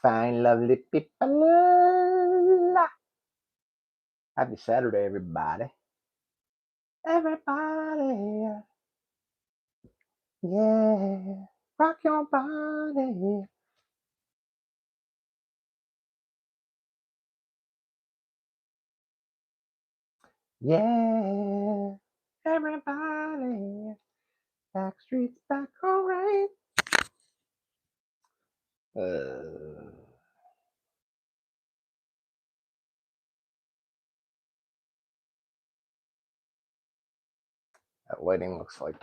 Fine, lovely people. Happy Saturday, everybody. Everybody. Yeah. Rock your body. Yeah. Everybody. Backstreet's back, alright. Uh, that lighting looks like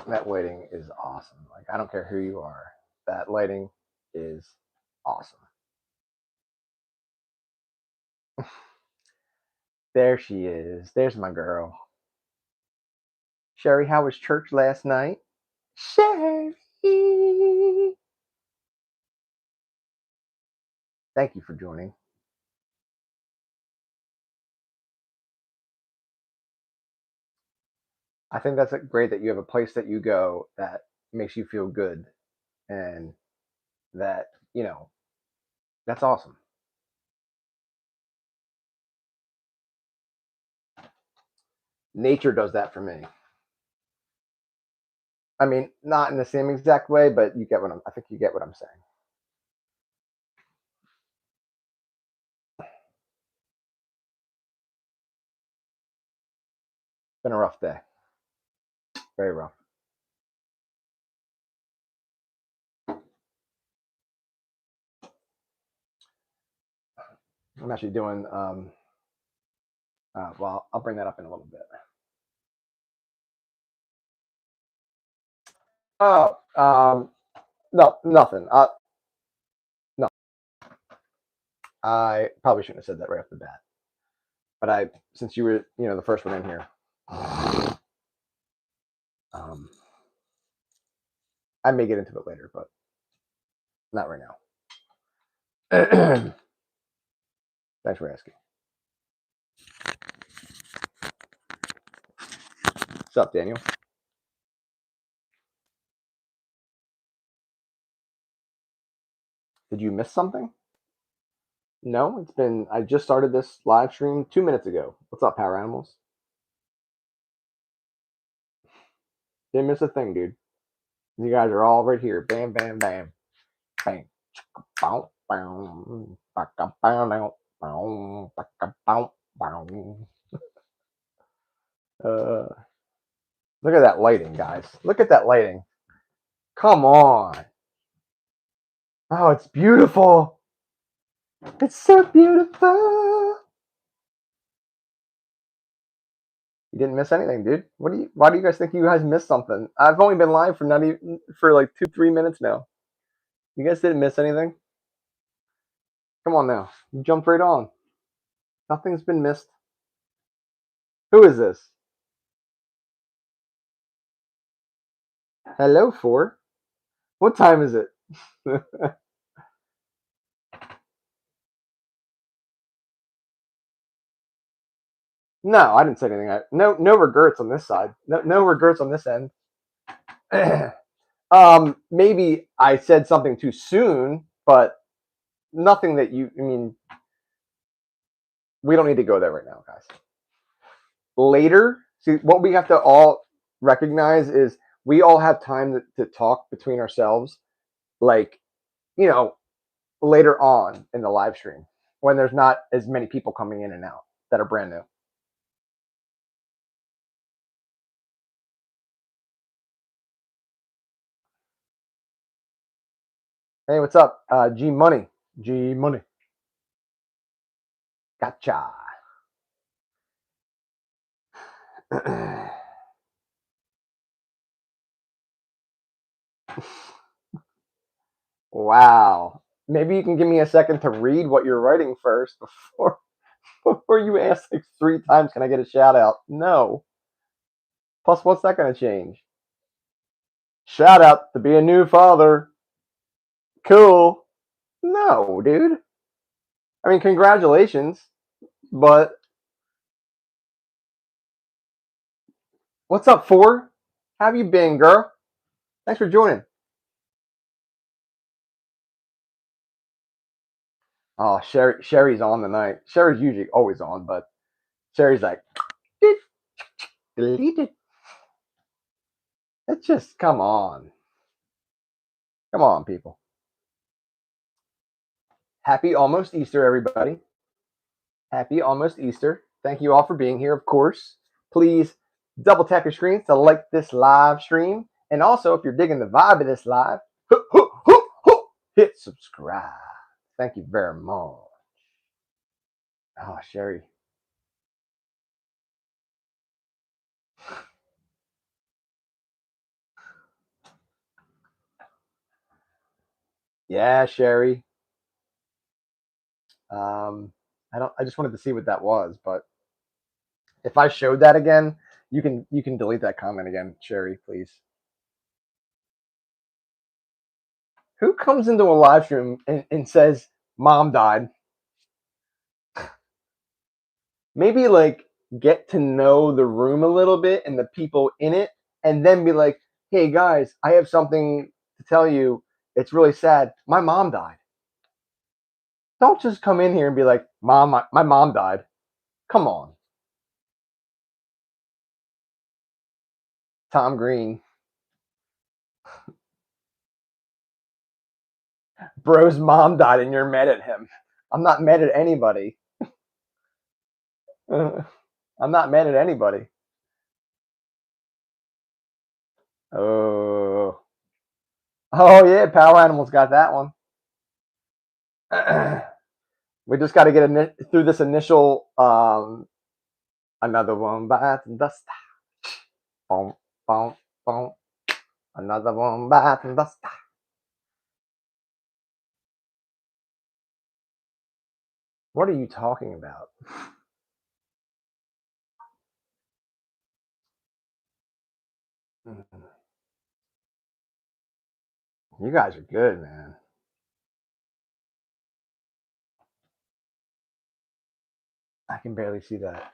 that lighting is awesome. Like I don't care who you are. That lighting is awesome. There she is. There's my girl. Sherry, how was church last night? Sherry. Thank you for joining. I think that's great that you have a place that you go that makes you feel good and that, that's awesome. Nature does that for me. I mean, not in the same exact way, but I think you get what I'm saying. Been a rough day. Very rough. I'm actually doing, well, I'll bring that up in a little bit. Oh, no, nothing. No, I probably shouldn't have said that right off the bat. But since you were, the first one in here, um, I may get into it later, but not right now. Thanks for asking. What's up, Daniel? Did you miss something? No, I just started this live stream 2 minutes ago. What's up, Power Animals? Didn't miss a thing, dude. You guys are all right here. Bam, bam, bam. Bam. Bow, bow, baka, bow, bow, bow, baka, bow, bow. Uh, Look at that lighting, guys. Look at that lighting. Come on. Oh, it's beautiful. It's so beautiful. You didn't miss anything, dude. Why do you guys think you guys missed something? I've only been live for not even for like 2-3 minutes now. You guys didn't miss anything? Come on now. You jumped right on. Nothing's been missed. Who is this? Hello, four. What time is it? No, I didn't say anything. No regrets on this side. No regrets on this end. Maybe I said something too soon, but nothing that I mean, we don't need to go there right now, guys. Later, see, what we have to all recognize is we all have time to talk between ourselves, like, you know, later on in the live stream when there's not as many people coming in and out that are brand new. Hey, what's up? G Money. G Money. Gotcha. Wow. Maybe you can give me a second to read what you're writing first before you ask like 3 times, can I get a shout out? No. Plus, what's that going to change? Shout out to be a new father. Cool. No, dude. I mean, congratulations, but what's up, four? How have you been, girl? Thanks for joining. Oh, Sherry's on tonight. Sherry's usually always on, but Sherry's like, delete it. It's just come on, people. Happy almost Easter, everybody. Happy almost Easter. Thank you all for being here, of course. Please double tap your screens to like this live stream. And also, if you're digging the vibe of this live, hit subscribe. Thank you very much. Oh, Sherry. Yeah, Sherry. I just wanted to see what that was, but if I showed that again, you can delete that comment again, Sherry, please. Who comes into a live stream and says mom died? Maybe like get to know the room a little bit and the people in it, and then be like, hey guys, I have something to tell you. It's really sad. My mom died. Don't just come in here and be like, mom, my mom died. Come on. Tom Green. Bro's mom died and you're mad at him. I'm not mad at anybody. I'm not mad at anybody. Oh. Oh yeah, Power Animals got that one. We just got to get through this initial another one bites the dust. Boom, boom, boom. Another one bites the dust. What are you talking about? You guys are good, man. I can barely see that.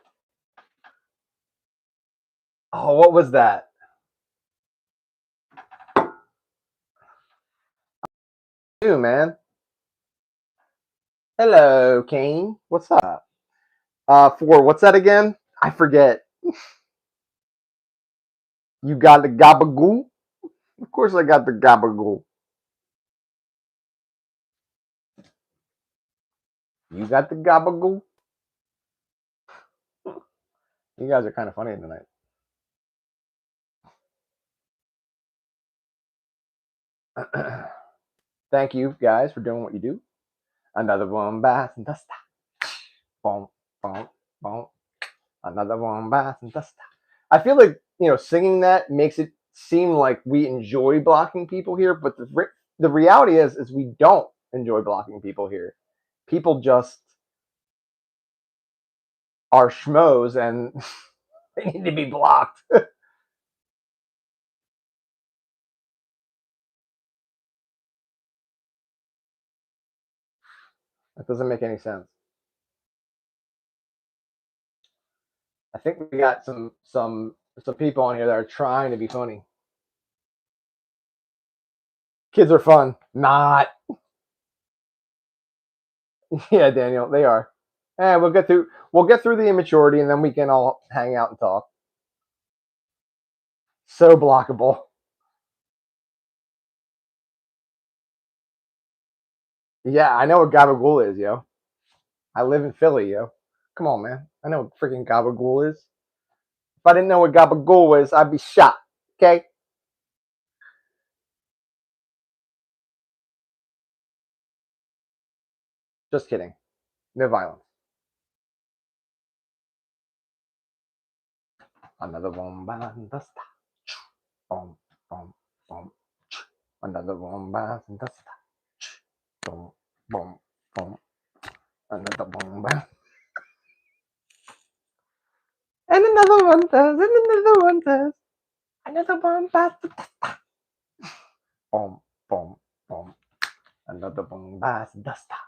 Oh, what was that? You, man. Hello, Kane. What's up? For what's that again? I forget. You got the gabagoo? Of course I got the gabagoo. You got the gabagoo? You guys are kind of funny tonight. Thank you guys for doing what you do. Another one bites and dust. Boom, boom, boom. Another one bites and dust. I feel like singing that makes it seem like we enjoy blocking people here, but the reality is we don't enjoy blocking people here. People just are schmoes and they need to be blocked. That doesn't make any sense. I think we got some people on here that are trying to be funny. Kids are fun. Not. Yeah, Daniel, they are. And we'll get through the immaturity and then we can all hang out and talk. So blockable. Yeah, I know what gabagool is, yo. I live in Philly, yo. Come on, man. I know what freaking gabagool is. If I didn't know what gabagool is, I'd be shot. Okay? Just kidding. No violence. Another one bites the star. Boom, boom, boom. Another one bites the star. Boom, boom, boom. Another one bites. And another one does, and another one does. Another one bites the star. Boom, boom, boom. Another one bites the star.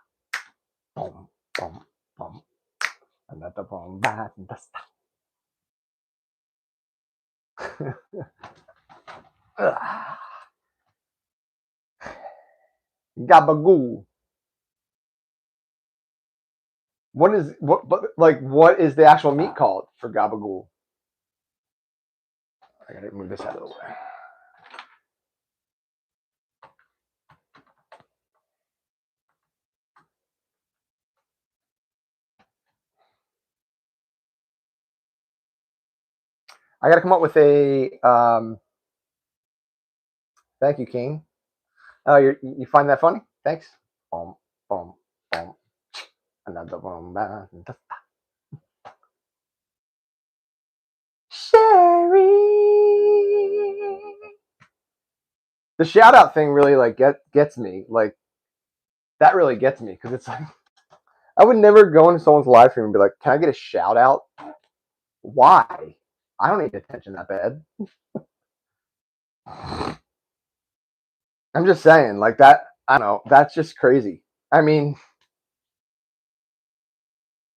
Boom, boom, boom. Another one bites the star. Gabagoo. What is what is the actual meat called for gabagool? I gotta move this out of the way. I gotta come up with a thank you, King. Oh, you find that funny? Thanks. Boom, boom, boom. Another boom. Sherry. The shout out thing really gets me. Like that really gets me because it's like I would never go into someone's live stream and be like, "Can I get a shout out?" Why? I don't need attention that bad. I'm just saying, like that. I don't know. That's just crazy. I mean,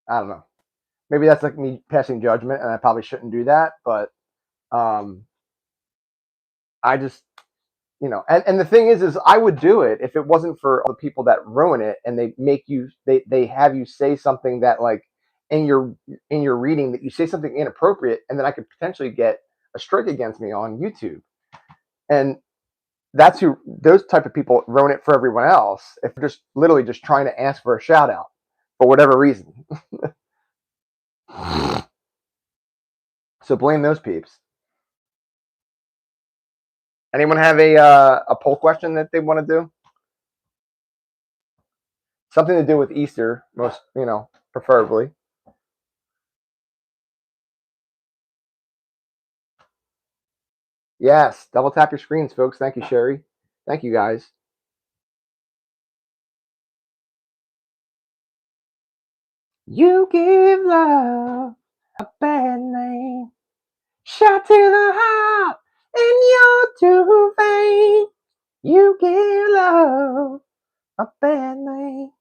I don't know. Maybe that's like me passing judgment, and I probably shouldn't do that. But um, I just, and the thing is I would do it if it wasn't for other people that ruin it, and they make you, they have you say something that like in your reading that you say something inappropriate, and then I could potentially get a strike against me on YouTube, and that's who those type of people ruin it for everyone else if they're just literally just trying to ask for a shout out for whatever reason. So blame those peeps. Anyone have a poll question that they want to do? Something to do with Easter, most preferably. Yes, double tap your screens, folks. Thank you, Sherry. Thank you, guys. You give love a bad name. Shot to the heart, and you're too vain. You give love a bad name.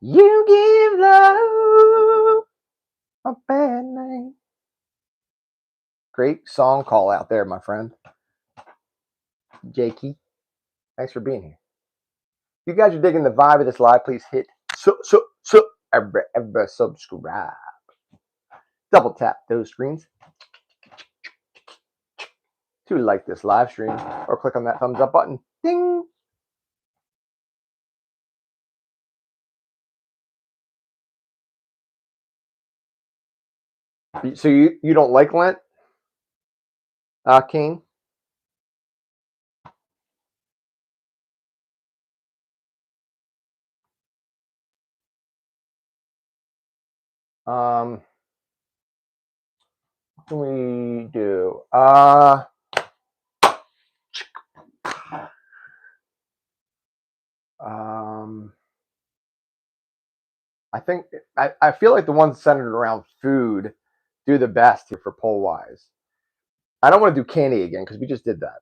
You give love a bad name. Great song call out there, my friend. Jakey, thanks for being here. If you guys are digging the vibe of this live, please hit every subscribe. Double tap those screens to like this live stream or click on that thumbs up button. Ding! So you don't like Lent, King? What can we do? I think I feel like the ones centered around food do the best here for poll wise. I don't want to do candy again because we just did that.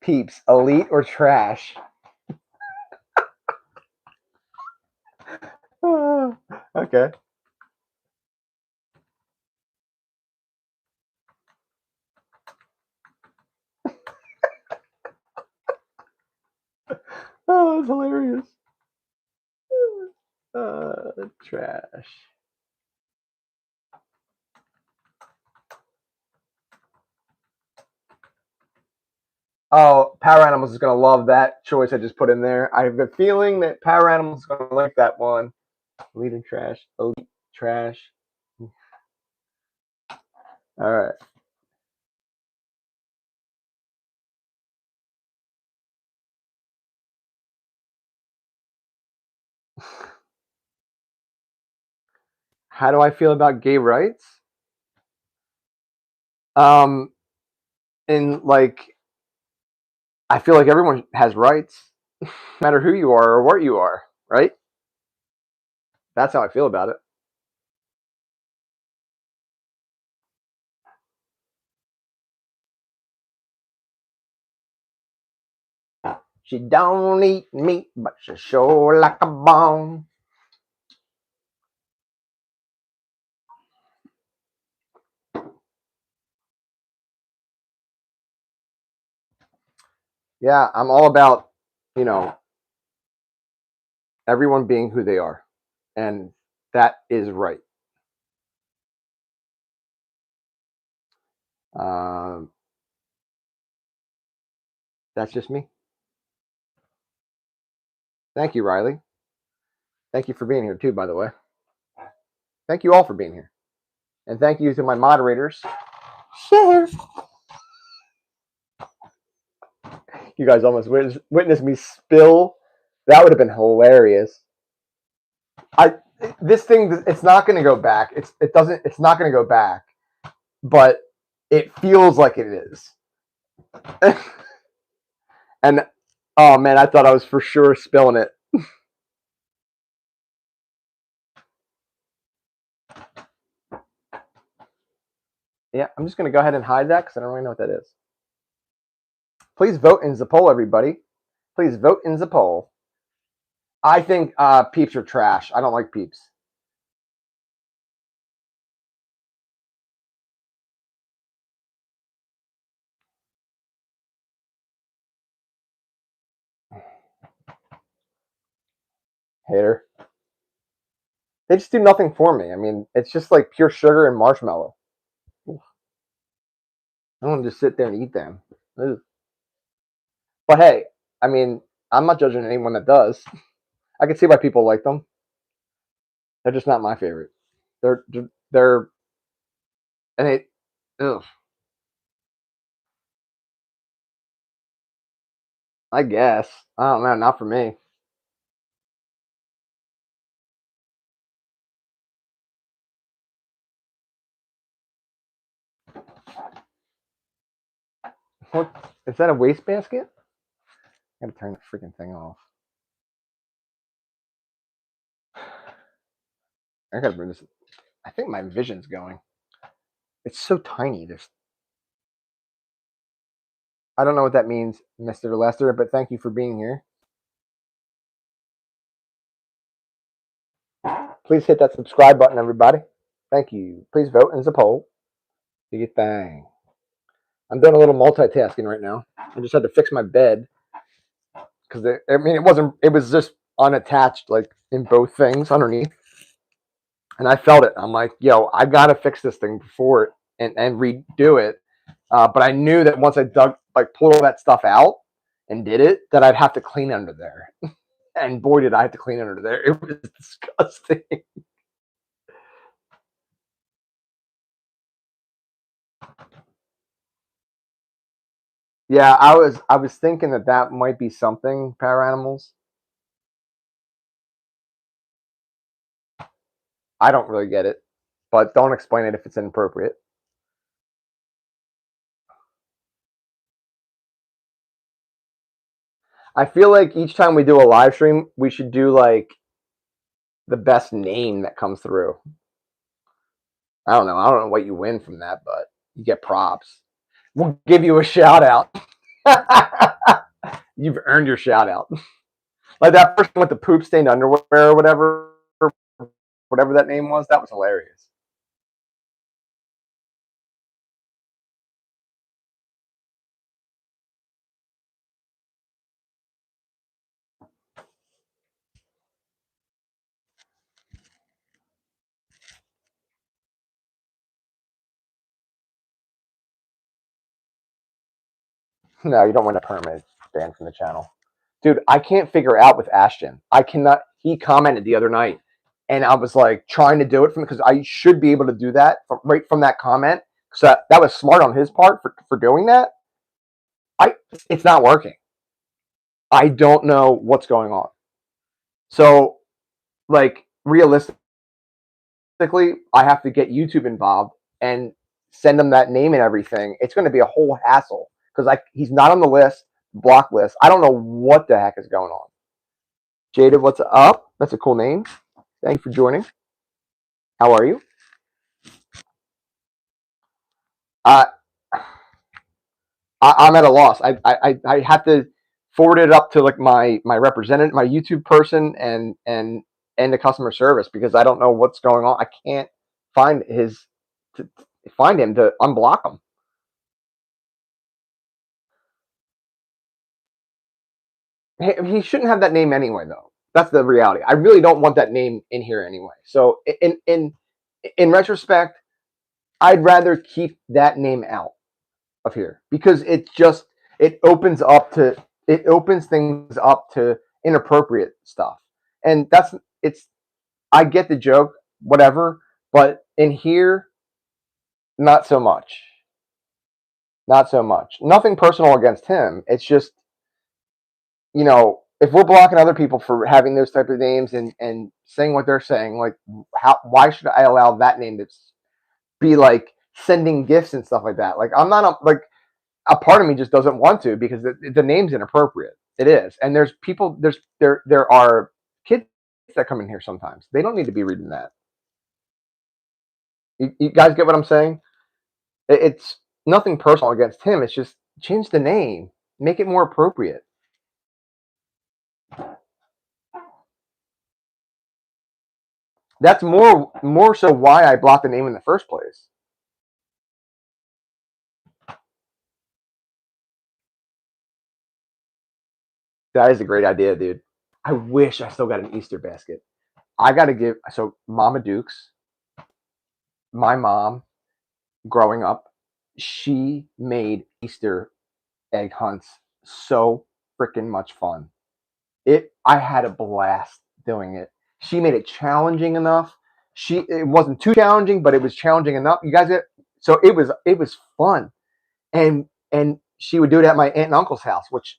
Peeps, elite or trash? Okay. Oh, that's hilarious. Trash. Oh, Power Animals is going to love that choice I just put in there. I have a feeling that Power Animals is going to like that one. Elite and trash. Elite, trash. All right. How do I feel about gay rights? And like, I feel like everyone has rights, no matter who you are or what you are, right? That's how I feel about it. She don't eat meat, but she sure like a bone. Yeah, I'm all about you know, everyone being who they are. And that is right. Um, that's just me. Thank you, Riley. Thank you for being here, too, by the way. Thank you all for being here. And thank you to my moderators. Share. You guys almost witnessed me spill. That would have been hilarious. This thing, it's not going to go back. It's not going to go back, but it feels like it is. And oh man, I thought I was for sure spilling it. Yeah, I'm just going to go ahead and hide that because I don't really know what that is. Please vote in the poll, everybody. Please vote in the poll. I think peeps are trash. I don't like peeps. Hater. They just do nothing for me. I mean, it's just like pure sugar and marshmallow. I don't want to just sit there and eat them. Ugh. But hey, I mean, I'm not judging anyone that does. I can see why people like them. They're just not my favorite. They're and it. Ugh. I guess I don't know. Not for me. What is that? A wastebasket? I gotta turn the freaking thing off. I gotta bring this. I think my vision's going. It's so tiny. I don't know what that means, Mr. Lester, but thank you for being here. Please hit that subscribe button, everybody. Thank you. Please vote in the poll. Do your thing. I'm doing a little multitasking right now. I just had to fix my bed because I mean it was just unattached like in both things underneath, and I felt it. I'm like, yo, I gotta fix this thing before it and redo it. But I knew that once I pulled all that stuff out and did it, that I'd have to clean under there. And boy, did I have to clean under there. It was disgusting. Yeah, I was thinking that might be something, power animals. I don't really get it, but don't explain it if it's inappropriate. I feel like each time we do a live stream, we should do like the best name that comes through. I don't know. I don't know what you win from that, but you get props. We'll give you a shout out. You've earned your shout out. Like that person with the poop stained underwear or whatever that name was. That was hilarious. No, you don't win a permit ban from the channel. Dude, I can't figure out with Ashton. I cannot. He commented the other night, and I was like trying to do it from because I should be able to do that right from that comment. So that was smart on his part for doing that. It's not working. I don't know what's going on. So, like realistically, I have to get YouTube involved and send them that name and everything. It's going to be a whole hassle because he's not on the list, block list. I don't know what the heck is going on. Jada, what's up? That's a cool name. Thank you for joining. How are you? Uh, I'm at a loss. I have to forward it up to like my representative, my YouTube person, and the customer service because I don't know what's going on. I can't find find him to unblock him. he shouldn't have that name anyway, though. That's the reality. I really don't want that name in here anyway. So in retrospect, I'd rather keep that name out of here because it opens things up to inappropriate stuff. And it's I get the joke, whatever, but in here, not so much. Not so much. Nothing personal against him. It's just, if we're blocking other people for having those type of names and saying what they're saying, like why should I allow that name to be like sending gifts and stuff like that? Like I'm not like a part of me just doesn't want to because the name's inappropriate. It is, and there's people there are kids that come in here sometimes. They don't need to be reading that. You guys get what I'm saying? It's nothing personal against him. It's just change the name, make it more appropriate. That's more so why I blocked the name in the first place. That is a great idea, dude. I wish I still got an Easter basket. I got to give Mama Dukes, my mom, growing up, she made Easter egg hunts so freaking much fun. I had a blast doing it. She made it challenging enough. It wasn't too challenging, but it was challenging enough. You guys get so it was fun. And she would do it at my aunt and uncle's house, which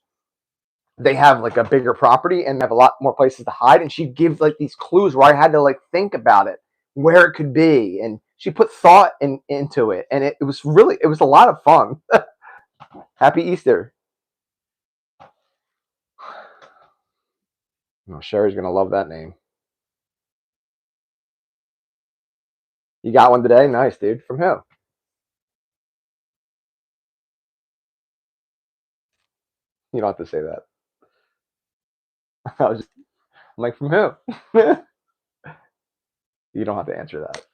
they have like a bigger property and have a lot more places to hide. And she'd give like these clues where I had to like think about it, where it could be. And she put thought into it. And it was a lot of fun. Happy Easter. Oh, Sherry's going to love that name. You got one today? Nice, dude. From who? You don't have to say that. I'm like, from who? You don't have to answer that.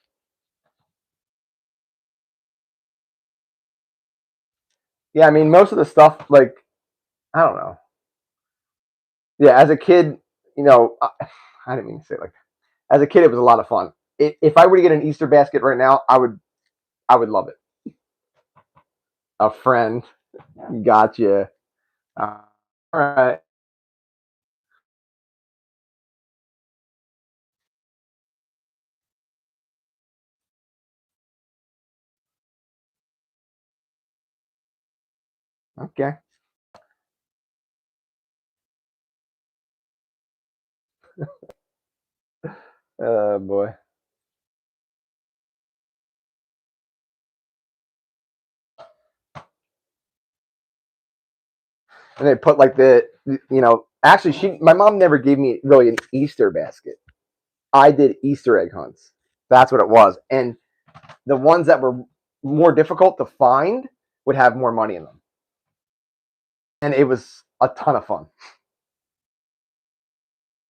Yeah, I mean, most of the stuff, like, I don't know. Yeah, as a kid, I didn't mean to say it like as a kid, it was a lot of fun. If I were to get an Easter basket right now, I would love it. A friend, gotcha. All right, okay. Oh boy. And they put like actually, my mom never gave me really an Easter basket. I did Easter egg hunts. That's what it was, and the ones that were more difficult to find would have more money in them, and it was a ton of fun.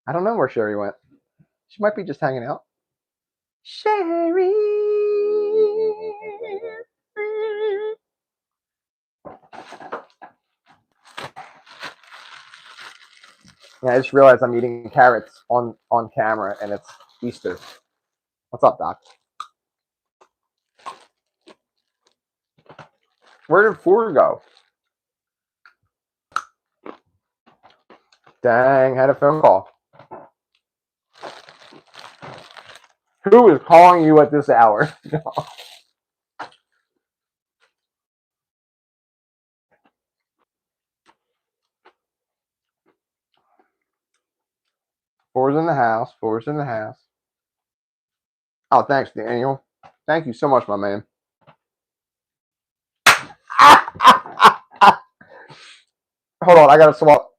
I don't know where Sherry went. She might be just hanging out. Sherry. Yeah, I just realized I'm eating carrots on camera, and it's Easter. What's up, Doc? Where did Four go? Dang, had a phone call. Who is calling you at this hour? Four's in the house. Four's in the house. Oh, thanks, Daniel. Thank you so much, my man. Hold on, I gotta swallow.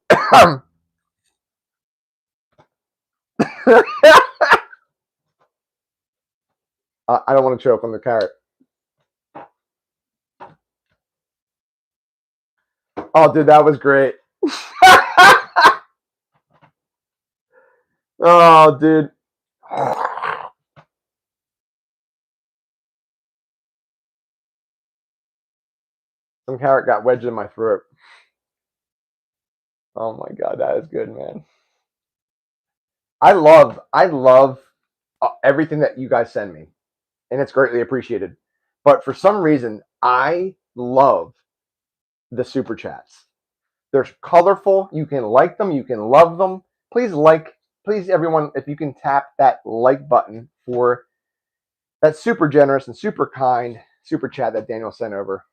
I don't want to choke on the carrot. Oh, dude, that was great. Oh, dude. Some carrot got wedged in my throat. Oh my god, that is good, man. I love everything that you guys send me, and it's greatly appreciated. But for some reason, I love the super chats. They're colorful. You can like them. You can love them. Please, everyone, if you can tap that like button for that super generous and super kind super chat that Daniel sent over,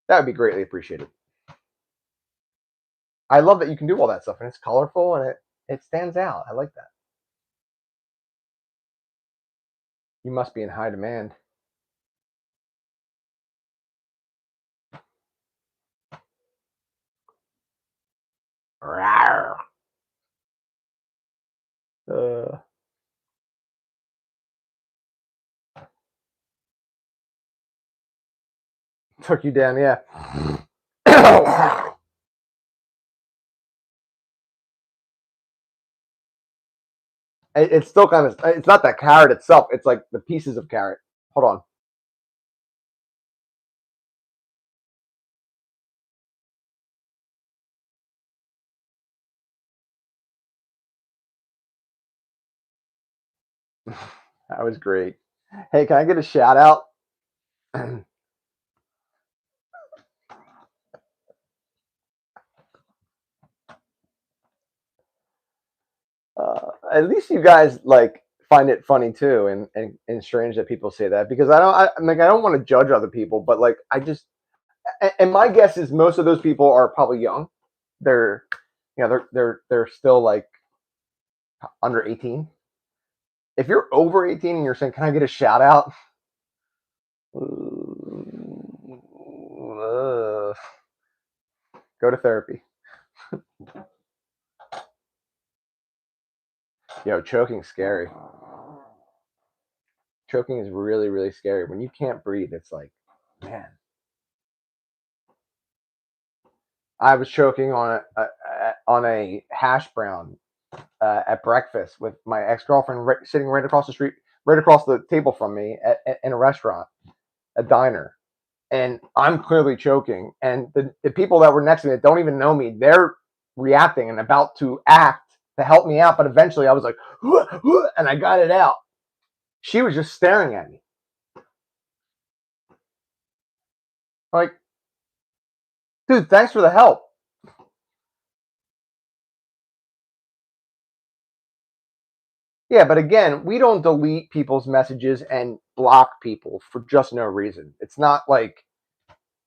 that would be greatly appreciated. I love that you can do all that stuff, and it's colorful and it stands out. I like that. You must be in high demand. Rawr. Uh, took you down, yeah. It's still kind of. It's not that carrot itself. It's like the pieces of carrot. Hold on. That was great. Hey, can I get a shout out? At least you guys like find it funny too, and strange that people say that because I don't want to judge other people, but like I just and my guess is most of those people are probably young. They're they're still like under 18. If you're over 18 and you're saying, "Can I get a shout out?" Go to therapy. Choking's scary. Choking is really, really scary. When you can't breathe, it's like, man. I was choking on a hash brown at breakfast with my ex girlfriend sitting right across the street, right across the table from me in a restaurant, a diner, and I'm clearly choking. And the people that were next to me that don't even know me, they're reacting and about to act to help me out. But eventually, I was like, and I got it out. She was just staring at me, like, dude, thanks for the help. Yeah, but again, we don't delete people's messages and block people for just no reason. It's not like,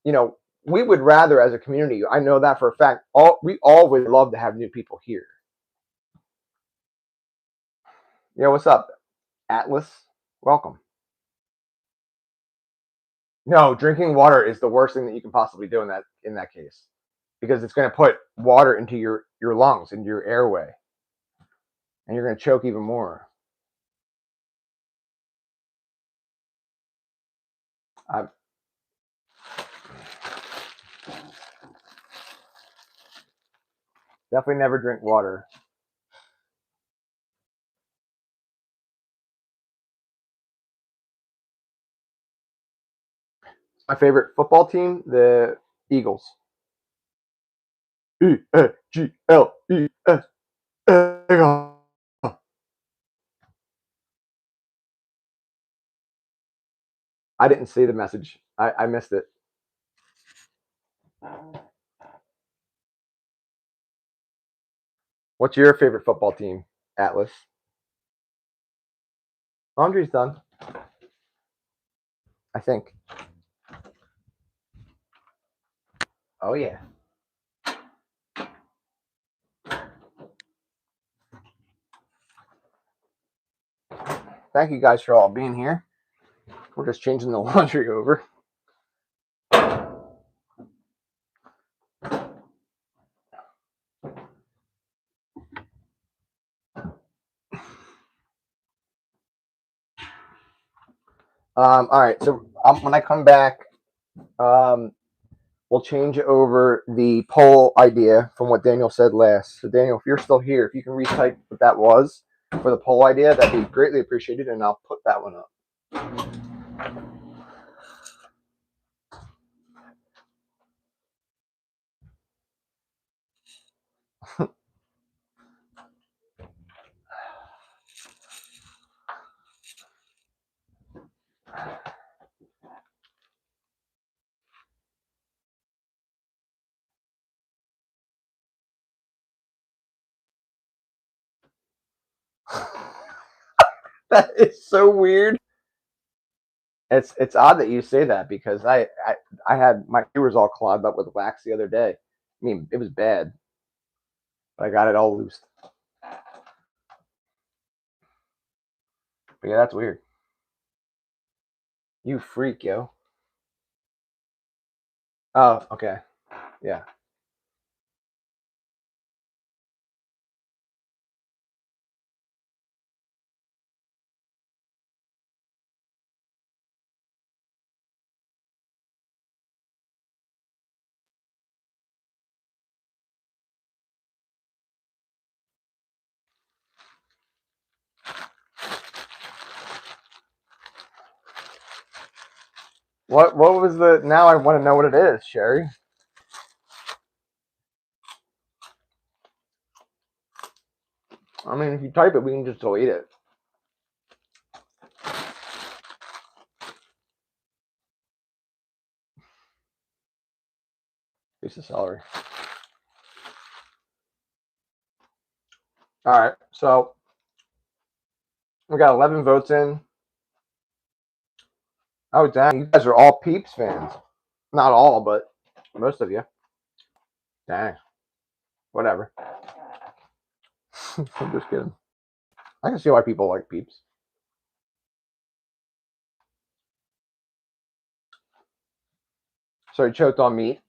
you know, we would rather as a community, I know that for a fact, we all would love to have new people here. What's up, Atlas? Welcome. No, drinking water is the worst thing that you can possibly do in that case. Because it's going to put water into your lungs, into your airway, and you're going to choke even more. I've definitely never drink water. My favorite football team, the Eagles. Eagles. I didn't see the message. I missed it. What's your favorite football team, Atlas? Laundry's done, I think. Oh yeah. Thank you guys for all being here. We're just changing the laundry over. All right. So when I come back, we'll change over the poll idea from what Daniel said last. So Daniel, if you're still here, if you can retype what that was for the poll idea, that'd be greatly appreciated, and I'll put that one up. That is so weird. It's odd that you say that because I had my ears all clogged up with wax the other day. I mean, it was bad, but I got it all loose. But yeah, that's weird. You freak, yo. Oh, okay. Yeah. What was the? Now I want to know what it is, Sherry. I mean, if you type it, we can just delete it. Piece of celery. All right, so we got 11 votes in. Oh, dang. You guys are all Peeps fans. Not all, but most of you. Dang. Whatever. I'm just kidding. I can see why people like Peeps. So you choked on meat.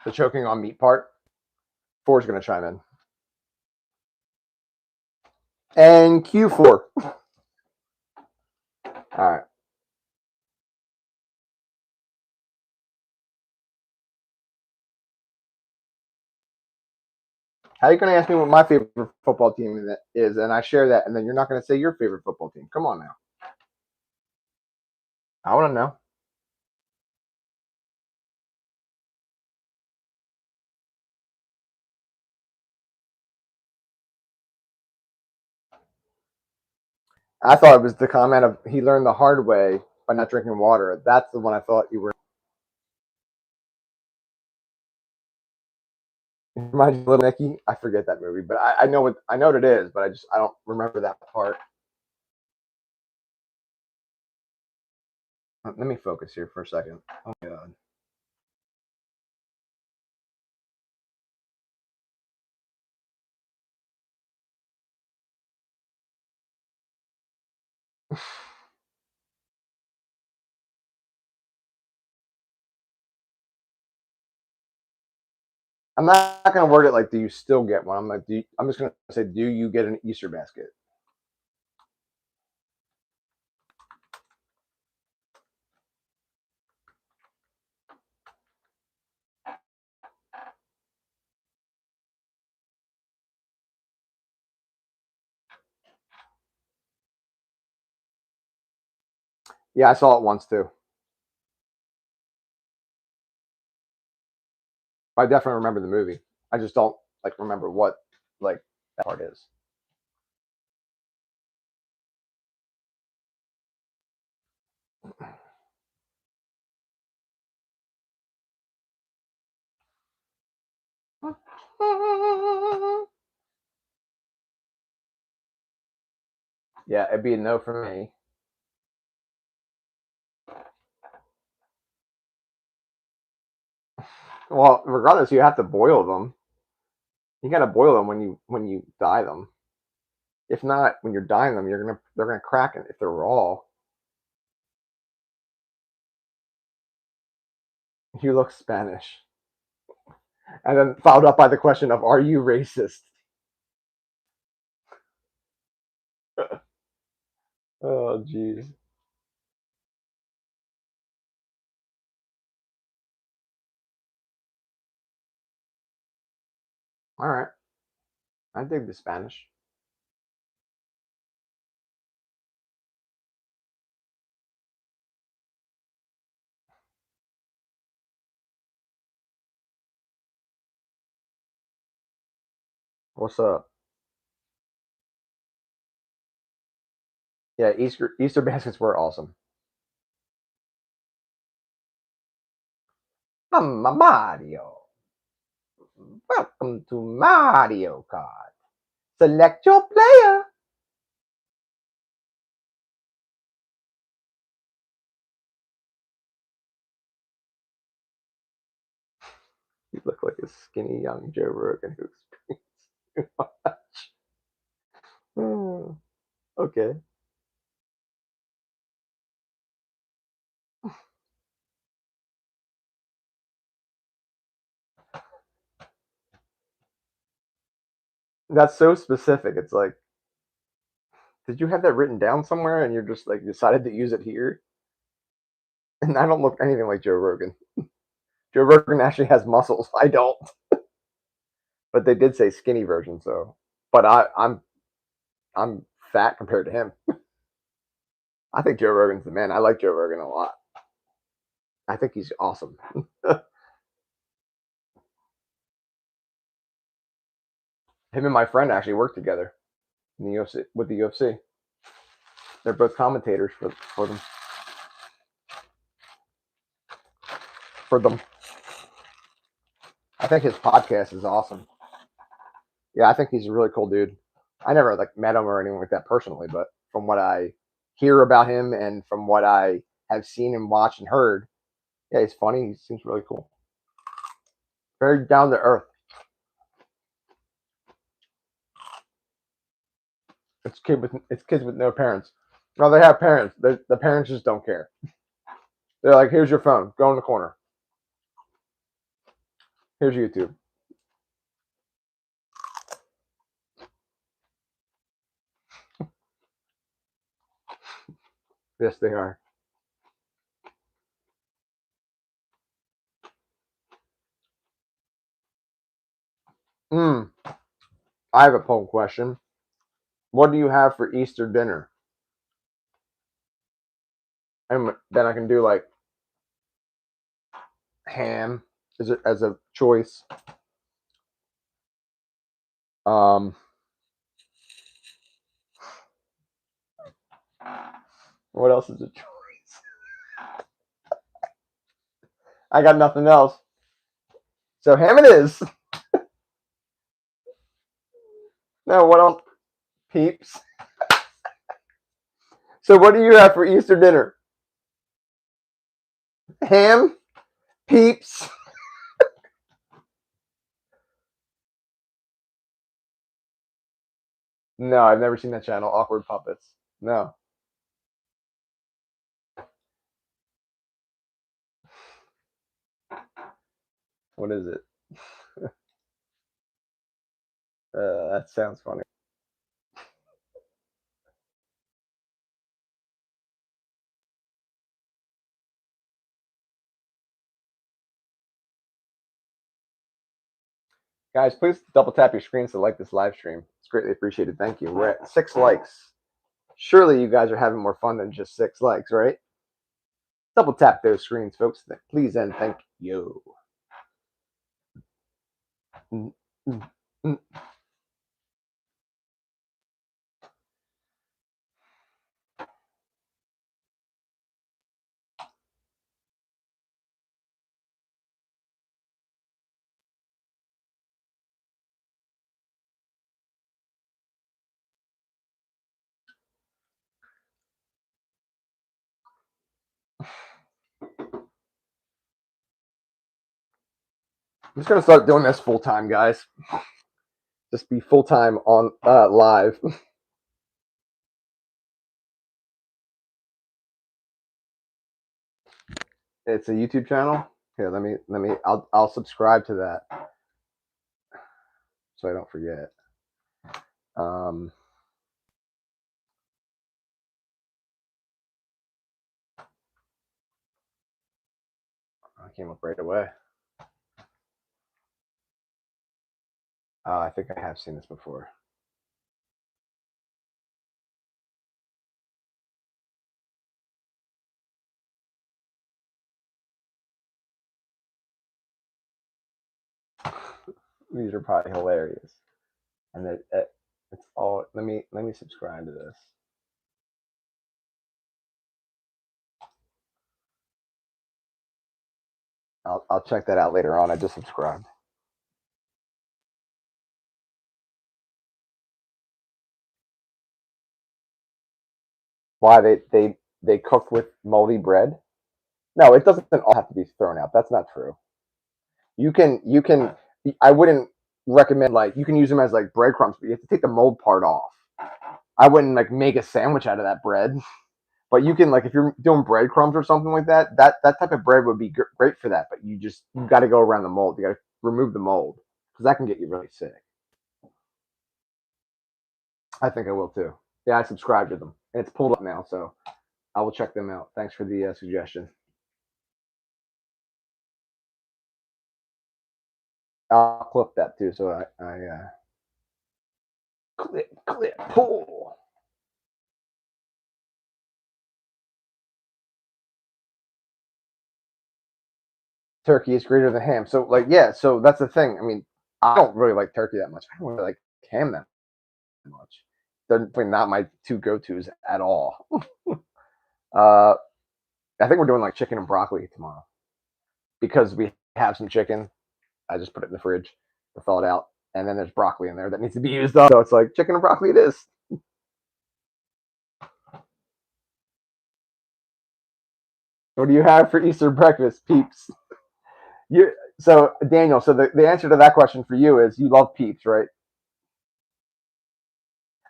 The choking on meat part. Four's going to chime in. And Q4. All right. How are you going to ask me what my favorite football team is, and I share that, and then you're not going to say your favorite football team? Come on now. I want to know. I thought it was the comment of he learned the hard way by not drinking water. That's the one I thought you were. Reminds you of Little Nicky. I forget that movie, but I know what it is, but I don't remember that part. Let me focus here for a second. Oh god. I'm not going to word it like, do you still get one? I'm just going to say, do you get an Easter basket? Yeah, I saw it once too. I definitely remember the movie. I just don't like remember what like that part is. Yeah, it'd be a no for me. Well, regardless, you have to boil them. You got to boil them when you dye them. If not, when you're dyeing them, they're gonna crack it if they're raw. You look Spanish, and then followed up by the question of, "Are you racist?" Oh, jeez. All right, I dig the Spanish. What's up? Yeah, Easter baskets were awesome. Mario. Welcome to Mario Kart. Select your player. You look like a skinny young Joe Rogan who experienced too much. Okay. That's so specific. It's like, did you have that written down somewhere and you're just like decided to use it here? And I don't look anything like Joe Rogan. Joe Rogan actually has muscles. I don't. But they did say skinny version, so but I'm fat compared to him. I think Joe Rogan's the man. I like Joe Rogan a lot. I think he's awesome. Him and my friend actually work together in the UFC with the UFC. They're both commentators for them. For them. I think his podcast is awesome. Yeah, I think he's a really cool dude. I never like met him or anything like that personally, but from what I hear about him and from what I have seen and watched and heard, yeah, he's funny. He seems really cool. Very down to earth. It's kids with no parents. No, they have parents. The parents just don't care. They're like, here's your phone. Go in the corner. Here's YouTube. Yes, they are. I have a poll question. What do you have for Easter dinner? And then I can do like ham as a choice. Um, what else is a choice? I got nothing else. So ham it is. No, what else? Peeps. So what do you have for Easter dinner? Ham, peeps. No, I've never seen that channel. Awkward puppets. No. What is it? That sounds funny. Guys, please double tap your screens to like this live stream. It's greatly appreciated. Thank you. We're at 6 likes. Surely you guys are having more fun than just 6 likes, right? Double tap those screens, folks. Please and thank you. Mm, mm, mm. I'm just gonna start doing this full time, guys. Just be full time on live. It's a YouTube channel. Here, let me. I'll subscribe to that so I don't forget. Um, I came up right away. I think I have seen this before. These are probably hilarious. and it's all. Let me subscribe to this. I'll check that out later on. I just subscribed. Why they cook with moldy bread? No, it doesn't all have to be thrown out. That's not true. You can. I wouldn't recommend like you can use them as like breadcrumbs, but you have to take the mold part off. I wouldn't like make a sandwich out of that bread. But you can like if you're doing breadcrumbs or something like that, that type of bread would be great for that. But you got to go around the mold. You got to remove the mold because that can get you really sick. I think I will too. Yeah, I subscribe to them and it's pulled up now, so I will check them out. Thanks for the suggestion. I'll clip that too. So I clip pull. Turkey is greater than ham. So like yeah, so that's the thing. I mean, I don't really like turkey that much. I don't really like ham that much. They're definitely not my two go-tos at all. uh, I think we're doing like chicken and broccoli tomorrow because we have some chicken. I just put it in the fridge to thaw it out, and then there's broccoli in there that needs to be used up. So it's like chicken and broccoli. It is. What do you have for Easter breakfast, peeps? You so Daniel. So the answer to that question for you is you love peeps, right?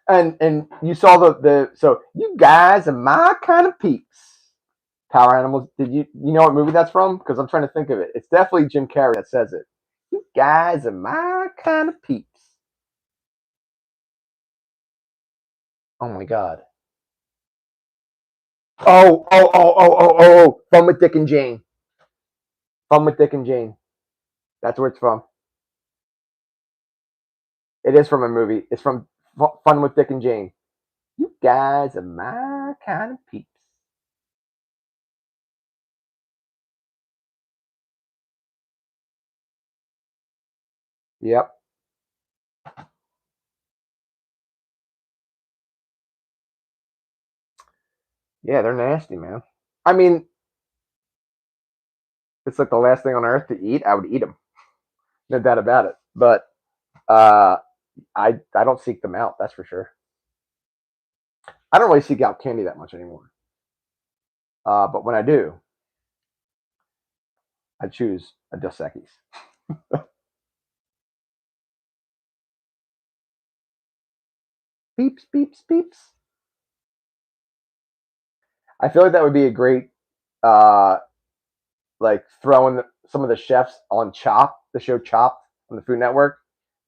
And you saw the so you guys are my kind of peeps. Power Animals. Did you know what movie that's from? Because I'm trying to think of it. It's definitely Jim Carrey that says it. You guys are my kind of peeps. Oh my god. Oh. Fun with Dick and Jane. Fun with Dick and Jane. That's where it's from. It is from a movie. It's from Fun with Dick and Jane. You guys are my kind of peeps. Yep. Yeah, they're nasty, man. I mean, it's like the last thing on earth to eat. I would eat them, no doubt about it. But uh, I don't seek them out. That's for sure. I don't really seek out candy that much anymore. But when I do, I choose a Dos Equis. Beeps, beeps, beeps. I feel like that would be a great, uh, like throwing some of the chefs on Chop, the show Chopped on the Food Network.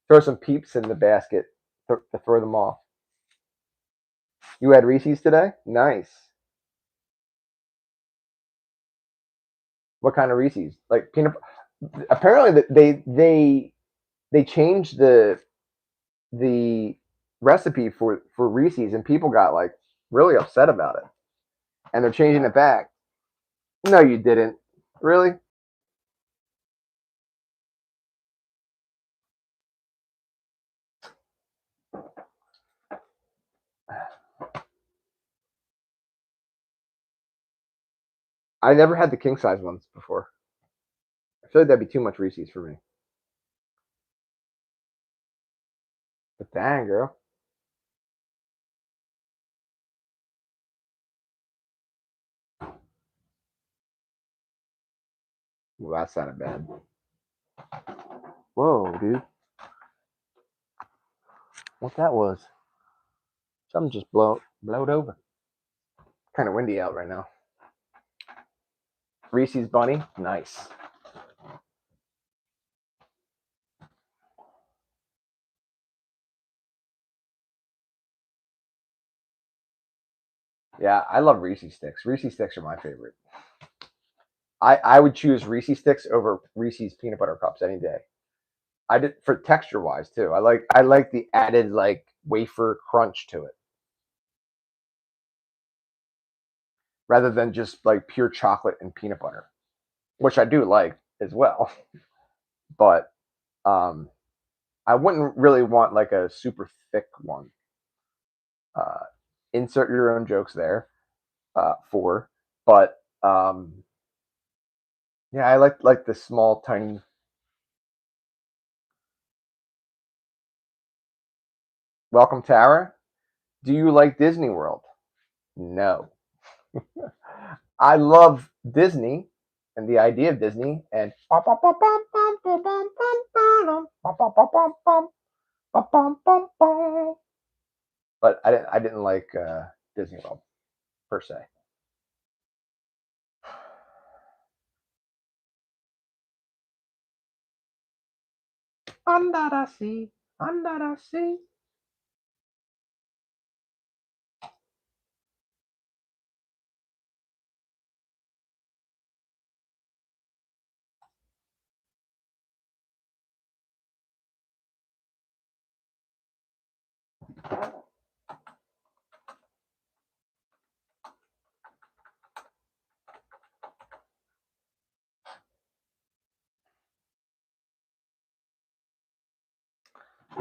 Throw some peeps in the basket to throw them off. You had Reese's today? Nice. What kind of Reese's? Like peanut? Apparently, they changed the recipe for Reese's, and people got like really upset about it, and they're changing it back. No, you didn't. Really? I never had the king size ones before. I feel like that'd be too much Reese's for me. But dang, girl. Well, that sounded bad. Whoa, dude. What that was? Something just blowed over. Kind of windy out right now. Reese's Bunny, nice. Yeah, I love Reese's sticks. Reese's sticks are my favorite. I would choose Reese's sticks over Reese's peanut butter cups any day. I did for texture wise too. I like the added like wafer crunch to it rather than just like pure chocolate and peanut butter, which I do like as well. But um, I wouldn't really want like a super thick one. Uh, insert your own jokes there. For, but yeah, I like the small, tiny. Welcome, Tara. Do you like Disney World? No. I love Disney and the idea of Disney and but I didn't like Disney World per se. Under the sea, under the sea.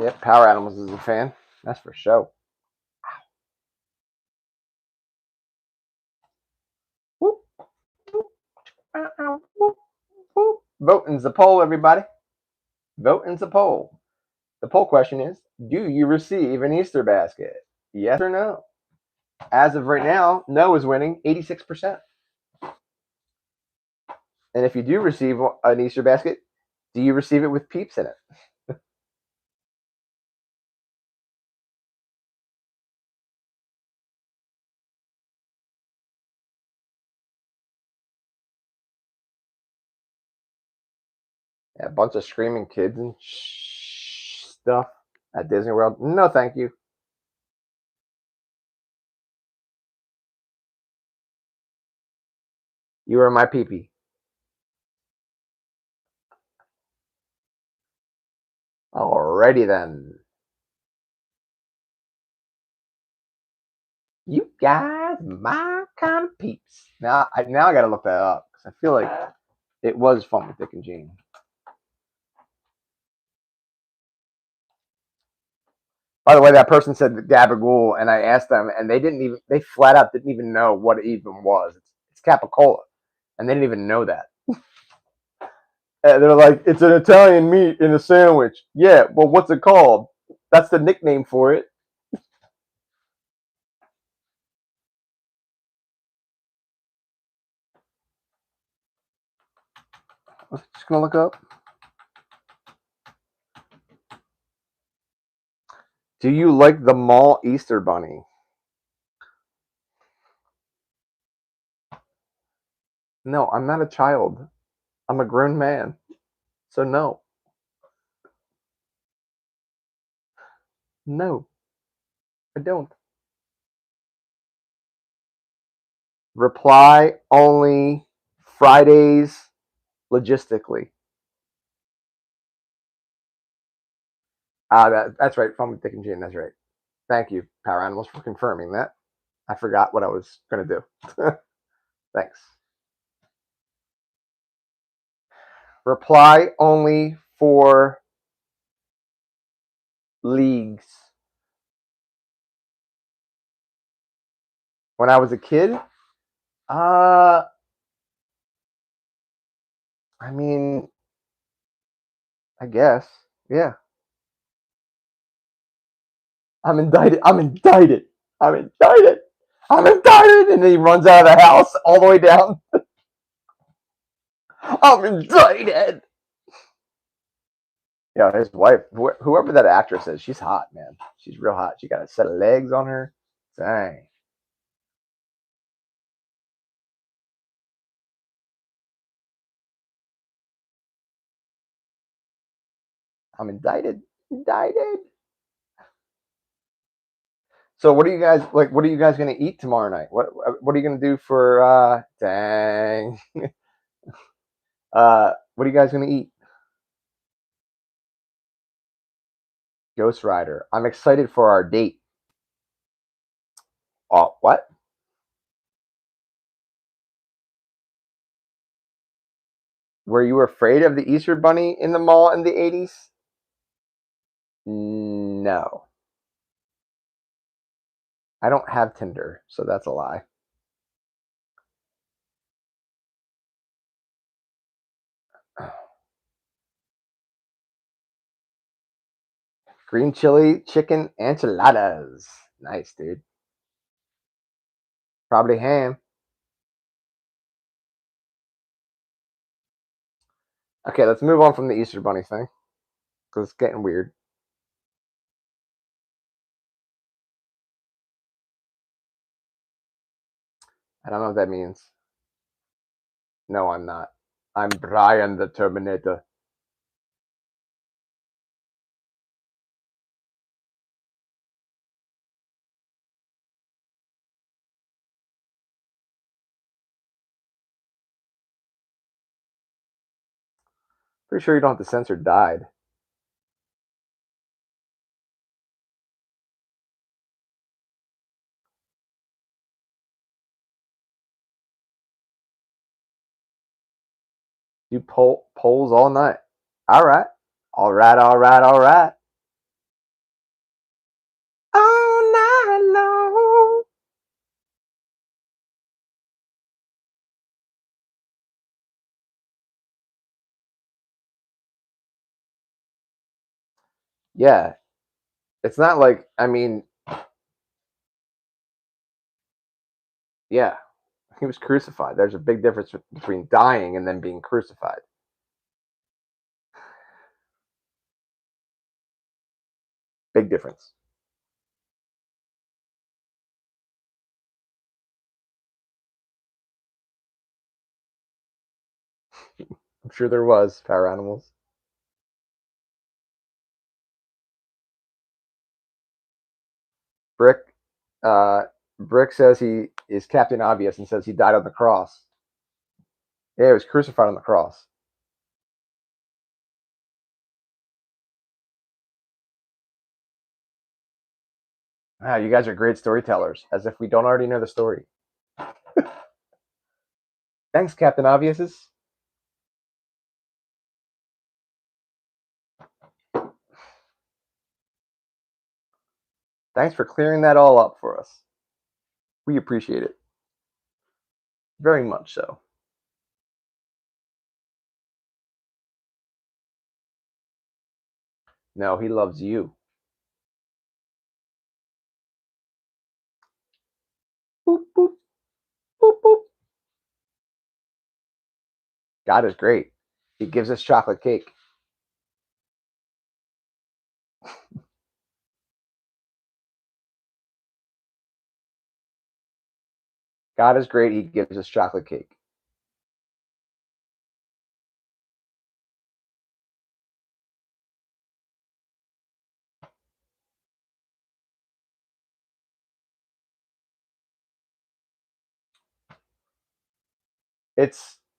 Yep, Power Animals is a fan. That's for sure. Whoop, whoop, whoop, whoop. Vote in the poll, everybody. Vote in the poll. The poll question is: do you receive an Easter basket? Yes or no? As of right now, no is winning 86%. And if you do receive an Easter basket, do you receive it with peeps in it? Yeah, a bunch of screaming kids and stuff at Disney World. No, thank you. You are my peepee. Alrighty then. You guys, my kind of peeps. Now I got to look that up because I feel like it was Fun with Dick and Jane. By the way, that person said Gabagool, and I asked them, and they flat out didn't even know what it even was. It's capicola, and they didn't even know that. And they're like, it's an Italian meat in a sandwich. Yeah, well, what's it called? That's the nickname for it. I'm just gonna look up. Do you like the mall Easter bunny? No, I'm not a child. I'm a grown man. So no. No, I don't. Reply only Fridays logistically. That's right. Fun with Dick and Jane. That's right. Thank you, Power Animals, for confirming that. I forgot what I was going to do. Thanks. Reply only for leagues. When I was a kid, uh, I mean, I guess, yeah. I'm indicted. I'm indicted. I'm indicted. I'm indicted. And then he runs out of the house all the way down. I'm indicted. Yeah, his wife, whoever that actress is, she's hot, man. She's real hot. She got a set of legs on her. Dang. I'm indicted. Indicted. So what are you guys like? What are you guys gonna eat tomorrow night? What are you gonna do for? Dang. What are you guys gonna eat? Ghost Rider. I'm excited for our date. Oh, what? Were you afraid of the Easter Bunny in the mall in the 80s? No. I don't have Tinder, so that's a lie. Green chili chicken enchiladas. Nice, dude. Probably ham. Okay, let's move on from the Easter Bunny thing because it's getting weird. I don't know what that means. No, I'm not. I'm Brian the Terminator. Pretty sure you don't have to censor died. You polls all night. All right. All right, all right, all right. All night long. Yeah. It's not like, I mean, yeah, he was crucified. There's a big difference between dying and then being crucified. Big difference. I'm sure there was power animals. Brick, uh, Brick says he is Captain Obvious and says he died on the cross. Yeah, he was crucified on the cross. Wow, you guys are great storytellers, as if we don't already know the story. Thanks, Captain Obviouses. Thanks for clearing that all up for us. We appreciate it. Very much so. No, he loves you. Boop, boop, boop, boop. God is great. He gives us chocolate cake. God is great. He gives us chocolate cake. It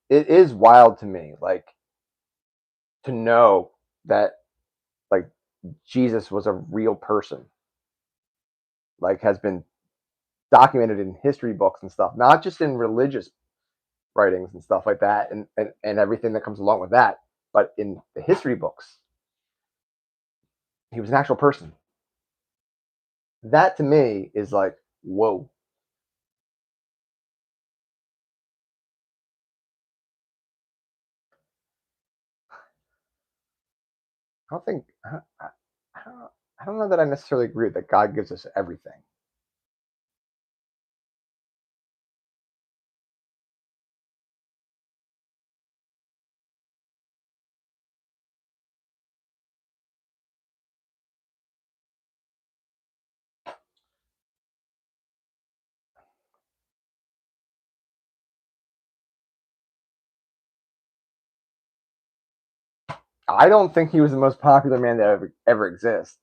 is wild to me, like to know that like Jesus was a real person, like has been documented in history books and stuff, not just in religious writings and stuff like that, and everything that comes along with that, but in the history books, he was an actual person. That to me is like, whoa. I don't think I don't, I don't know that I necessarily agree that God gives us everything. I don't think he was the most popular man that ever exists.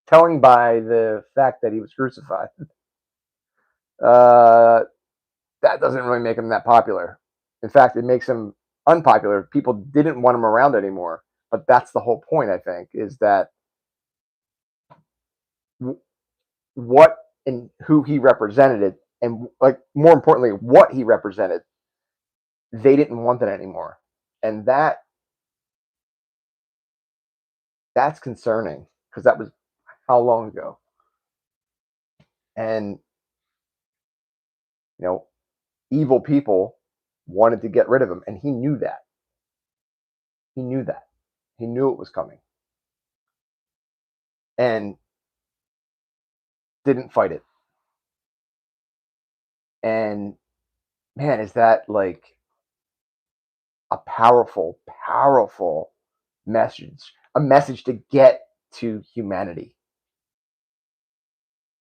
Telling by the fact that he was crucified. Uh, that doesn't really make him that popular. In fact, it makes him unpopular. People didn't want him around anymore. But that's the whole point, I think, is that what and who he represented, and like more importantly, what he represented, they didn't want that anymore. And that That's concerning because that was how long ago? And, you know, evil people wanted to get rid of him, and he knew that. He knew that. He knew it was coming and didn't fight it. And man, is that like a powerful, powerful message, a message to get to humanity.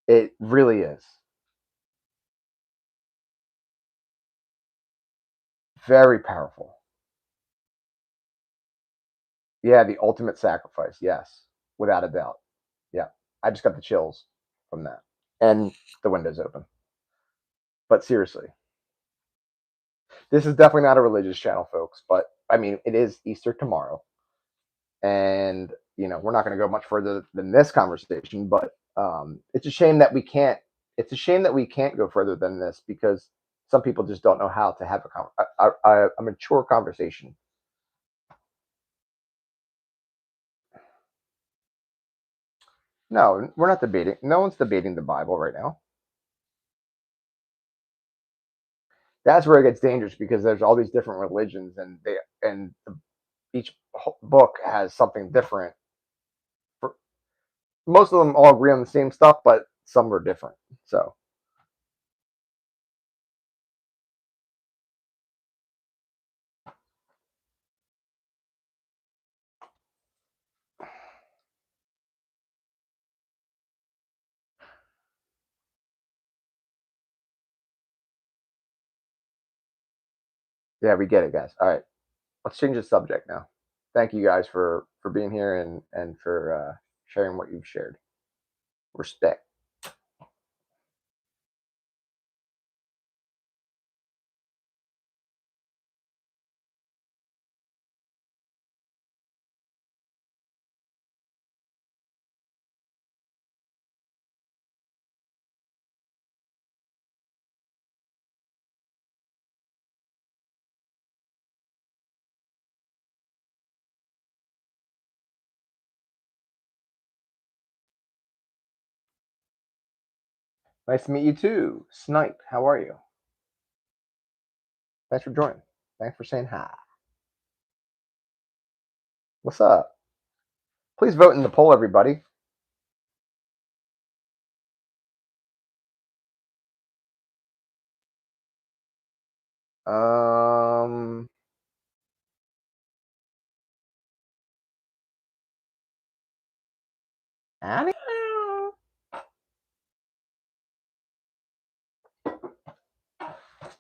It really is. Very powerful. Yeah, the ultimate sacrifice. Yes, without a doubt. Yeah, I just got the chills from that. And the window's open. But seriously, this is definitely not a religious channel, folks. But I mean, it is Easter tomorrow. And, we're not going to go much further than this conversation, but it's a shame that we can't. It's a shame that we can't go further than this because some people just don't know how to have a mature conversation. No, we're not debating. No one's debating the Bible right now. That's where it gets dangerous because there's all these different religions, and each book has something different. For, most of them all agree on the same stuff, but some are different. So yeah, we get it, guys. All right, let's change the subject now. Thank you guys for being here and for sharing what you've shared. Respect. Nice to meet you too, Snipe. How are you? Thanks for joining. Thanks for saying hi. What's up? Please vote in the poll, everybody. Um, Annie?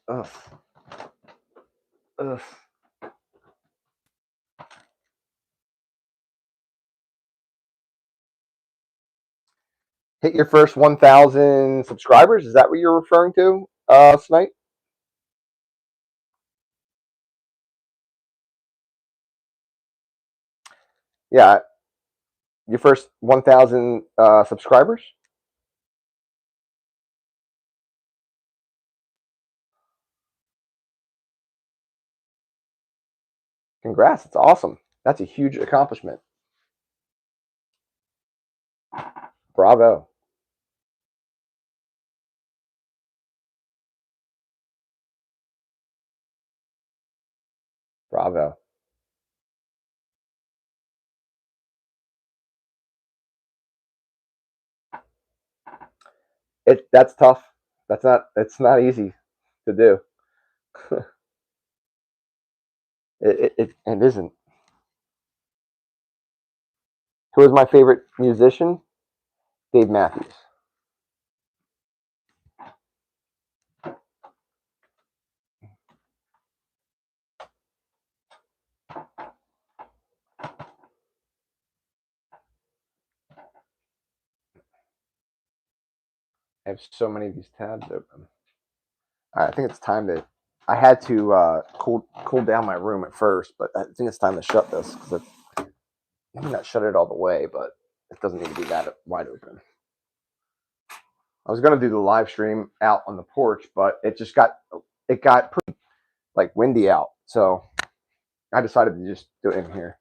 Ugh. Ugh. Hit your first 1,000 subscribers. Is that what you're referring to, Snipe? Yeah, your first 1,000 subscribers. Congrats! It's awesome. That's a huge accomplishment. Bravo. Bravo. That's tough. It's not easy to do. It isn't. Who is my favorite musician? Dave Matthews. I have so many of these tabs open. All right, I think it's time to. I had to cool down my room at first, but I think it's time to shut this because maybe not shut it all the way, but it doesn't need to be that wide open. I was gonna do the live stream out on the porch, but it got pretty like windy out, so I decided to just do it in here.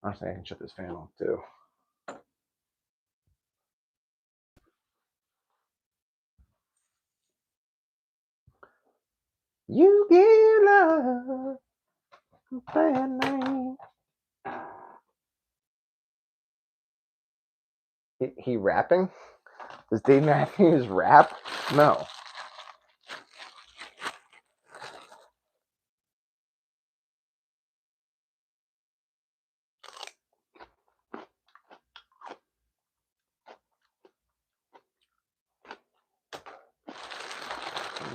Honestly, I can shut this fan off too. You give love a bad name. He rapping? Does Dave Matthews rap? No.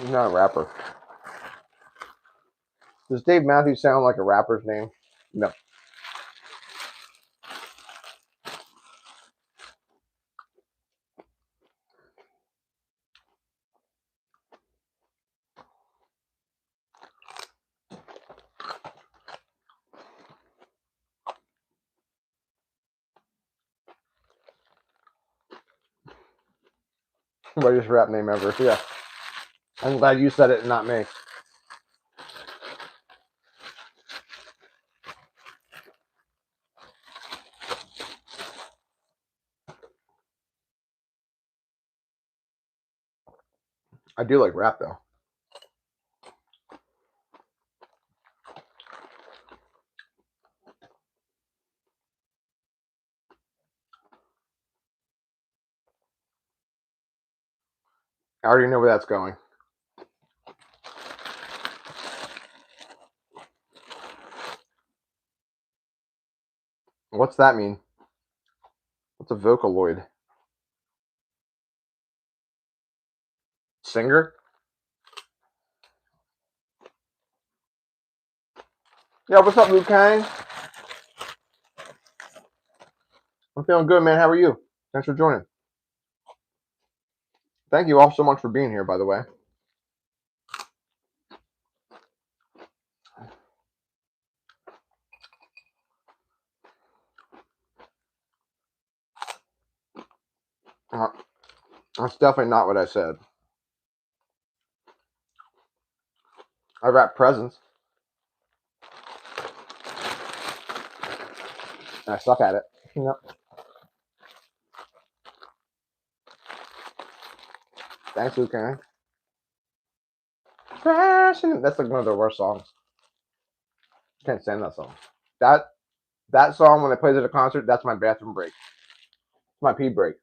He's not a rapper. Does Dave Matthews sound like a rapper's name? No. Greatest rap name ever. Yeah. I'm glad you said it and not me. I do like rap though. I already know where that's going. What's that mean? What's a Vocaloid? Singer? Yeah, what's up, Luke Kang? I'm feeling good, man. How are you? Thanks for joining. Thank you all so much for being here, by the way. That's definitely not what I said. I wrap presents. And I suck at it. Yep. Thanks, Luke Kang. Crashing. That's like one of their worst songs. Can't stand that song. That song when they play it at a concert, that's my bathroom break. It's my pee break.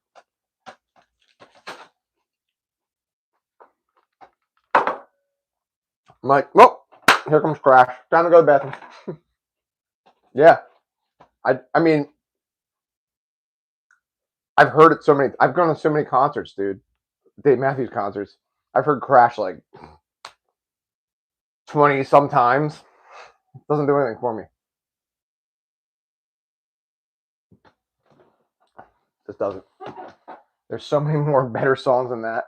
I'm like, well, here comes Crash. Time to go to the bathroom. Yeah. I mean, I've heard it so many. I've gone to so many concerts, dude. Dave Matthews concerts. I've heard Crash like 20 sometimes. Doesn't do anything for me. Just doesn't. There's so many more better songs than that.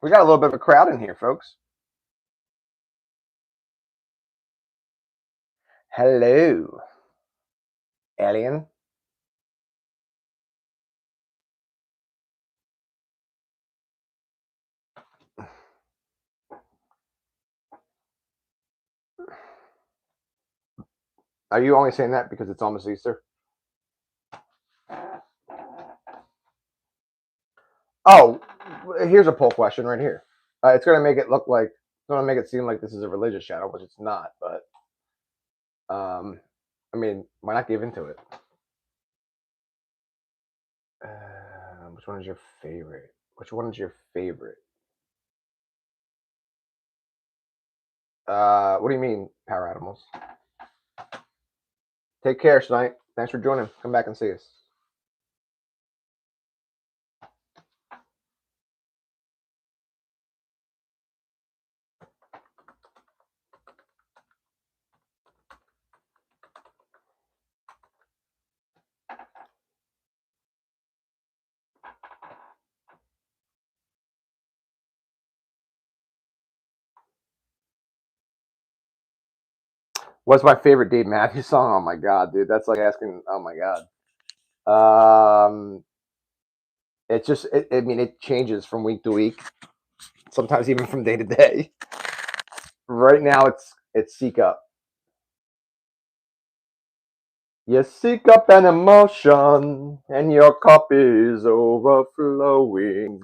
We got a little bit of a crowd in here, folks. Hello, alien. Are you only saying that because it's almost Easter? Oh, here's a poll question right here. It's going to make it look like, it's going to make it seem like this is a religious channel, which it's not. But, I mean, why not give into it? Which one is your favorite? Which one is your favorite? What do you mean, power animals? Take care, Snipe. Thanks for joining. Come back and see us. What's my favorite Dave Matthews song? Oh my god, dude, that's like asking. Oh my god. It's just, I mean, it changes from week to week, sometimes even from day to day. Right now, it's Seek Up. You seek up an emotion, and your cup is overflowing.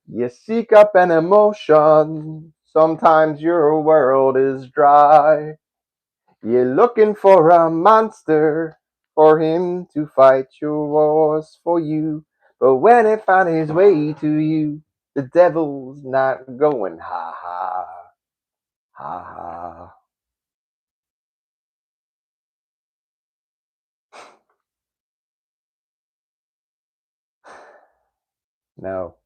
You seek up an emotion, sometimes your world is dry. You're looking for a monster, for him to fight your wars for you. But when it finds his way to you, the devil's not going ha ha, ha ha. No.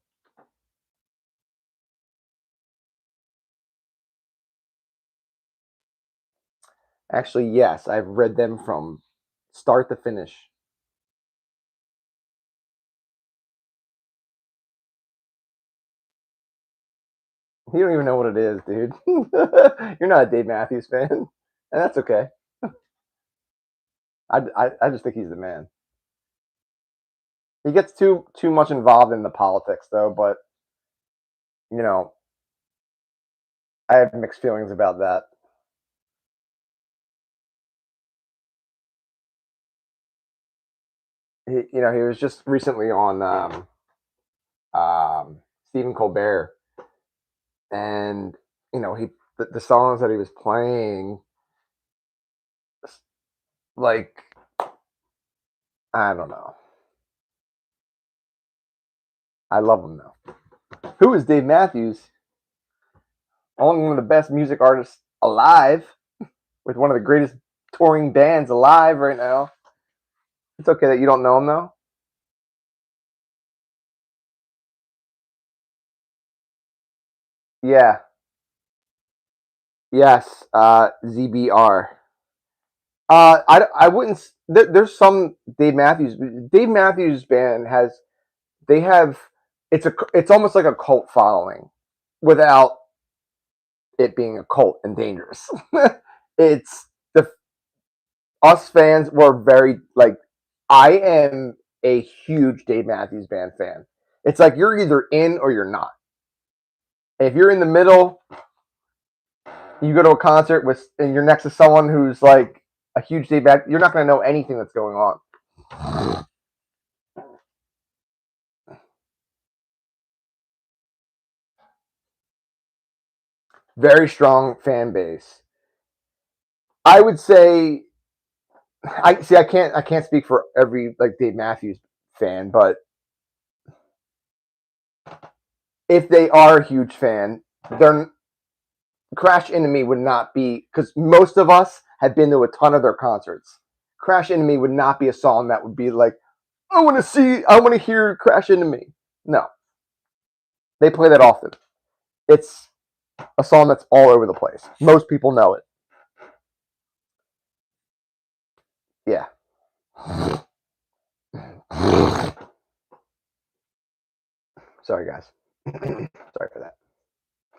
Actually, yes, I've read them from start to finish. You don't even know what it is, dude. You're not a Dave Matthews fan, and that's okay. I just think he's the man. He gets too much involved in the politics, though. But you know, I have mixed feelings about that. He was just recently on Stephen Colbert, and he the songs that he was playing, like, I don't know. I love him though. Who is Dave Matthews? Only one of the best music artists alive, with one of the greatest touring bands alive right now. It's okay that you don't know him though. Yeah. Yes. ZBR. I wouldn't. There's some Dave Matthews. Dave Matthews band has. They have. It's almost like a cult following, without it being a cult and dangerous. It's the us fans were very like. I am a huge Dave Matthews Band fan. It's like you're either in or you're not. If you're in the middle, you go to a concert with and you're next to someone who's like a huge Dave Matthews, you're not going to know anything that's going on. Very strong fan base. I would say I can't speak for every like Dave Matthews fan, but if they are a huge fan, they're Crash Into Me would not be, because most of us have been to a ton of their concerts. Crash Into Me would not be a song that would be like, I want to hear Crash Into Me. No, they play that often. It's a song that's all over the place. Most people know it. Yeah. Sorry, guys. Sorry for that.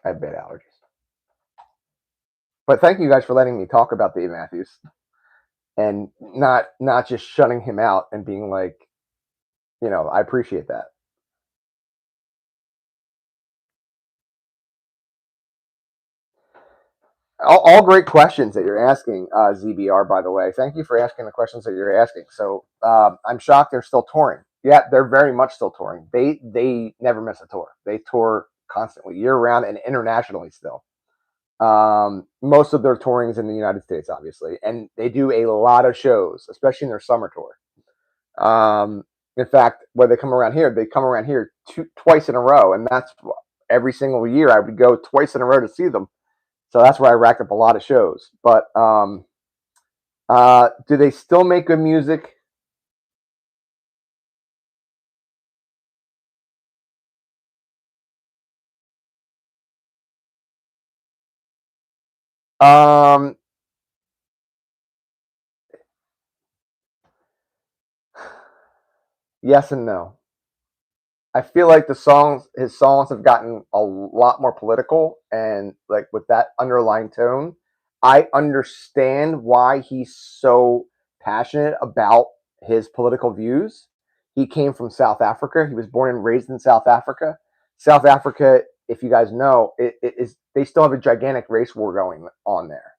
I have bad allergies. But thank you guys for letting me talk about Dave Matthews and not just shutting him out and being like, I appreciate that. All great questions that you're asking, ZBR. By the way, thank you for asking the questions that you're asking. So I'm shocked they're still touring. Yeah, they're very much still touring. They never miss a tour. They tour constantly, year round, and internationally still. Most of their touring is in the United States, obviously, and they do a lot of shows, especially in their summer tour. In fact, when they come around here twice in a row, and that's every single year. I would go twice in a row to see them. So that's where I racked up a lot of shows. But do they still make good music? Um, yes and no. I feel like his songs have gotten a lot more political, and like with that underlying tone, I understand why he's so passionate about his political views. he came from South Africa. He was born and raised in South Africa. South Africa, if you guys know, it is they still have a gigantic race war going on there.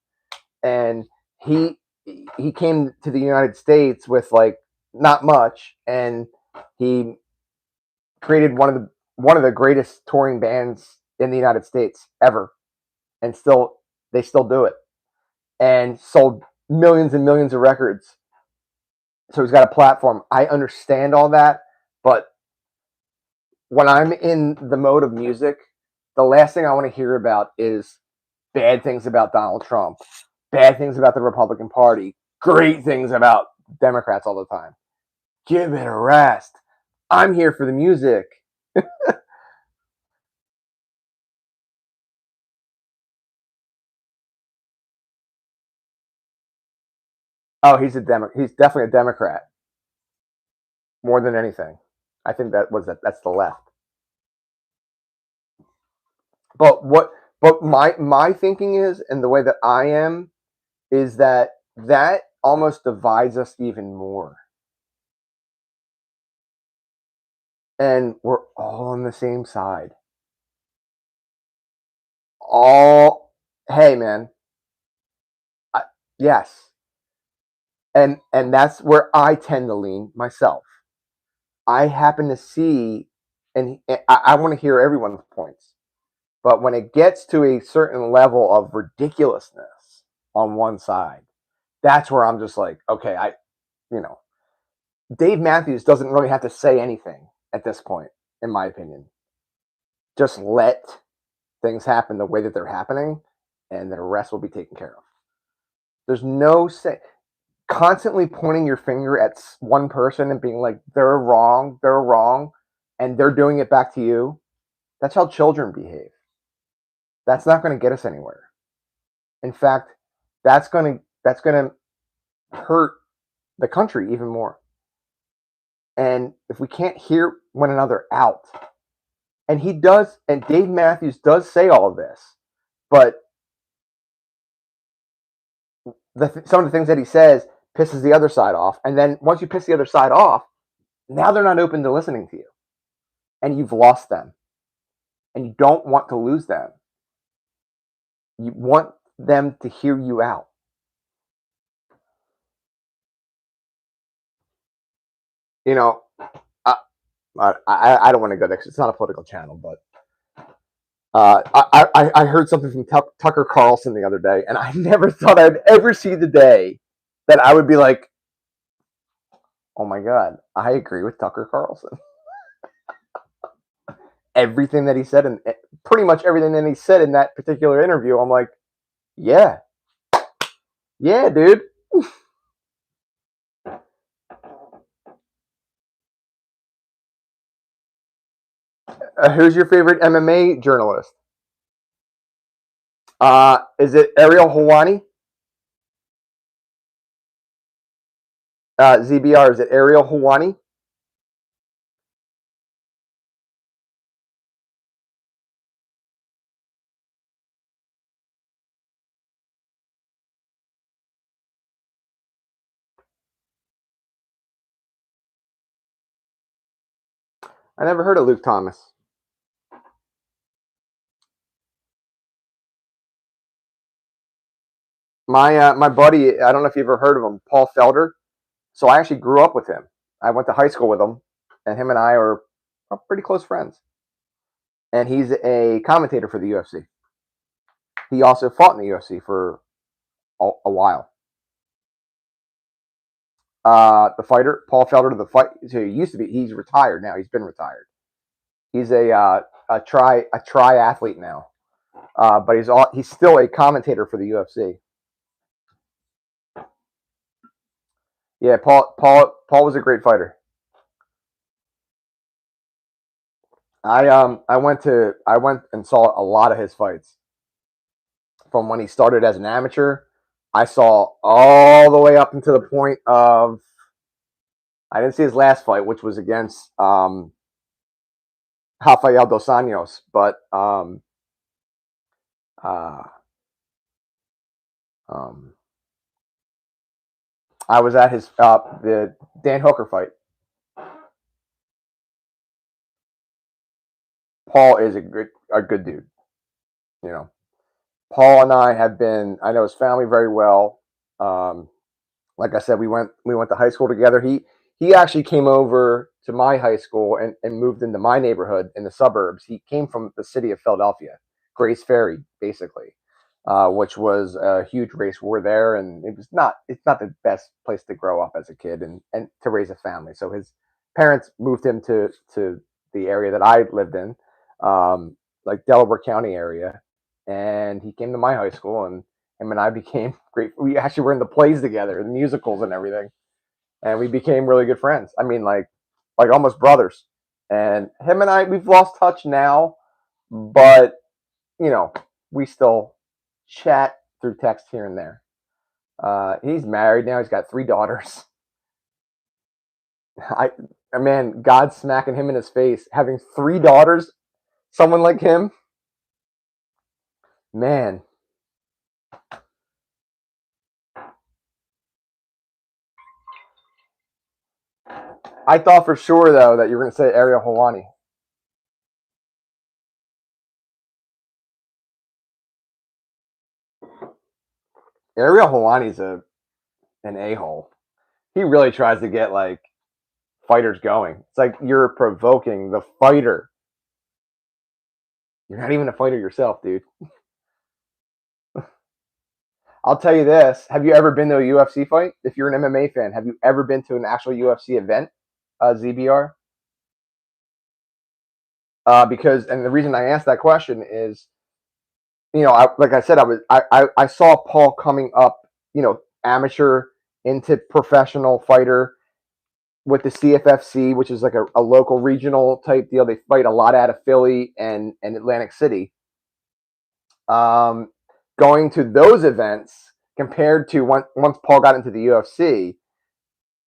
And he he came to the United States with like not much, and he created one of the greatest touring bands in the United States ever, and still they still do it, and sold millions and millions of records. So he's got a platform. I understand all that, but when I'm in the mode of music, the last thing I want to hear about is bad things about Donald Trump, bad things about the Republican Party, great things about Democrats all the time. Give it a rest. I'm here for the music. Oh, he's definitely a Democrat more than anything. I think that's the left. But what but my thinking is, and the way that I am, is that almost divides us even more. And we're all on the same side. All hey man, I, yes. And that's where I tend to lean myself. I happen to see, and I want to hear everyone's points, but when it gets to a certain level of ridiculousness on one side, that's where I'm just like, okay, you know, Dave Matthews doesn't really have to say anything at this point, in my opinion. Just let things happen the way that they're happening, and the rest will be taken care of. There's no say. Constantly pointing your finger at one person and being like, they're wrong, and they're doing it back to you. That's how children behave. That's not going to get us anywhere. In fact, that's going to hurt the country even more. And if we can't hear one another out, and he does, and Dave Matthews does say all of this, but some of the things that he says pisses the other side off. And then once you piss the other side off, now they're not open to listening to you, and you've lost them, and you don't want to lose them. You want them to hear you out. You know, I I don't want to go there because it's not a political channel, but I heard something from Tucker Carlson the other day, and I never thought I'd ever see the day that I would be like, oh my God, I agree with Tucker Carlson. Everything that he said, and pretty much everything that he said in that particular interview, I'm like, yeah, yeah, dude. Who's your favorite MMA journalist? Is it Ariel Hawani? ZBR, is it Ariel Hawani? I never heard of Luke Thomas. My buddy, I don't know if you've ever heard of him, Paul Felder. So I actually grew up with him. I went to high school with him, and him and I are pretty close friends. And he's a commentator for the UFC. He also fought in the UFC for a while. The fighter, Paul Felder, so he used to be. He's retired now. He's been retired. He's a triathlete now, but he's still a commentator for the UFC. Yeah, Paul was a great fighter. I went and saw a lot of his fights from when he started as an amateur. I saw all the way up until the point of I didn't see his last fight, which was against Rafael dos Anjos, but uh, um, I was at his the Dan Hooker fight. Paul is a good dude. You know, Paul and I have been. I know his family very well. Um, like I said, we went to high school together. He actually came over to my high school and moved into my neighborhood in the suburbs. He came from the city of Philadelphia, Grace Ferry, basically, which was a huge race war there, and it's not the best place to grow up as a kid and to raise a family. So his parents moved him to the area that I lived in, um, like Delaware County area, and he came to my high school, and him and I became great. We actually were in the plays together, the musicals and everything, and we became really good friends. I mean, like almost brothers. And him and I, we've lost touch now, but you know, we still chat through text here and there. He's married now. He's got 3 daughters. I, man, God smacking him in his face, having 3 daughters. Someone like him, man. I thought for sure though that you were going to say Ariel Helwani. Ariel Helwani's an a hole. He really tries to get like fighters going. It's like you're provoking the fighter. You're not even a fighter yourself, dude. I'll tell you this. Have you ever been to a UFC fight? If you're an MMA fan, have you ever been to an actual UFC event, ZBR? And the reason I asked that question is, like I said, I saw Paul coming up, amateur into professional fighter with the CFFC, which is like a local regional type deal. They fight a lot out of Philly and Atlantic City. Um, Going to those events compared to once Paul got into the UFC,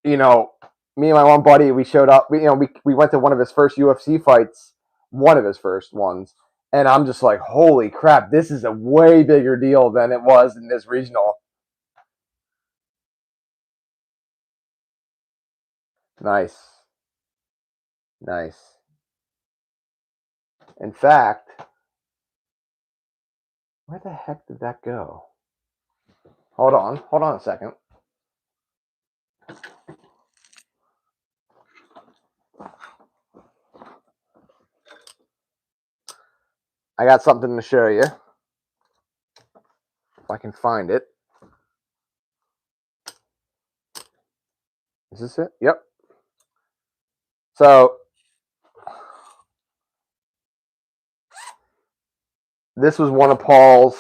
you know, me and my one buddy, we showed up. We went to one of his first UFC fights, one of his first ones, and I'm just like, holy crap, this is a way bigger deal than it was in this regional. Nice, nice. In fact, where the heck did that go? Hold on a second. I got something to show you. If I can find it. Is this it? Yep. So this was one of Paul's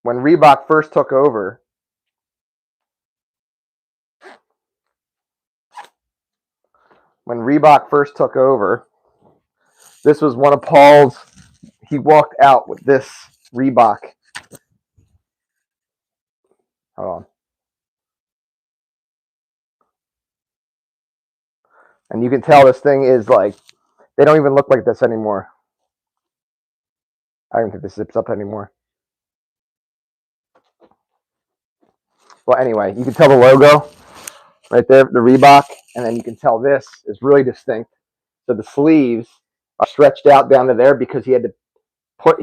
when Reebok first took over. When Reebok first took over, this was one of Paul's. He walked out with this Reebok. Hold on. And you can tell this thing is like, they don't even look like this anymore. I don't think this zips up anymore. Well, anyway, you can tell the logo right there, the Reebok, and then you can tell this is really distinct. So the sleeves are stretched out down to there because he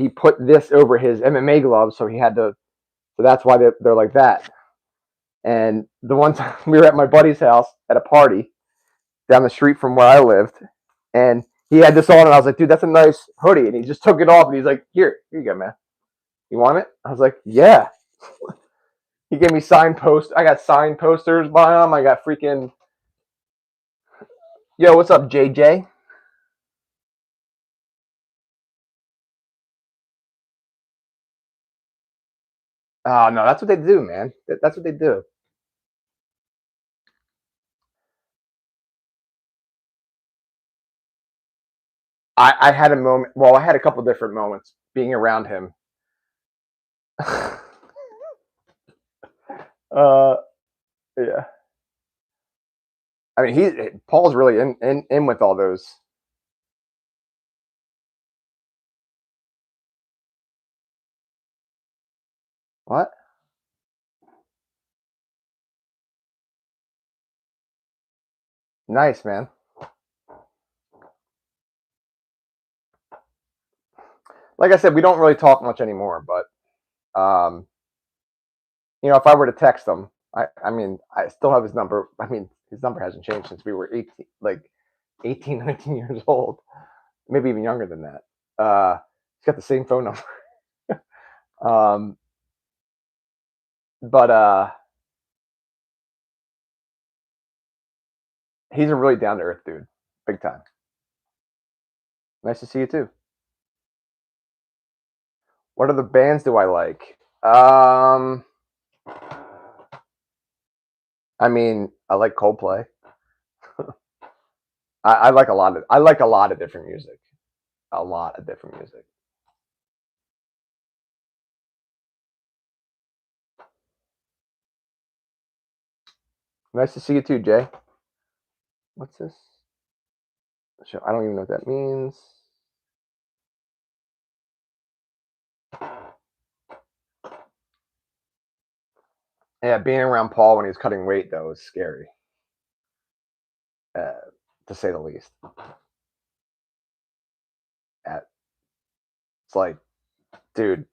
put this over his MMA gloves, so he had to. So that's why they're like that. And the one time we were at my buddy's house at a party down the street from where I lived, and he had this on, and I was like, "Dude, that's a nice hoodie." And he just took it off, and he's like, here you go, man. You want it?" I was like, "Yeah." He gave me signed post. I got signed posters by him. I got freaking. Yo, what's up, JJ? Oh no, that's what they do, man. That's what they do. I had a moment. Well, I had a couple different moments being around him. uh, yeah. I mean, Paul's really in with all those. What? Nice, man. like I said, we don't really talk much anymore. But if I were to text him, I mean, I still have his number. I mean, his number hasn't changed since we were 18, 19 years old, maybe even younger than that. He's got the same phone number. um, but he's a really down to earth dude, big time. Nice to see you too. What other bands do I like? I mean, I like Coldplay. I like a lot of different music. A lot of different music. Nice to see you too, Jay. What's this? I don't even know what that means. Yeah, being around Paul when he's cutting weight though is scary, uh, to say the least. It's like, dude,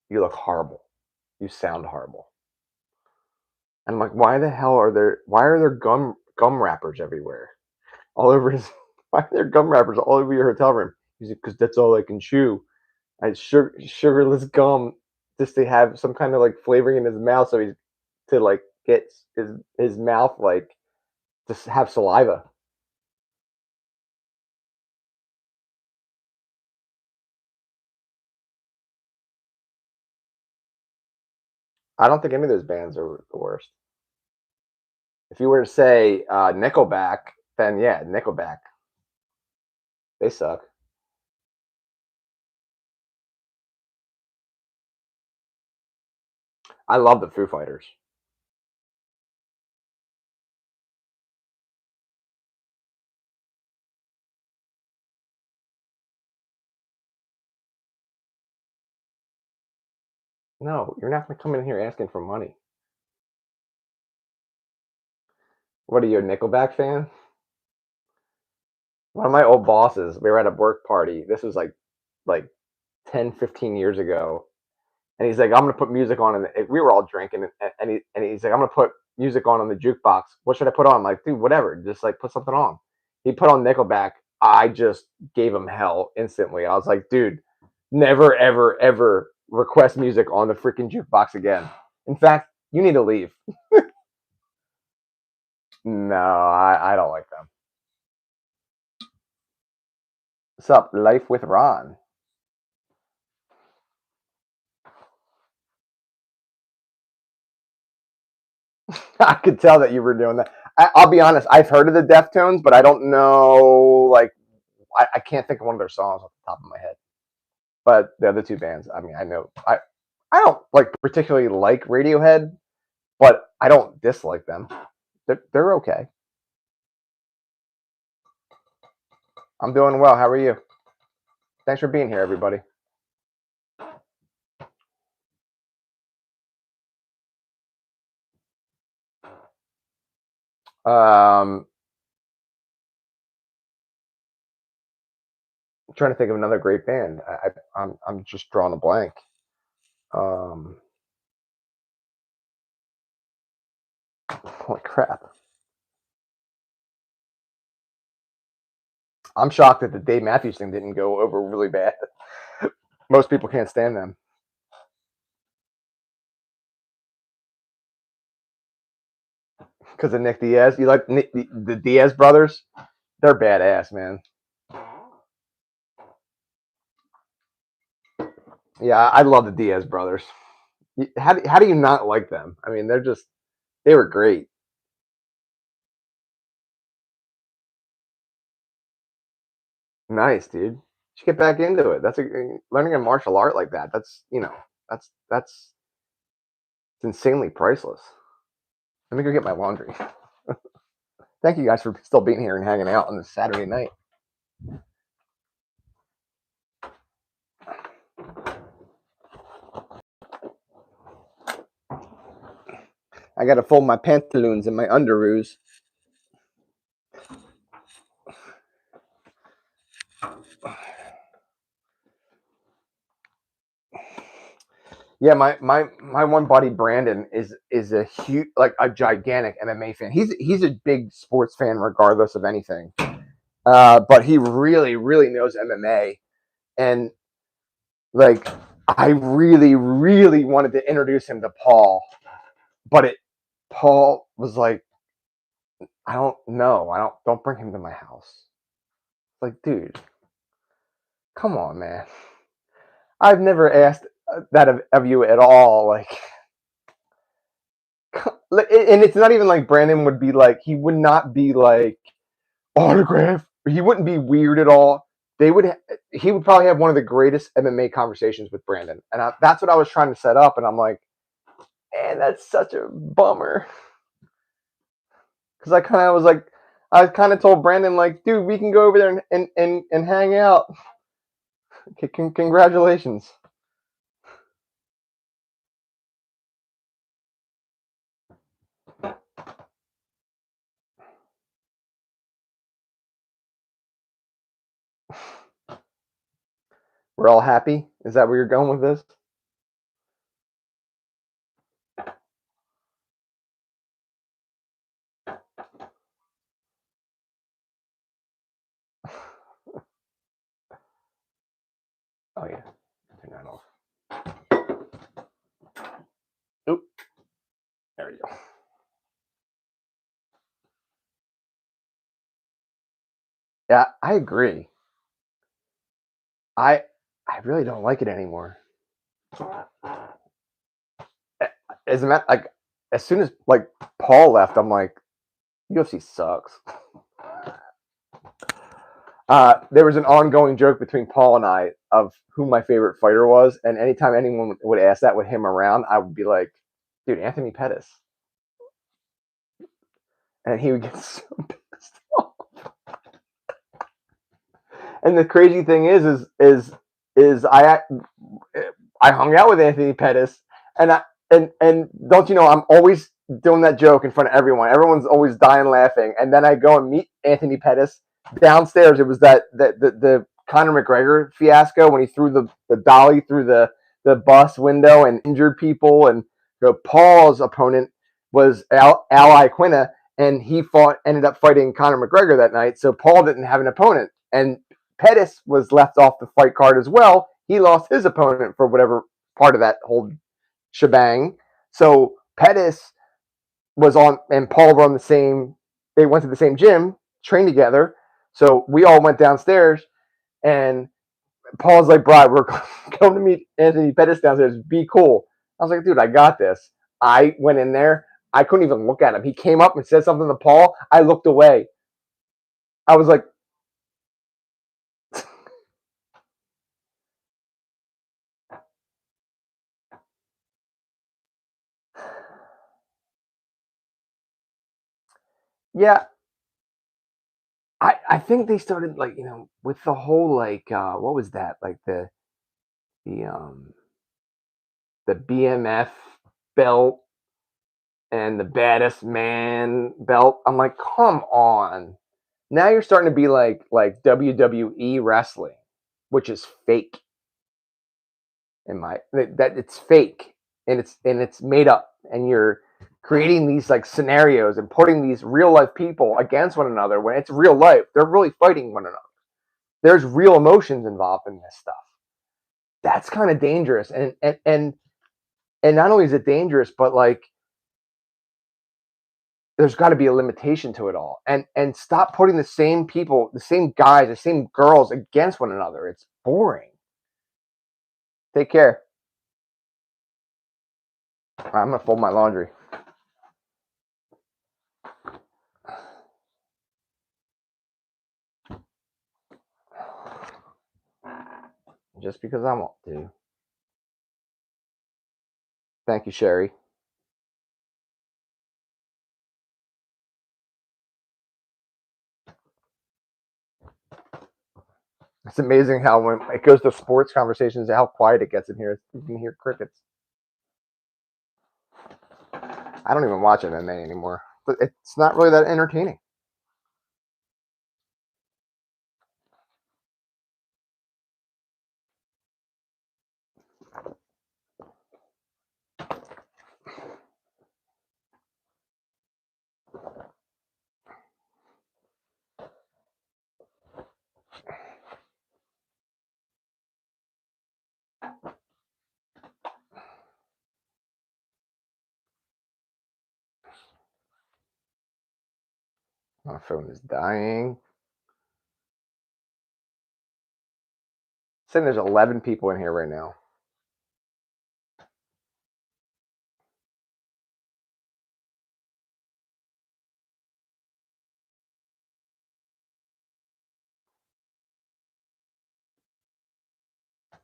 you look horrible. You sound horrible. And I'm like, why are there gum wrappers everywhere? All over his why are there gum wrappers all over your hotel room? He's like, because that's all I can chew. I sugarless gum just to have some kind of like flavoring in his mouth so he's to like get his mouth like just have saliva. I don't think any of those bands are the worst. If you were to say Nickelback, then yeah, Nickelback. They suck. I love the Foo Fighters. No, you're not gonna come in here asking for money. What are you, a Nickelback fan? One of my old bosses, we were at a work party. This was like 10, 15 years ago. And he's like, I'm gonna put music on, and we were all drinking, and he's like, I'm gonna put music on the jukebox. What should I put on? I'm like, dude, whatever, just like put something on. He put on Nickelback. I just gave him hell instantly. I was like, dude, never, ever, ever request music on the freaking jukebox again. In fact, you need to leave. No, I don't like them. What's up, Life with Ron? I could tell that you were doing that. I'll be honest. I've heard of the Deftones, but I don't know. Like, I can't think of one of their songs off the top of my head. But the other two bands, I mean, I know. I don't like particularly like Radiohead, but I don't dislike them. They're okay. I'm doing well. How are you? Thanks for being here, everybody. I'm trying to think of another great band. I'm just drawing a blank. Um, Holy crap! I'm shocked that the Dave Matthews thing didn't go over really bad. Most people can't stand them because of Nick Diaz. You like the Diaz brothers? They're badass, man. Yeah, I love the Diaz brothers. How do you not like them? I mean, they were great. Nice, dude. You should get back into it. Learning a martial art like that. That's it's insanely priceless. Let me go get my laundry. Thank you guys for still being here and hanging out on this Saturday night. I got to fold my pantaloons and my underoos. Yeah, my one buddy Brandon is a huge, like a gigantic MMA fan. He's a big sports fan regardless of anything. But he really knows MMA, and like I really wanted to introduce him to Paul, but it Paul was like, I don't know, don't bring him to my house. Like, dude, come on, man. I've never asked that of you at all. Like, and it's not even like Brandon would be like, he would not be like autograph. He wouldn't be weird at all. He would probably have one of the greatest MMA conversations with Brandon, and that's what I was trying to set up. And I'm like, man, that's such a bummer, because I kind of told Brandon like, dude, we can go over there and hang out. Congratulations. We're all happy. Is that where you're going with this? Oh yeah, turn that off. Oop, there we go. Yeah, I agree. I I really don't like it anymore. As a matter, like, as soon as like Paul left, I'm like, UFC sucks. There was an ongoing joke between Paul and I of who my favorite fighter was, and anytime anyone would ask that with him around, I would be like, dude, Anthony Pettis, and he would get so pissed off. And the crazy thing is I hung out with Anthony Pettis, and and don't you know, I'm always doing that joke in front of everyone. Everyone's always dying laughing, and then I go and meet Anthony Pettis downstairs. It was the Conor McGregor fiasco when he threw the dolly through the bus window and injured people, and Paul's opponent was Ally Quinna, and he ended up fighting Conor McGregor that night. So Paul didn't have an opponent, and Pettis was left off the fight card as well. He lost his opponent for whatever part of that whole shebang. So Pettis was on, and Paul were on the same. They went to the same gym, trained together. So we all went downstairs, and Paul's like, "Bro, we're going to meet Anthony Pettis downstairs. Be cool." I was like, "Dude, I got this." I went in there. I couldn't even look at him. He came up and said something to Paul. I looked away. I was like, "Yeah, I think they started, like, with the whole, like, what was that? Like the the BMF belt and the baddest man belt. I'm like, come on. Now you're starting to be like WWE wrestling, which is fake in my that it's fake, and it's made up, and you're creating these like scenarios and putting these real life people against one another when it's real life. They're really fighting one another. There's real emotions involved in this stuff. That's kind of dangerous, and not only is it dangerous, but like there's got to be a limitation to it all, and stop putting the same people, the same guys, the same girls against one another. It's boring. Take care. I'm gonna fold my laundry just because I want to. Thank you, Sherry. It's amazing how when it goes to sports conversations, how quiet it gets in here. You can hear crickets. I don't even watch MMA anymore. But it's not really that entertaining. My phone is dying. Saying there's 11 people in here right now.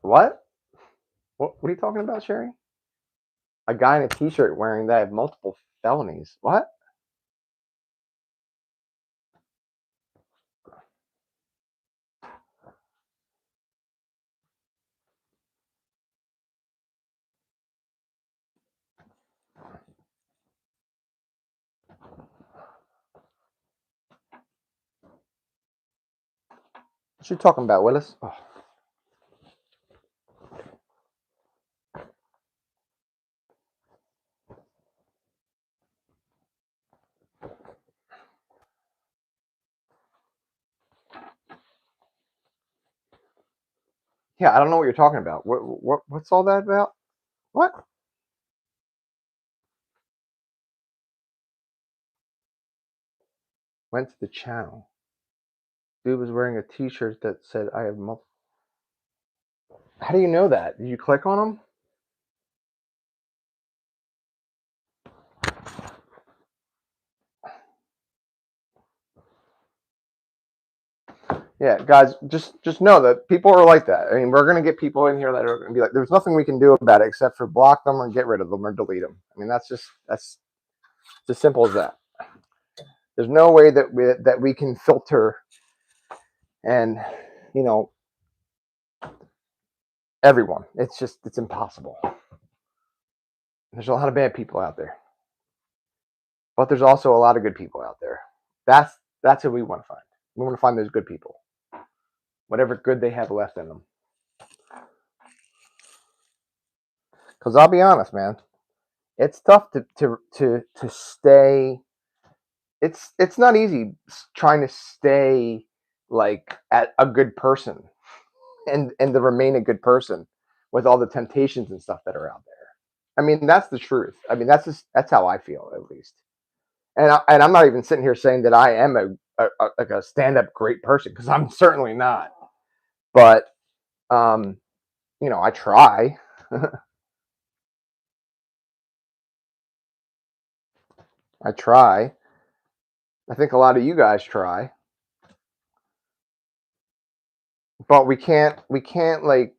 What? What are you talking about, Sherry? A guy in a t-shirt wearing that have multiple felonies. What? What you talking about, Willis? Oh. Yeah, I don't know what you're talking about. What's all that about? What? Went to the channel. Dude was wearing a t-shirt that said I have multiple. How do you know that? Did you click on him? Yeah, guys, just know that people are like that. I mean, we're gonna get people in here that are gonna be like, there's nothing we can do about it except for block them or get rid of them or delete them. I mean, that's as simple as that. There's no way that we can filter and you know everyone. It's impossible. There's a lot of bad people out there, but there's also a lot of good people out there. That's who we want to find. We want to find those good people, whatever good they have left in them. Because I'll be honest, man, it's tough to stay. It's not easy trying to stay like at a good person and to remain a good person with all the temptations and stuff that are out there. I mean, that's the truth. I mean, that's how I feel at least. And I'm not even sitting here saying that I am like a stand up great person because I'm certainly not. But I try. I try. I think a lot of you guys try, but we can't like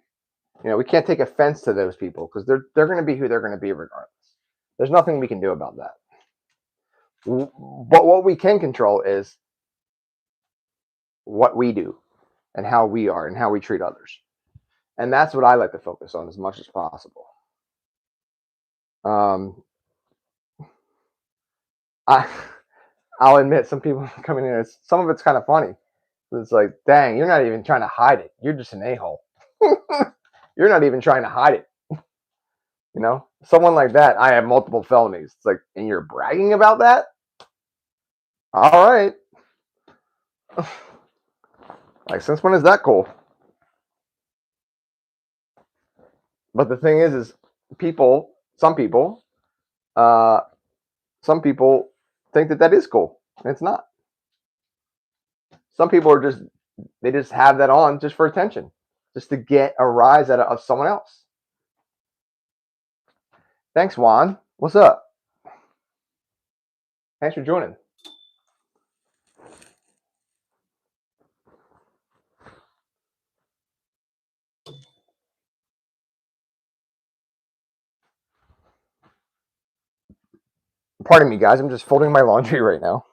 we can't take offense to those people because they're going to be who they're going to be regardless. There's nothing we can do about that. But what we can control is what we do and how we are and how we treat others. And that's what I like to focus on as much as possible. Um, I I'll admit some people coming in. Some of it's kind of funny. It's like, dang, you're not even trying to hide it. You're just an a-hole. You're not even trying to hide it. Someone like that. I have multiple felonies. It's like, and you're bragging about that? All right. Like, since when is that cool? But the thing is some people think that is cool, and it's not. Some people they just have that on just for attention, just to get a rise out of someone else. Thanks, Juan. What's up? Thanks for joining. Pardon me, guys. I'm just folding my laundry right now.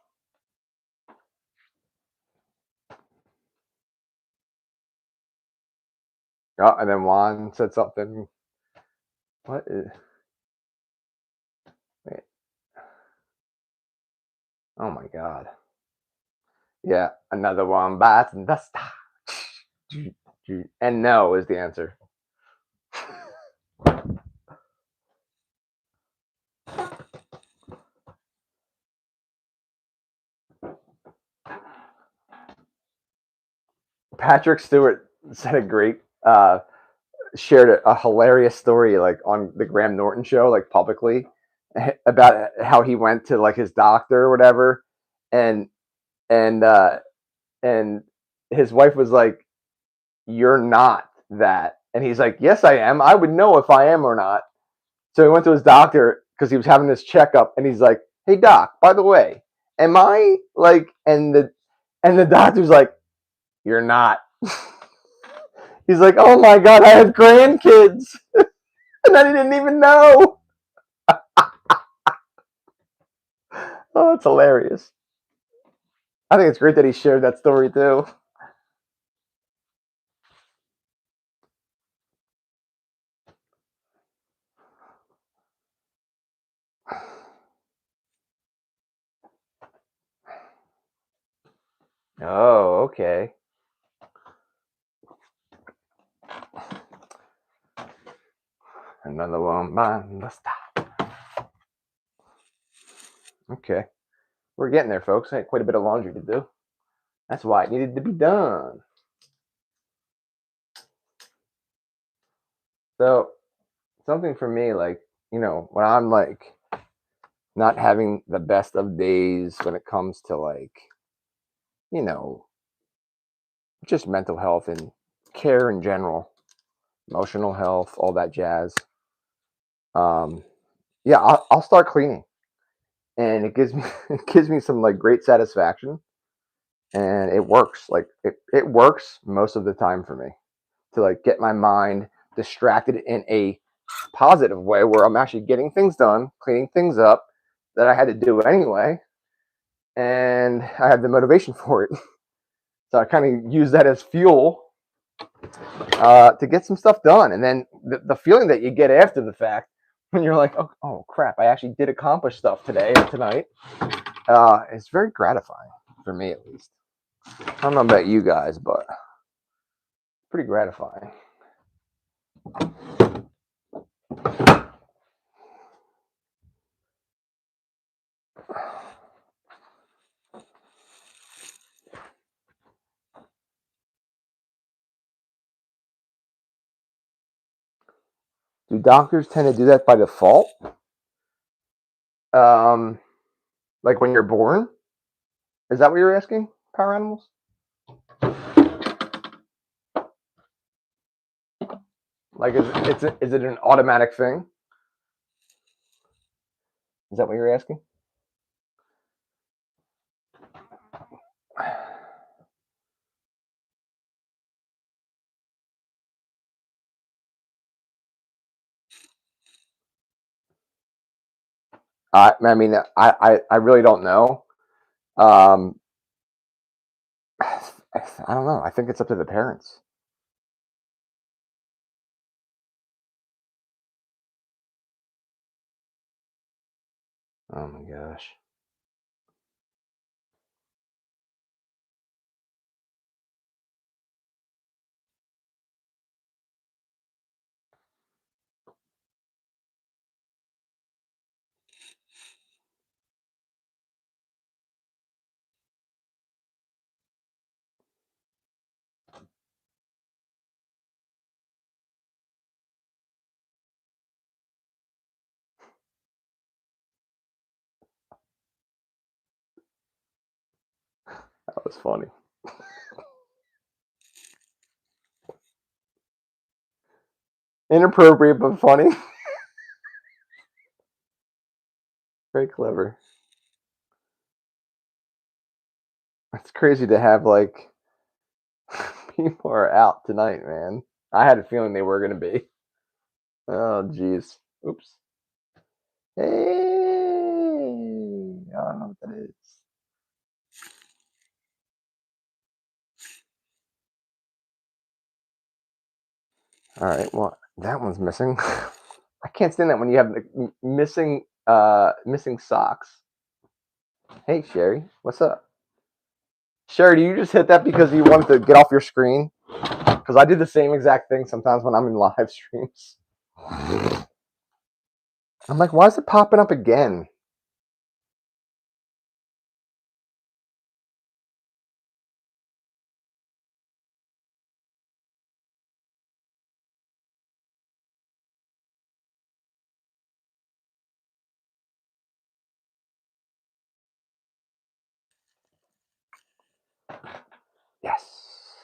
Oh, and then Juan said something. What is? Wait. Oh my God. Yeah, another one bites and dust. And no is the answer. Patrick Stewart said shared a hilarious story like on the Graham Norton show, like publicly, about how he went to like his doctor or whatever, and and and his wife was like, "You're not that," and he's like, "Yes, I am. I would know if I am or not." So he went to his doctor because he was having this checkup, and he's like, "Hey doc, by the way, am I like?" And the doctor's like, "You're not." He's like, "Oh my god, I have grandkids," and I didn't even know. Oh, it's hilarious. I think it's great that he shared that story too. Oh, okay. Another one man the star. Okay. We're getting there, folks. I had quite a bit of laundry to do. That's why it needed to be done. So something for me, like, when I'm like not having the best of days when it comes to like, you know, just mental health and care in general, emotional health, all that jazz. Um, yeah, I'll start cleaning, and it gives me it gives me some like great satisfaction, and it works. Like it works most of the time for me to like get my mind distracted in a positive way where I'm actually getting things done, cleaning things up that I had to do anyway, and I have the motivation for it. So I kind of use that as fuel to get some stuff done. And then the feeling that you get after the fact when you're like, oh crap, I actually did accomplish stuff today or tonight, is very gratifying for me at least. I don't know about you guys, but pretty gratifying. Do doctors tend to do that by default? Um, like when you're born? Is that what you're asking? Power animals? Like, is it an automatic thing? Is that what you're asking? I mean, I really don't know. Um, I don't know. I think it's up to the parents. Oh my gosh. That was funny. Inappropriate but funny. Very clever. It's crazy to have like people are out tonight, man. I had a feeling they were gonna be. Oh jeez. Oops. Hey, I don't know what that is. All right. Well, that one's missing. I can't stand that when you have like, missing socks. Hey Sherry, what's up? Sherry, do you just hit that because you wanted to get off your screen? Because I do the same exact thing sometimes when I'm in live streams. I'm like, why is it popping up again? Yes.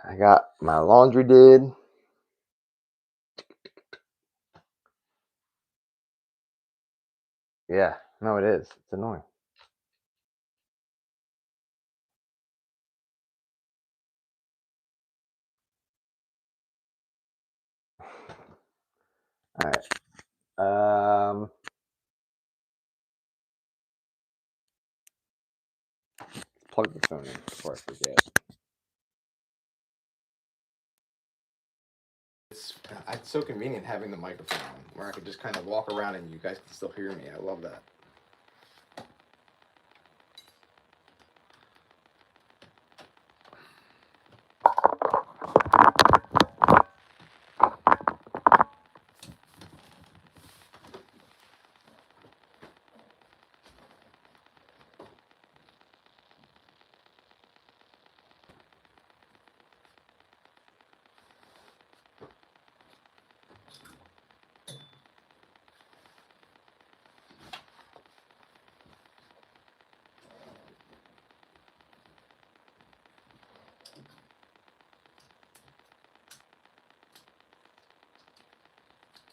I got my laundry did. Yeah, no, it is. It's annoying. All right. Plug the phone in before I forget. It's so convenient having the microphone on, where I can just kind of walk around and you guys can still hear me. I love that.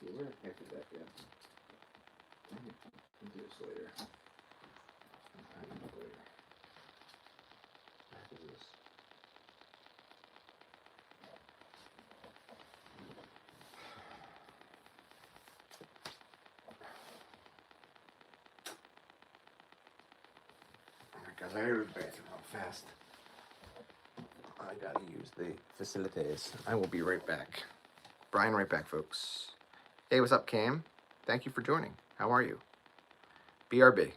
Where the heck did that go? I'll do this later. I'll do it later. After this. Alright guys, I gotta go to the bathroom real fast. I gotta use the facilities. I will be right back. Brian, right back, folks. Hey, what's up, Cam? Thank you for joining. How are you? BRB.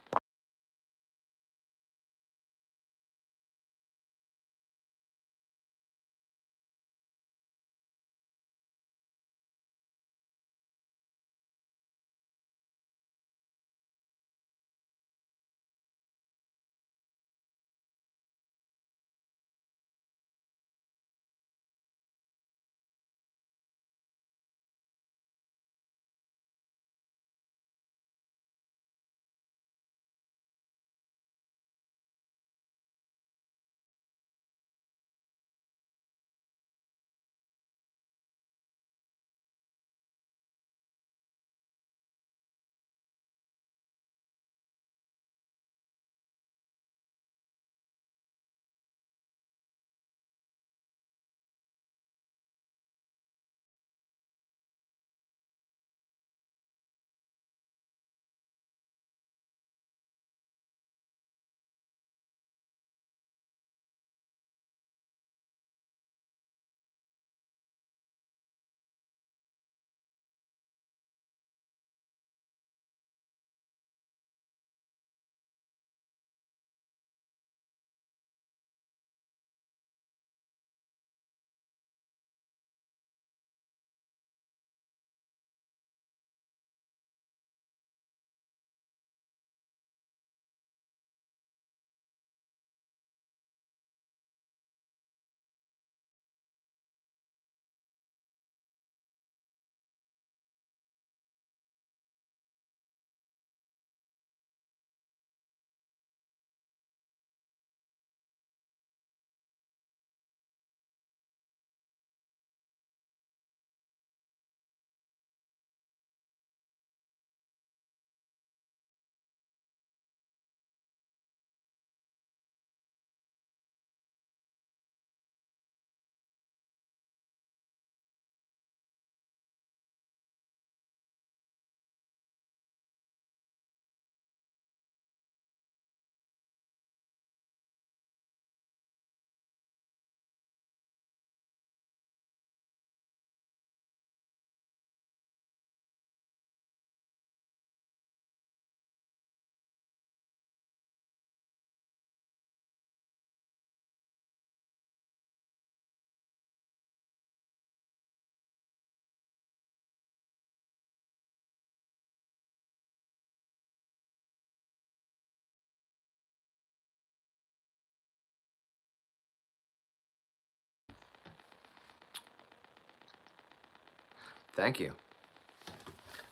Thank you.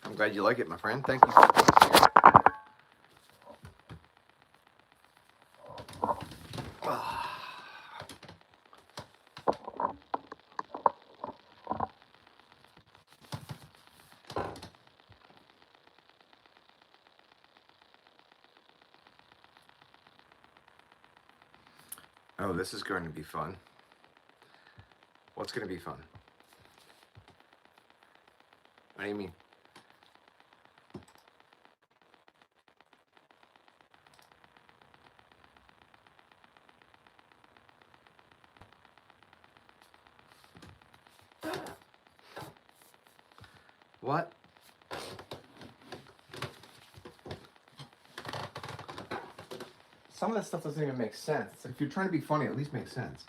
I'm glad you like it, my friend. Thank you. Oh, this is going to be fun. What's going to be fun? What do you mean? What? Some of that stuff doesn't even make sense. It's like, if you're trying to be funny, at least make sense.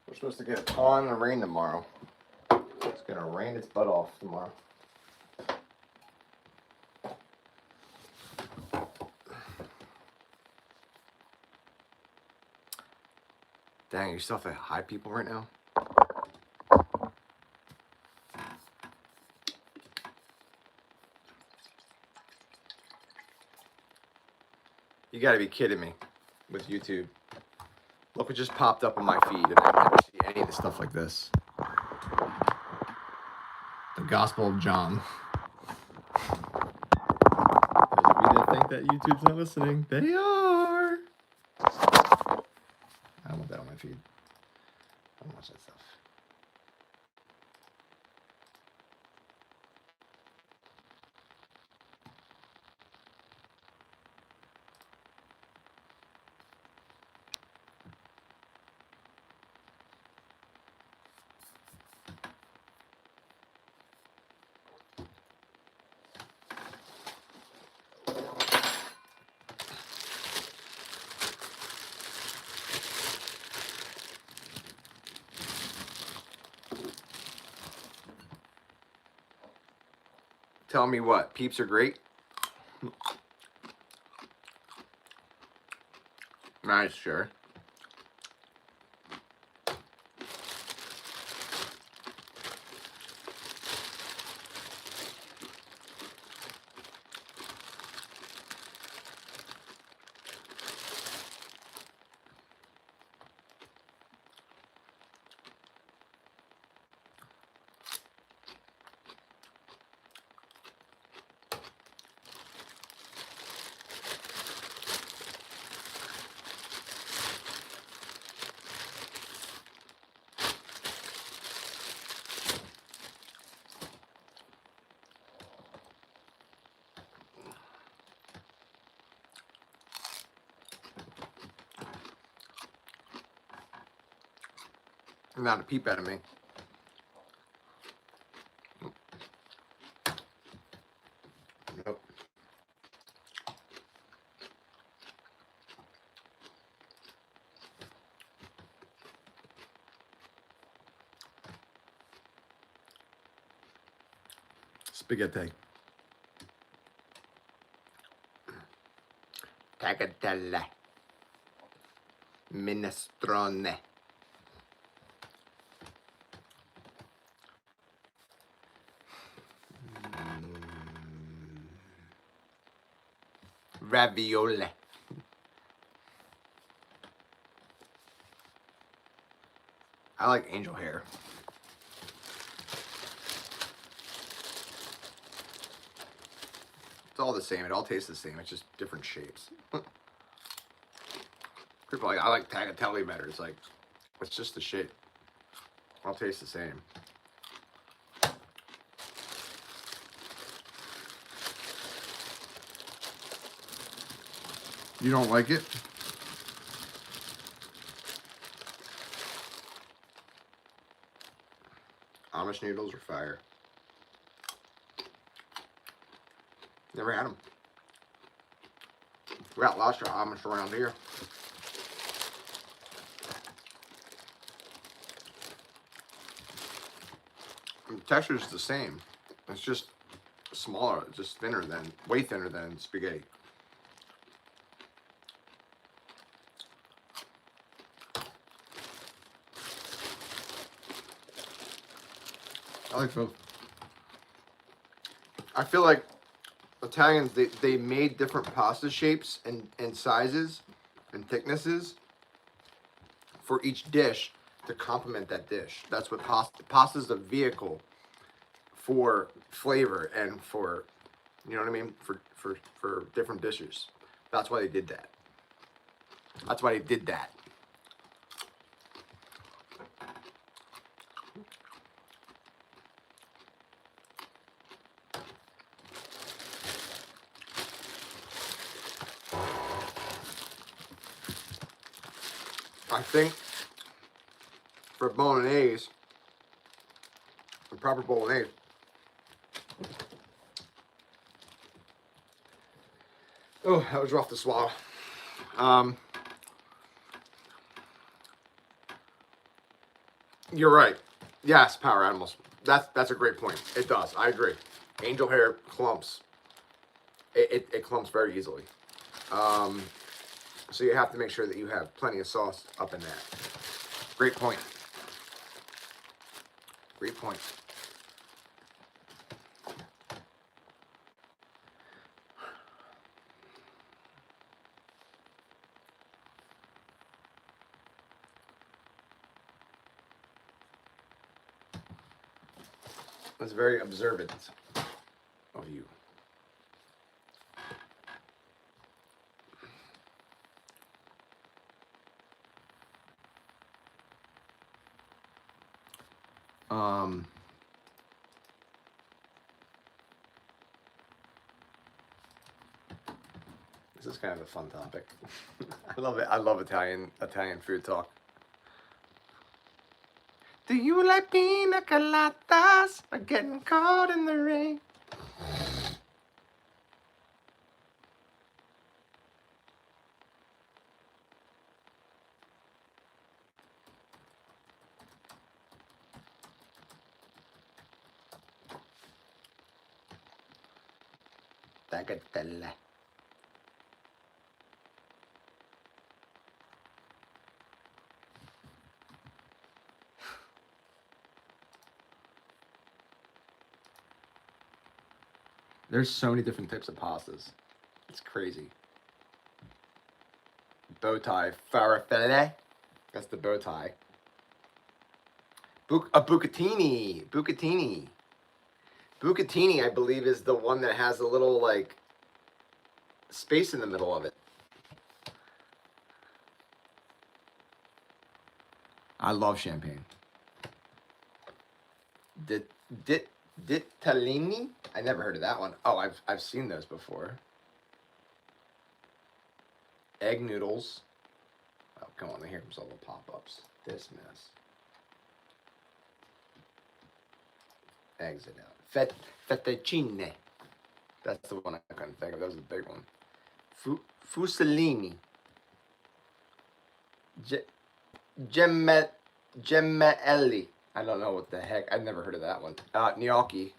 We're supposed to get a ton of rain tomorrow. It's gonna rain its butt off tomorrow. Dang, you still have high people right now? You gotta be kidding me with YouTube. Look what just popped up on my feed, and I never see any of the stuff like this. The Gospel of John. If you didn't think that YouTube's not listening, they are. I don't want that on my feed. I don't watch that stuff. Tell me what, peeps are great? Nice, sure. Not a peep out of me. Nope. spaghetti. Tagliatelle. Minestrone. Ravioli. I like angel hair. It's all the same. It all tastes the same. It's just different shapes. People are like, I like tagliatelle better. It's like, it's just the shape. All tastes the same. You don't like it? Amish noodles are fire. Never had them. We got lots of Amish around here. The texture's the same. It's just smaller, just thinner than, way thinner than spaghetti. I like both. I feel like Italians, they made different pasta shapes and sizes and thicknesses for each dish to complement that dish. That's what pasta's the vehicle for flavor and for, you know what I mean, for different dishes. That's why they did that. That's why they did that. I think for bolognese, the proper bolognese, oh, that was rough to swallow. You're right. Yes, power animals. That's a great point. It does. I agree. Angel hair clumps. It clumps very easily. So you have to make sure that you have plenty of sauce up in that. Great point. Great point. That's very observant of you. This is kind of a fun topic. I love it. I love Italian food talk. Do you like pina coladas or getting caught in the rain? Tagliatelle. There's so many different types of pastas. It's crazy. Bow tie farfalle. That's the bow tie. A bucatini. Bucatini. Bucatini, I believe, is the one that has a little, like, space in the middle of it. I love champagne. Ditalini? I never heard of that one. Oh, I've seen those before. Egg noodles. Oh, come on, here comes all the pop-ups. This mess. Exit out. Fettuccine. That's the one I couldn't think of. That was the big one. Fusilini. Gemelli. I don't know what the heck. I've never heard of that one. Gnocchi.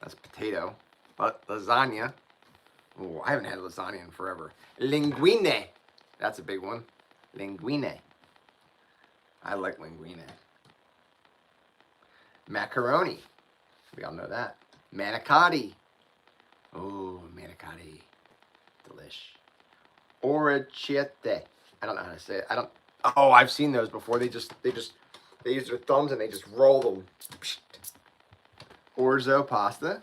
That's potato. But lasagna. Oh, I haven't had lasagna in forever. Linguine. That's a big one. Linguine. I like linguine. Macaroni. We all know that. Manicotti. Oh, manicotti. Delish. Orecchiette. I don't know how to say it. I don't. Oh, I've seen those before. They use their thumbs and they just roll them. Orzo pasta.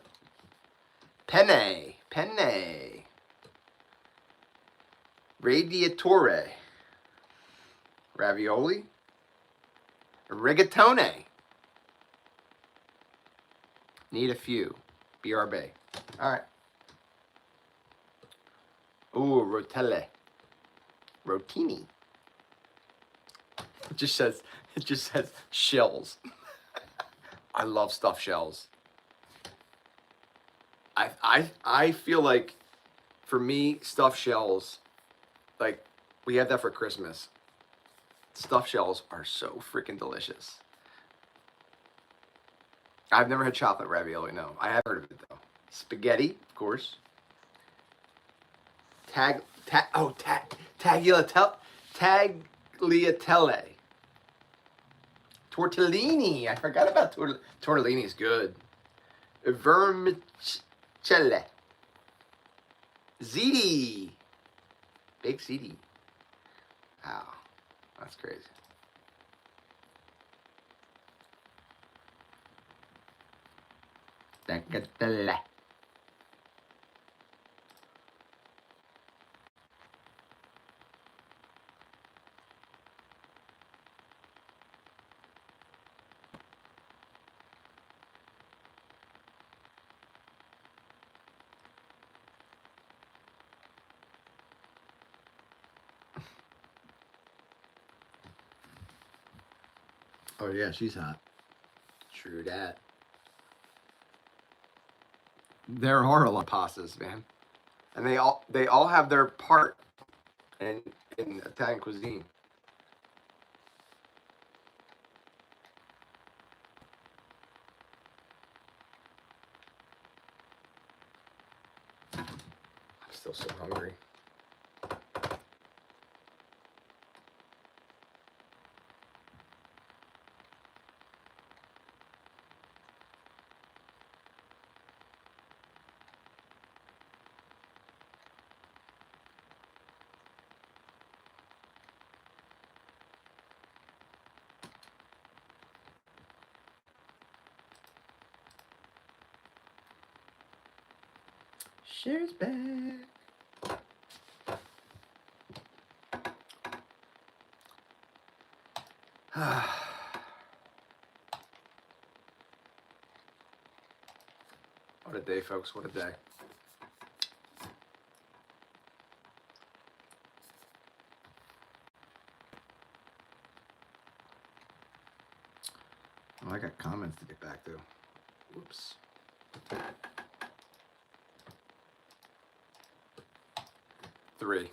Penne. Radiatore. Ravioli. Rigatone. Need a few. BRB. All right. Ooh, rotelle. Rotini. It just says shells. I love stuffed shells. I feel like for me, stuffed shells, like we had that for Christmas. Stuffed shells are so freaking delicious. I've never had chocolate ravioli, no. I have heard of it though. Spaghetti, of course. Tagliatelle. Tortellini. I forgot about tortellini. Is good. Vermicelli. Ziti. Big ziti. Wow. That's crazy. Tagliatelle. Oh yeah, she's hot. True that. There are a lot. Pastas, man. And they all have their part in Italian cuisine. I'm still so hungry. Shares back. What a day, folks. What a day. Oh, I got comments to get back to. Whoops. Three.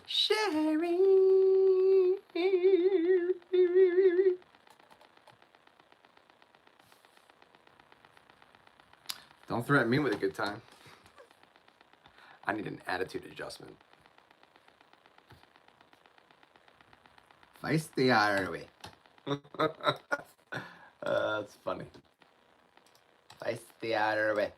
Sherry. Don't threaten me with a good time. I need an attitude adjustment. Feisty Irish. That's funny. Feisty Irish.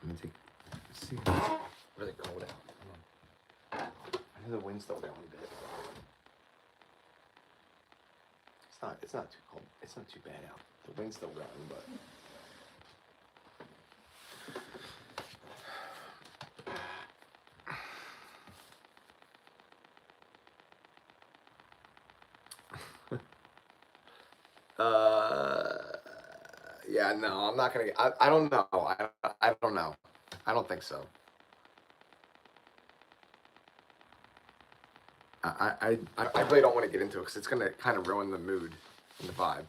I'm gonna take. Let's see. Really cold out. I know the wind's still down a bit. It's not too cold. It's not too bad out. The wind's still going, but yeah, no, I'm not gonna get, I don't know. I don't know. I don't think so. I really don't want to get into it because it's gonna kind of ruin the mood and the vibe.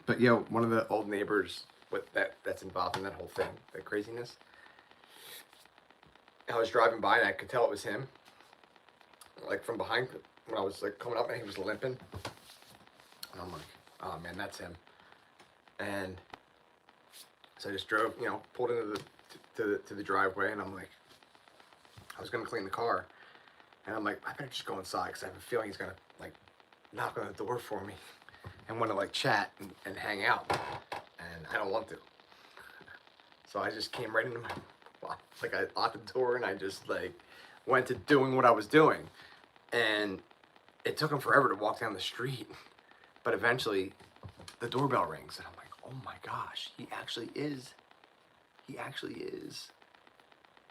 But one of the old neighbors with that's involved in that whole thing, that craziness. I was driving by and I could tell it was him, like from behind when I was like coming up and he was limping, and I'm like, oh man, that's him. And so I just drove, pulled into the driveway, and I'm like, I was gonna clean the car, and I'm like, I better just go inside because I have a feeling he's gonna like knock on the door for me and want to like chat and hang out, and I don't want to. So I just came right into like I locked the door and I just like went to doing what I was doing, and it took him forever to walk down the street, but eventually the doorbell rings and I'm like, oh my gosh, he actually is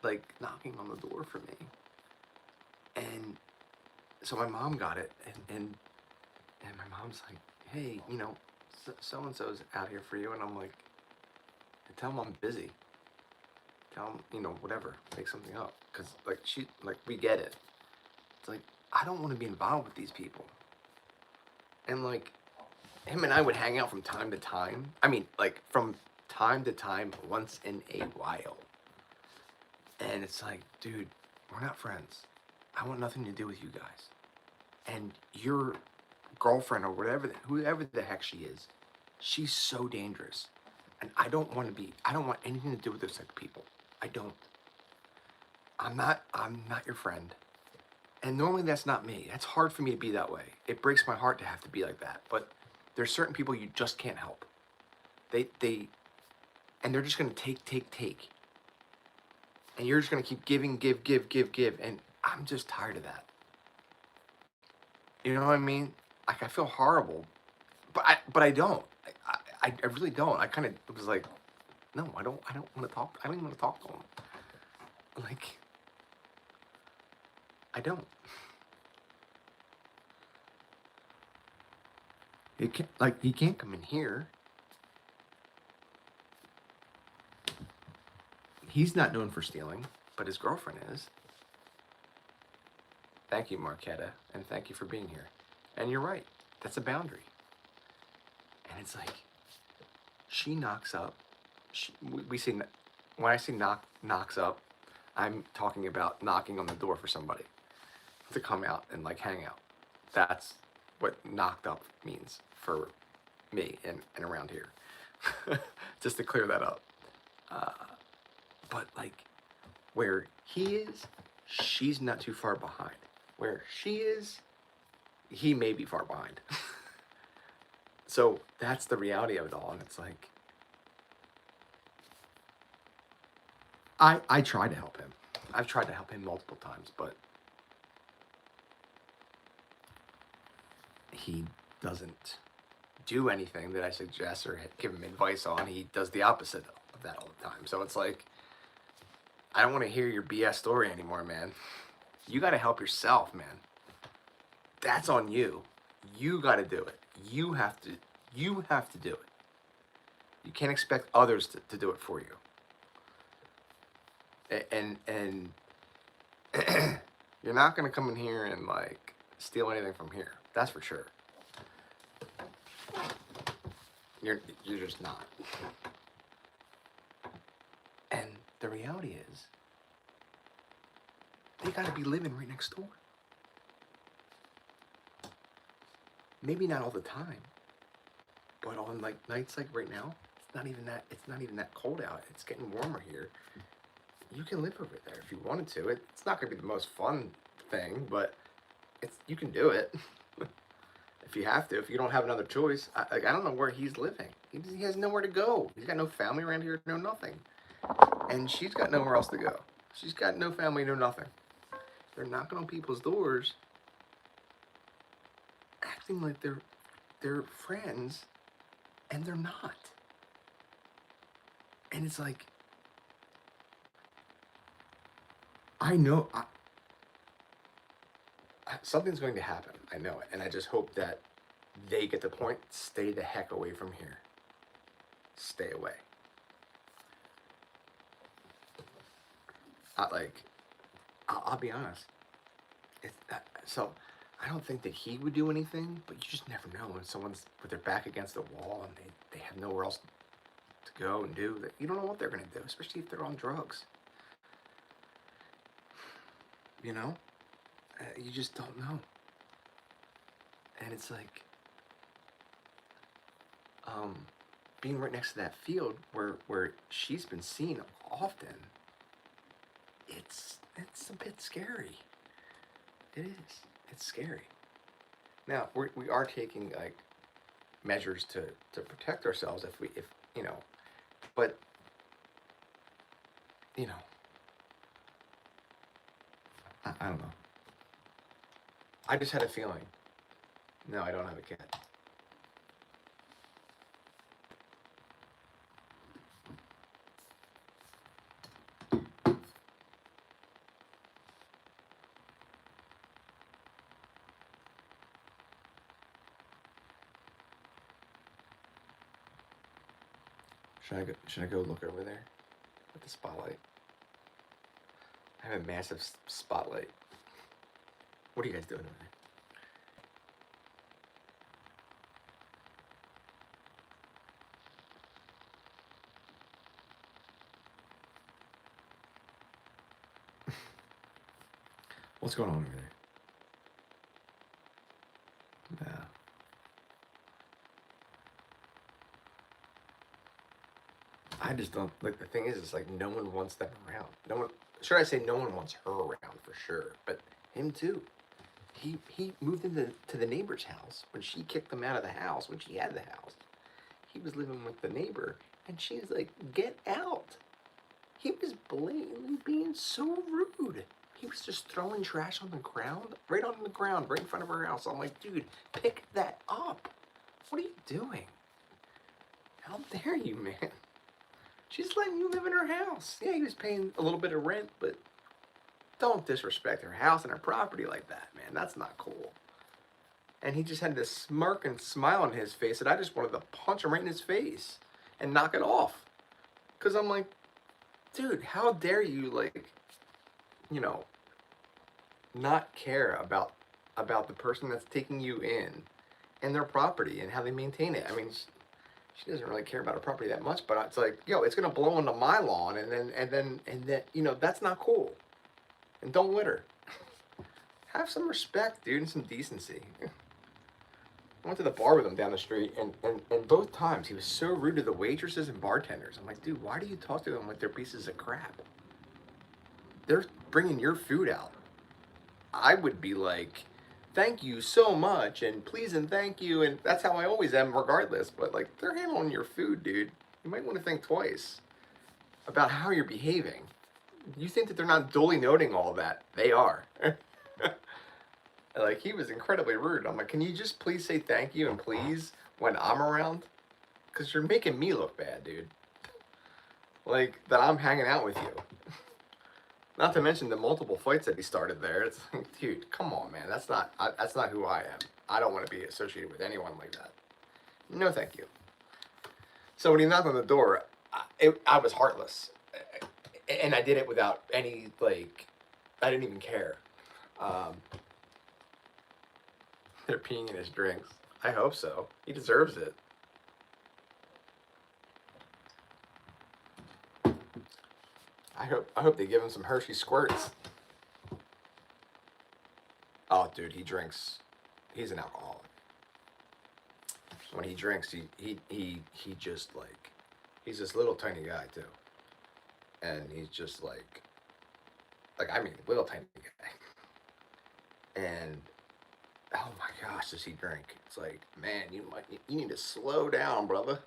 like knocking on the door for me. And so my mom got it, and my mom's like, hey, so and so's out here for you, and I'm like, tell him I'm busy. Tell him, whatever, make something up, cause we get it. It's like I don't want to be involved with these people. And like him and I would hang out from time to time. I mean, like from time to time, once in a while. And it's like, dude, we're not friends. I want nothing to do with you guys. And your girlfriend or whoever the heck she is, she's so dangerous. And I don't want anything to do with those type of people. I don't. I'm not your friend. And normally that's not me. That's hard for me to be that way. It breaks my heart to have to be like that. But there's certain people you just can't help. And they're just gonna take. And you're just gonna keep giving, give. And I'm just tired of that. You know what I mean? Like I feel horrible, but I don't. I really don't. I kind of was like, no, I don't want to talk. I don't even want to talk to him. Like, I don't. He can't come in here. He's not known for stealing, but his girlfriend is. Thank you, Marquetta, and thank you for being here. And you're right. That's a boundary. And it's like, she knocks up. When I say knocks up, I'm talking about knocking on the door for somebody to come out and like hang out. That's what knocked up means for me and around here. Just to clear that up. But like where he is, she's not too far behind. Where she is, he may be far behind. So that's the reality of it all. And it's like, I try to help him. I've tried to help him multiple times, but he doesn't do anything that I suggest or give him advice on. He does the opposite of that all the time. So it's like, I don't want to hear your BS story anymore, man. You got to help yourself, man. That's on you. You got to do it. You have to do it. You can't expect others to do it for you. And you're not going to come in here and like steal anything from here. That's for sure. You're just not. And the reality is, they got to be living right next door. Maybe not all the time, but on like nights like right now, it's not even that cold out. It's getting warmer here. You can live over there if you wanted to. It's not gonna be the most fun thing, but you can do it if you have to. If you don't have another choice, I don't know where he's living. He has nowhere to go. He's got no family around here, no nothing, and she's got nowhere else to go. She's got no family, no nothing. They're knocking on people's doors, acting like they're friends, and they're not. And it's like, I know something's going to happen. I know it. And I just hope that they get the point. Stay the heck away from here. Stay away. I'll be honest. So I don't think that he would do anything, but you just never know when someone's with their back against the wall and they have nowhere else to go and do. That you don't know what they're gonna do, especially if they're on drugs. You know, you just don't know. And it's like, being right next to that field where she's been seen often. It's a bit scary. It is. It's scary. Now we are taking like measures to protect ourselves if you know, but you know, I don't know. I just had a feeling. No, I don't have a cat. Should I go look over there at the spotlight? I have a massive spotlight. What are you guys doing over there? What's going on over there? Yeah. I just don't like the thing is it's like no one wants them around. No one should I say no one wants her around for sure, but him too. He moved into to the neighbor's house when she kicked him out of the house when she had the house. He was living with the neighbor and she's like, "Get out." He was blatantly being so rude. He was just throwing trash on the ground, right on the ground, right in front of her house. I'm like, dude, pick that up. What are you doing? How dare you, man? She's letting you live in her house. Yeah, he was paying a little bit of rent, but don't disrespect her house and her property like that, man. That's not cool. And he just had this smirk and smile on his face that I just wanted to punch him right in his face and knock it off. Because I'm like, dude, how dare you, like, you know, not care about the person that's taking you in and their property and how they maintain it. I mean, she doesn't really care about her property that much, but it's like, yo, it's gonna blow into my lawn, and then you know that's not cool. And don't litter. Have some respect, dude, and some decency. I went to the bar with him down the street, and both times he was so rude to the waitresses and bartenders. I'm like, dude, why do you talk to them like they're pieces of crap? They're bringing your food out. I would be like, thank you so much, and please and thank you, and that's how I always am regardless, but like, they're handling your food, dude. You might want to think twice about how you're behaving. You think that they're not duly noting all that. They are. Like, he was incredibly rude. I'm like, can you just please say thank you and please when I'm around? Because you're making me look bad, dude. Like, that I'm hanging out with you. Not to mention the multiple fights that he started there. It's like, dude, come on, man. That's not who I am. I don't want to be associated with anyone like that. No, thank you. So when he knocked on the door, I was heartless, and I did it without any like. I didn't even care. They're peeing in his drinks. I hope so. He deserves it. I hope they give him some Hershey squirts. Oh, dude, he drinks. He's an alcoholic. When he drinks, he just like, he's this little tiny guy too, and he's just like I mean, little tiny guy. And oh my gosh, does he drink? It's like, man, you need to slow down, brother.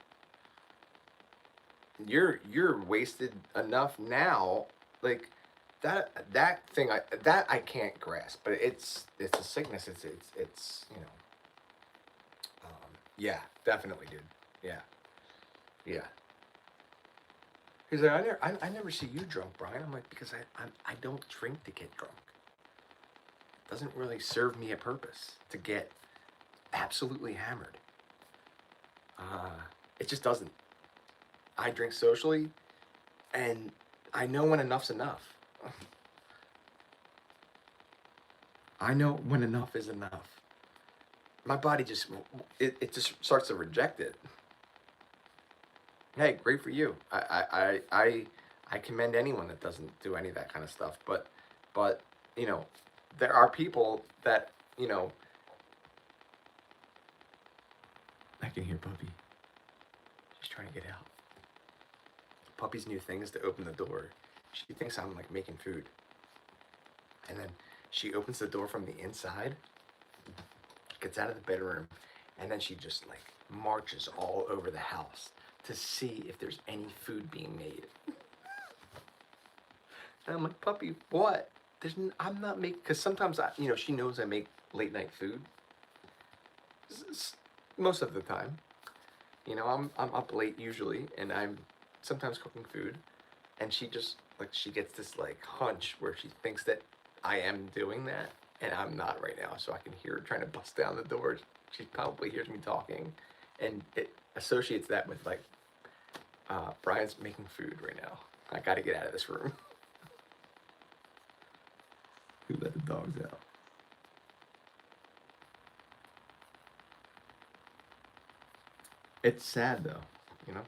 You're wasted enough now, like that thing I can't grasp, but it's a sickness. It's you know, yeah, definitely, dude. Yeah, yeah. He's like, I never see you drunk, Brian. I'm like, because I don't drink to get drunk. It doesn't really serve me a purpose to get absolutely hammered. It just doesn't. I drink socially, and I know when enough's enough. I know when enough is enough. My body just, it just starts to reject it. Hey, great for you. I commend anyone that doesn't do any of that kind of stuff. But you know, there are people that, you know, I can hear Puppy. She's trying to get out. Puppy's new thing is to open the door. She thinks I'm like making food. And then she opens the door from the inside, gets out of the bedroom, and then she just like marches all over the house to see if there's any food being made. And I'm like, Puppy, what? I'm not making, because sometimes you know, she knows I make late night food. Most of the time, you know, I'm up late usually, and I'm sometimes cooking food, and she just like, she gets this like hunch where she thinks that I am doing that, and I'm not right now. So I can hear her trying to bust down the door. She probably hears me talking, and it associates that with like, Brian's making food right now. I got to get out of this room. Who let the dogs out? It's sad though, you know?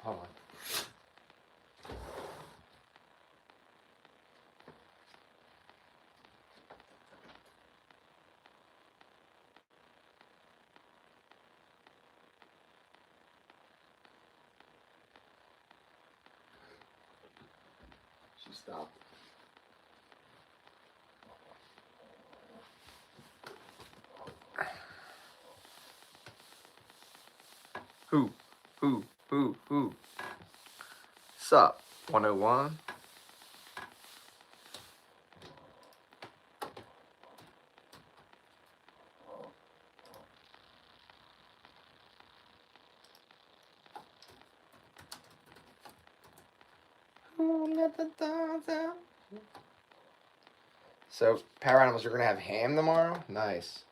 Hold on. She stopped. Who? Who? Sup? 101? Who let the dogs out? So, Power Animals, you're gonna have ham tomorrow? Nice.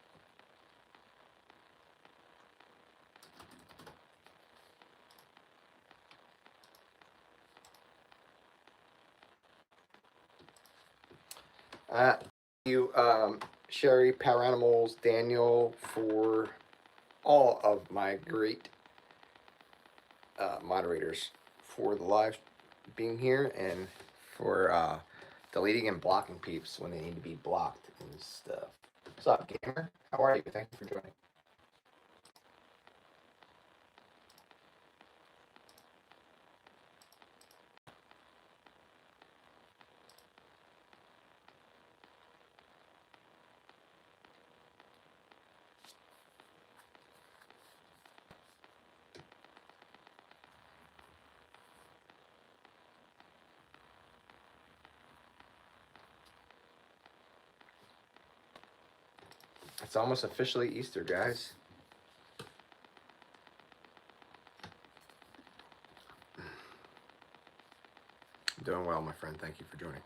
You, Sherry, Power Animals, Daniel, for all of my great moderators for the live being here, and for deleting and blocking peeps when they need to be blocked and stuff. What's up, gamer? How are you? Thank you for joining. It's almost officially Easter, guys. I'm doing well, my friend. Thank you for joining.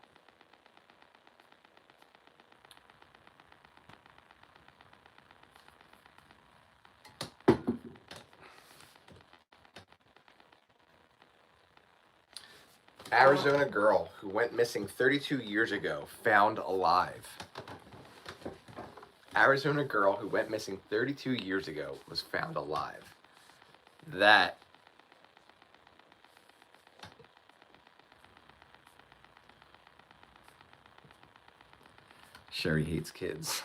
Arizona girl who went missing 32 years ago found alive. Arizona girl who went missing 32 years ago was found alive. That Sherry hates kids.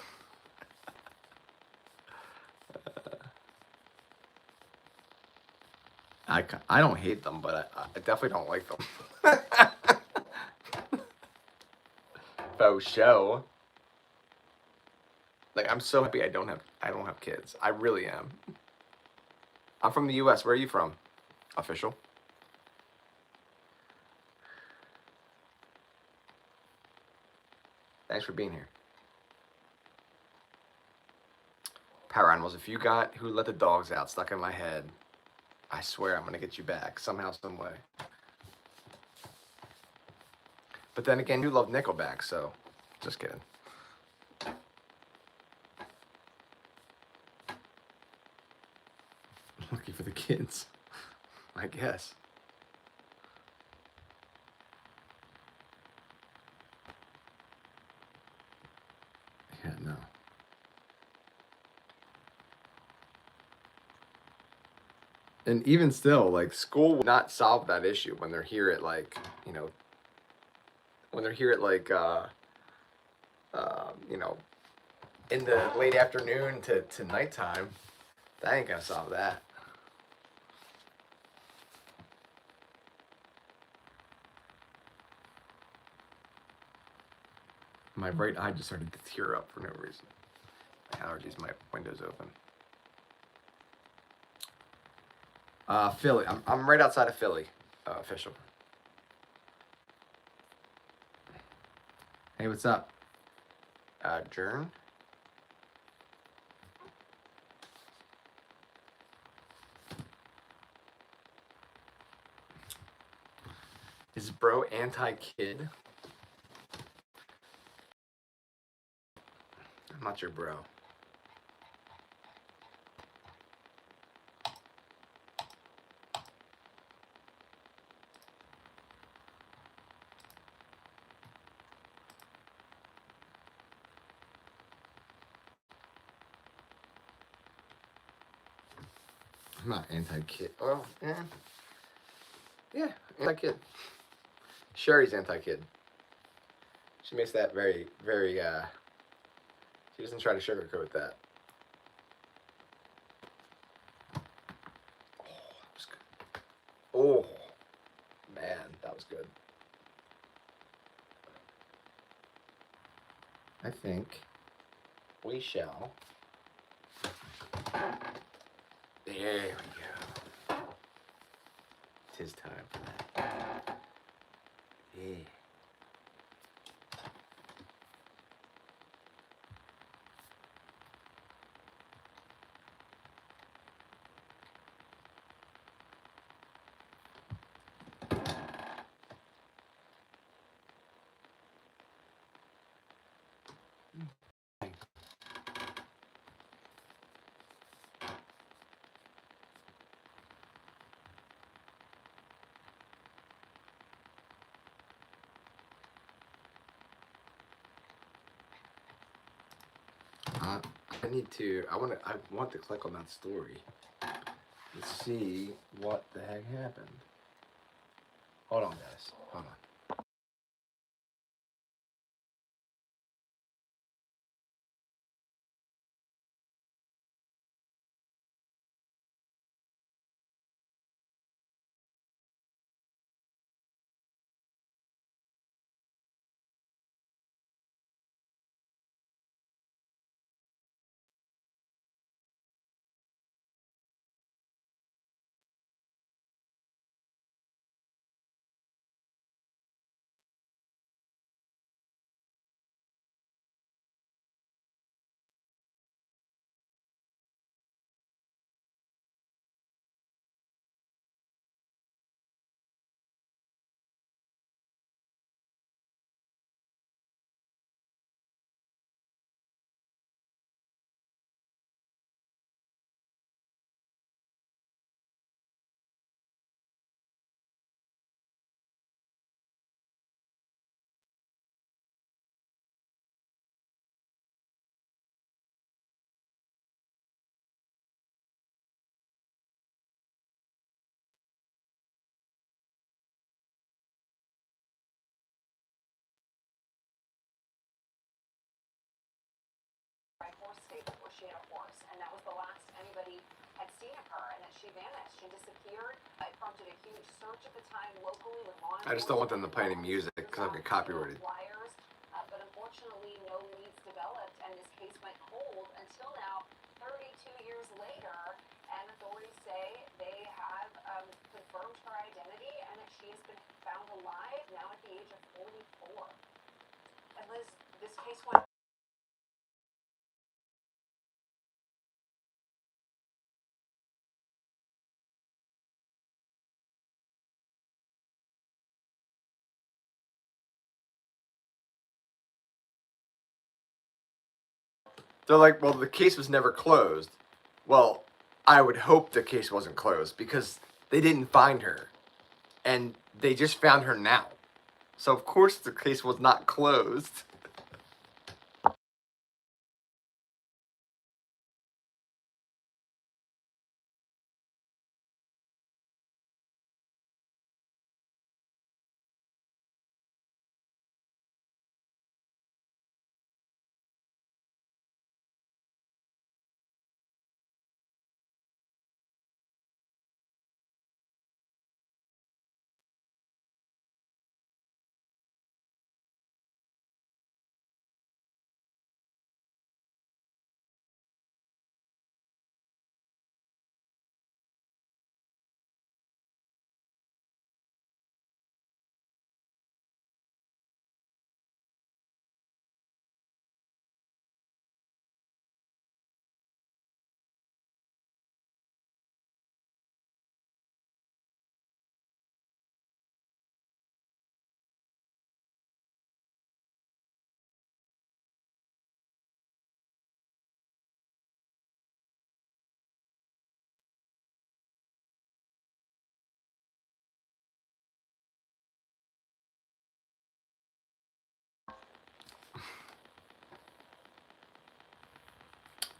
I don't hate them, but I definitely don't like them. Faux show. Like, I'm so happy I don't have kids. I really am. I'm from the US. Where are you from? Official. Thanks for being here. Power Animals, if you got Who Let the Dogs Out stuck in my head, I swear I'm gonna get you back somehow, some way. But then again, you love Nickelback, so just kidding. the kids. I guess. Yeah, no. And even still, like, school will not solve that issue when they're here at, like, you know, when they're here at, like, you know, in the late afternoon to nighttime. That ain't gonna solve that. My right eye just started to tear up for no reason. My allergies, my window's open. Philly. I'm right outside of Philly, official. Hey, what's up? Jern? Is bro anti-kid? I'm not your bro. I'm not anti-kid. Oh, yeah. Yeah, anti-kid. Sherry's anti-kid. She makes that very, very, she doesn't try to sugarcoat that. Oh, that was good. Oh, man, that was good. I think We shall. There we go. Tis time for that. Yeah. I want to click on that story to see what the heck happened. Hold on, guys. Hold on. Horse stable where she had a horse, and that was the last anybody had seen of her, and then she vanished. She disappeared. It prompted a huge search at the time locally with law enforcement. I just don't want them to play any music because I'll get copyrighted. Flyers, but unfortunately, no leads developed, and this case went cold until now, 32 years later, and authorities say they have confirmed her identity and that she has been found alive now at the age of 44. And Liz, this case went. They're like, well, the case was never closed. Well, I would hope the case wasn't closed because they didn't find her, and they just found her now. So of course the case was not closed.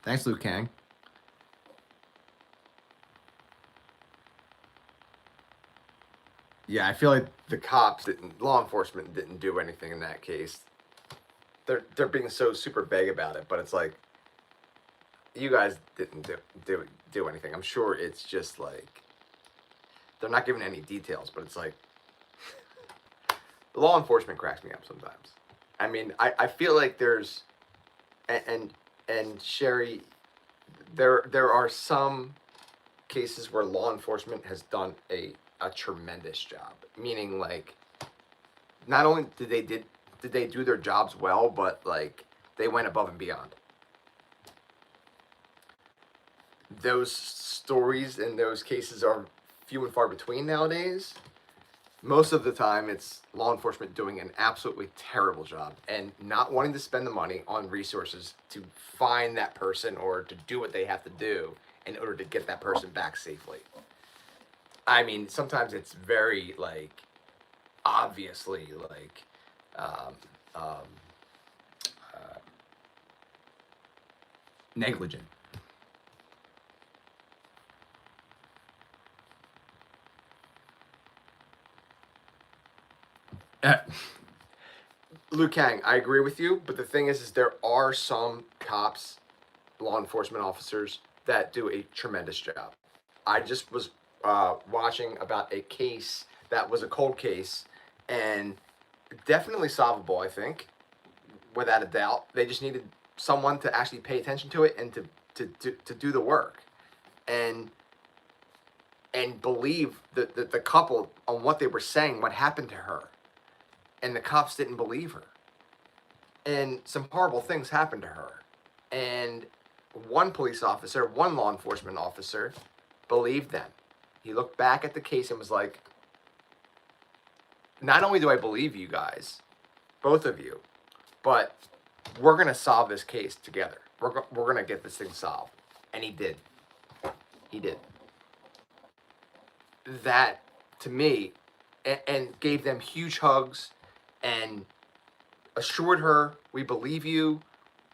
Thanks, Liu Kang. Yeah, I feel like the cops didn't, law enforcement didn't do anything in that case. They're being so super vague about it, but it's like you guys didn't do anything. I'm sure it's just like they're not giving any details, but it's like law enforcement cracks me up sometimes. I mean, I feel like there's and Sherry, there are some cases where law enforcement has done a tremendous job. Meaning, like, not only did they do their jobs well, but like they went above and beyond. Those stories and those cases are few and far between nowadays. Most of the time, it's law enforcement doing an absolutely terrible job and not wanting to spend the money on resources to find that person or to do what they have to do in order to get that person back safely. I mean, sometimes it's very, like, obviously, like, um, um, Negligent. Liu Kang, I agree with you, but the thing is there are some cops, law enforcement officers that do a tremendous job. I just was watching about a case that was a cold case and definitely solvable, I think, without a doubt. They just needed someone to actually pay attention to it and to do the work and believe the couple on what they were saying, what happened to her. And the cops didn't believe her. And some horrible things happened to her. And one police officer, one law enforcement officer, believed them. He looked back at the case and was like, not only do I believe you guys, both of you, but we're going to solve this case together. We're going to get this thing solved. And he did. He did. That, to me, and gave them huge hugs and assured her, we believe you,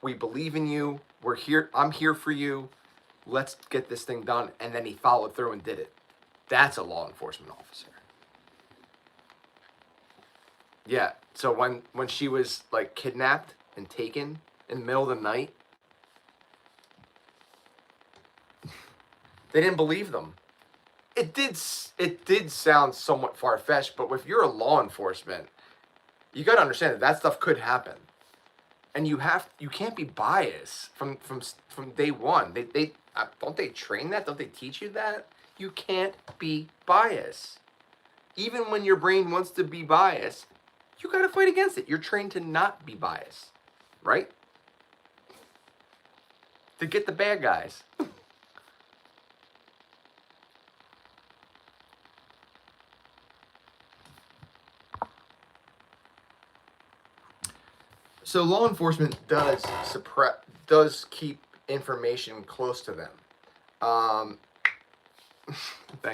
we believe in you, we're here, I'm here for you, let's get this thing done. And then he followed through and did it. That's a law enforcement officer. Yeah, so when she was, like, kidnapped and taken in the middle of the night, they didn't believe them. It did sound somewhat far-fetched, but if you're a law enforcement, you got to understand that stuff could happen, and you can't be biased from day one. They don't they train that? Don't they teach you that? You can't be biased. Even when your brain wants to be biased, you got to fight against it. You're trained to not be biased, right? To get the bad guys. So law enforcement does keep information close to them. Thank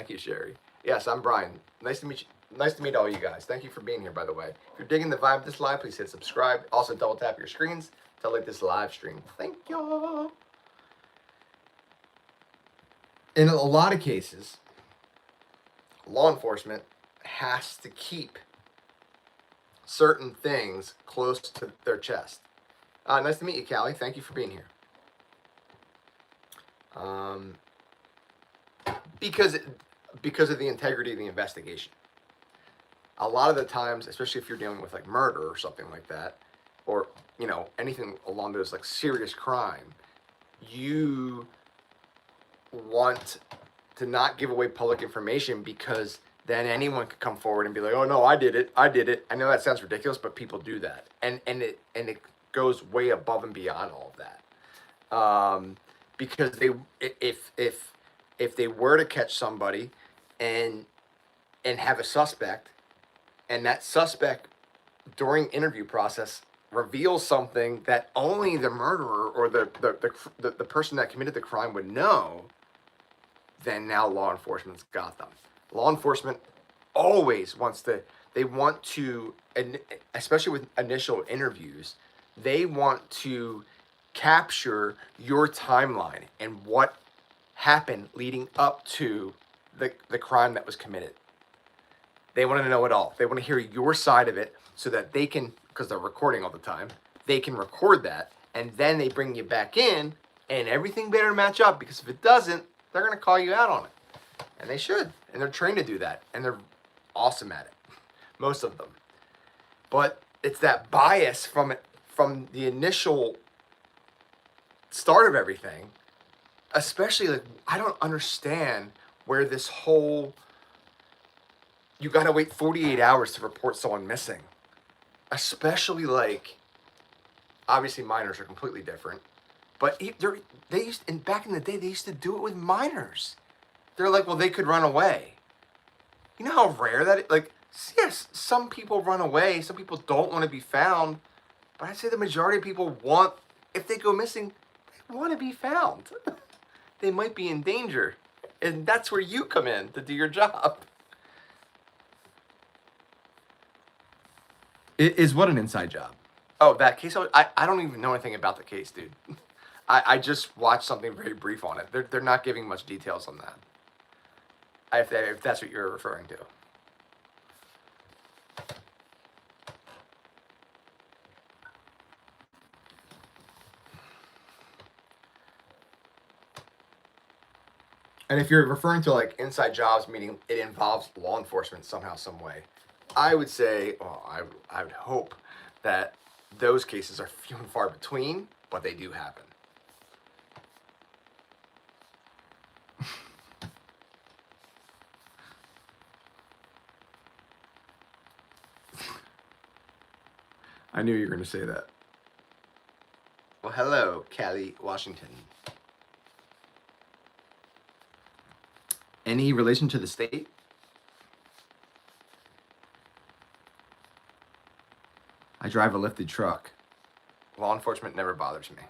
you, Sherry. Yes, I'm Brian. Nice to meet you. Nice to meet all you guys. Thank you for being here, by the way. If you're digging the vibe of this live, please hit subscribe. Also, double tap your screens to like this live stream. Thank you. In a lot of cases, law enforcement has to keep certain things close to their chest. Nice to meet you, Callie. Thank you for being here. Because of the integrity of the investigation. A lot of the times, especially if you're dealing with like murder or something like that, or anything along those like serious crime, you want to not give away public information because then anyone could come forward and be like, oh no, I did it. I know that sounds ridiculous, but people do that, and it goes way above and beyond all of that, because if they were to catch somebody and have a suspect, and that suspect during interview process reveals something that only the murderer or the person that committed the crime would know, then now law enforcement's got them. Law enforcement always wants to, especially with initial interviews, they want to capture your timeline and what happened leading up to the crime that was committed. They want to know it all. They want to hear your side of it so that they can, because they're recording all the time, they can record that, and then they bring you back in, and everything better match up, because if it doesn't, they're going to call you out on it. And they should. And they're trained to do that. And they're awesome at it. Most of them. But it's that bias from the initial start of everything. Especially, like, I don't understand where this whole, you got to wait 48 hours to report someone missing. Especially, like, obviously minors are completely different. But back in the day, they used to do it with minors. They're like, well, they could run away. You know how rare that is? Like, yes, some people run away. Some people don't want to be found. But I'd say the majority of people want, if they go missing, they want to be found. They might be in danger. And that's where you come in to do your job. Is what an inside job? Oh, that case? I don't even know anything about the case, dude. I just watched something very brief on it. They're not giving much details on that. If that's what you're referring to. And if you're referring to like inside jobs, meaning it involves law enforcement somehow, some way, I would say, well, I would hope that those cases are few and far between, but they do happen. I knew you were going to say that. Well, hello, Callie, Washington. Any relation to the state? I drive a lifted truck. Law enforcement never bothers me.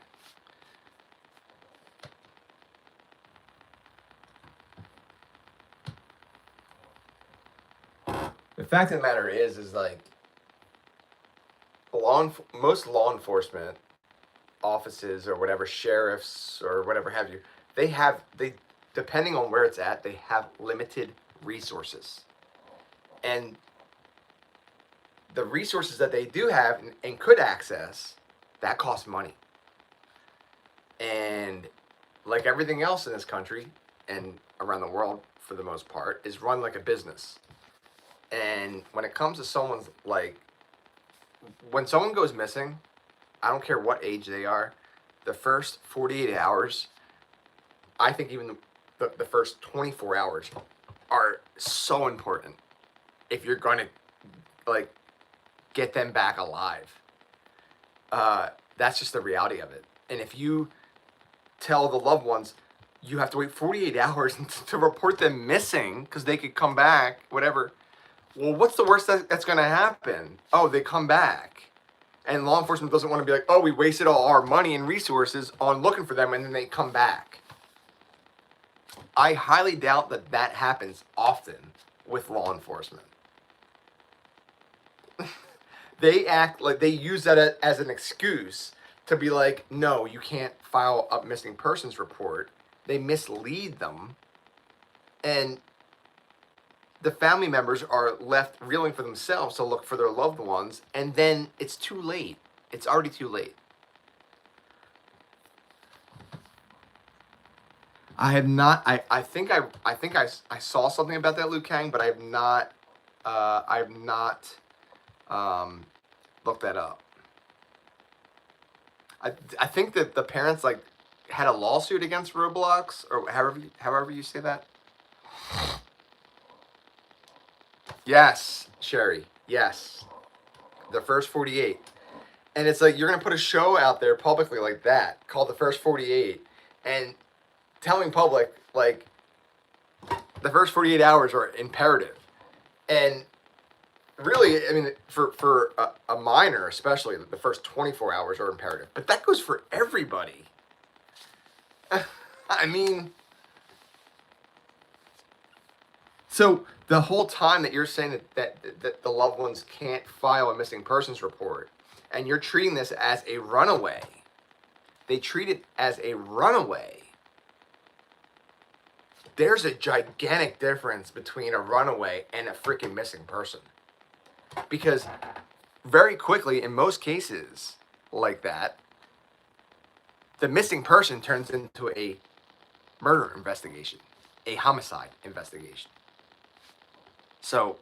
The fact of the matter is like, most law enforcement offices or whatever, sheriffs or whatever have you, they depending on where it's at, they have limited resources. And the resources that they do have and could access, that costs money. And like everything else in this country and around the world for the most part, is run like a business. And when it comes to someone's, like, when someone goes missing, I don't care what age they are, the first 48 hours, I think even the first 24 hours are so important if you're going to, like, get them back alive. That's just the reality of it. And if you tell the loved ones, you have to wait 48 hours to report them missing because they could come back, whatever. Well, what's the worst that's going to happen? Oh, they come back. And law enforcement doesn't want to be like, oh, we wasted all our money and resources on looking for them, and then they come back. I highly doubt that happens often with law enforcement. They act like they use that as an excuse to be like, no, you can't file a missing persons report. They mislead them, and the family members are left reeling for themselves to look for their loved ones, and then it's too late. It's already too late. I have not. I think I saw something about that, Liu Kang, but I have not. Looked that up. I think that the parents like had a lawsuit against Roblox, or however you say that. Yes, Sherry. Yes, the first 48, and it's like you're gonna put a show out there publicly like that called the first 48, and telling public like the first 48 hours are imperative, and really, I mean, for a minor especially, the first 24 hours are imperative, but that goes for everybody. I mean, so the whole time that you're saying that the loved ones can't file a missing persons report, and you're treating this as a runaway, they treat it as a runaway. There's a gigantic difference between a runaway and a freaking missing person. Because very quickly, in most cases like that, the missing person turns into a murder investigation, a homicide investigation. So,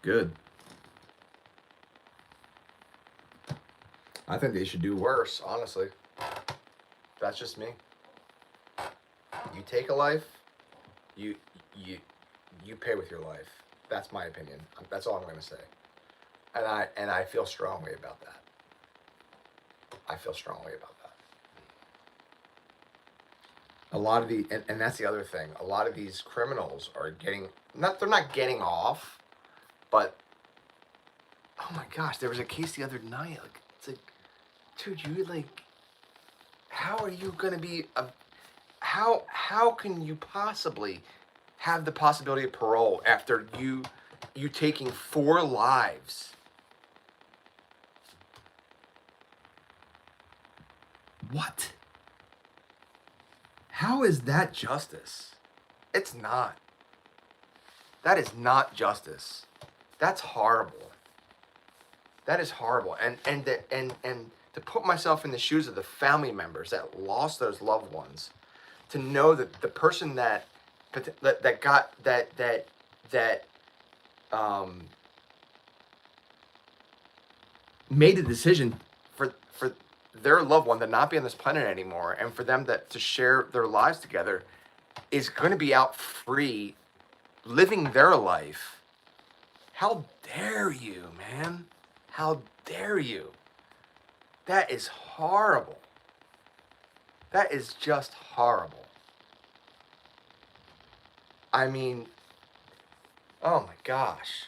Good. I think they should do worse, honestly. That's just me. You take a life, you pay with your life. That's my opinion. That's all I'm going to say. And I feel strongly about that. I feel strongly about that. A lot of and that's the other thing. A lot of these criminals are they're not getting off, but oh my gosh, there was a case the other night. Like, it's like, dude, you like, how are you gonna be how can you possibly have the possibility of parole after you taking 4 lives? What? How is that justice? It's not. That is not justice. That's horrible. That is horrible. And to put myself in the shoes of the family members that lost those loved ones, to know that the person that made the decision for their loved one to not be on this planet anymore, and for them to share their lives together, is going to be out free, living their life. How dare you, man? How dare you? That is horrible. That is just horrible. I mean, oh my gosh.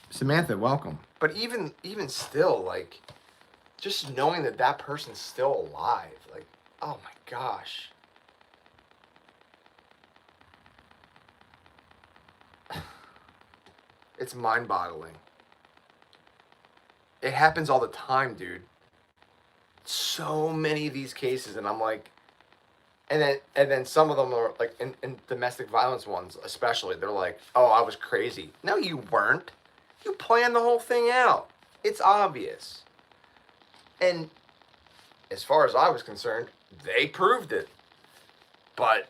Samantha, welcome. But even still, like, just knowing that person's still alive, like, oh my gosh. It's mind-boggling. It happens all the time, dude. So many of these cases, and I'm like, and then some of them are like in domestic violence ones, especially. They're like, oh, I was crazy. No, you weren't. You planned the whole thing out. It's obvious. And as far as I was concerned, they proved it. But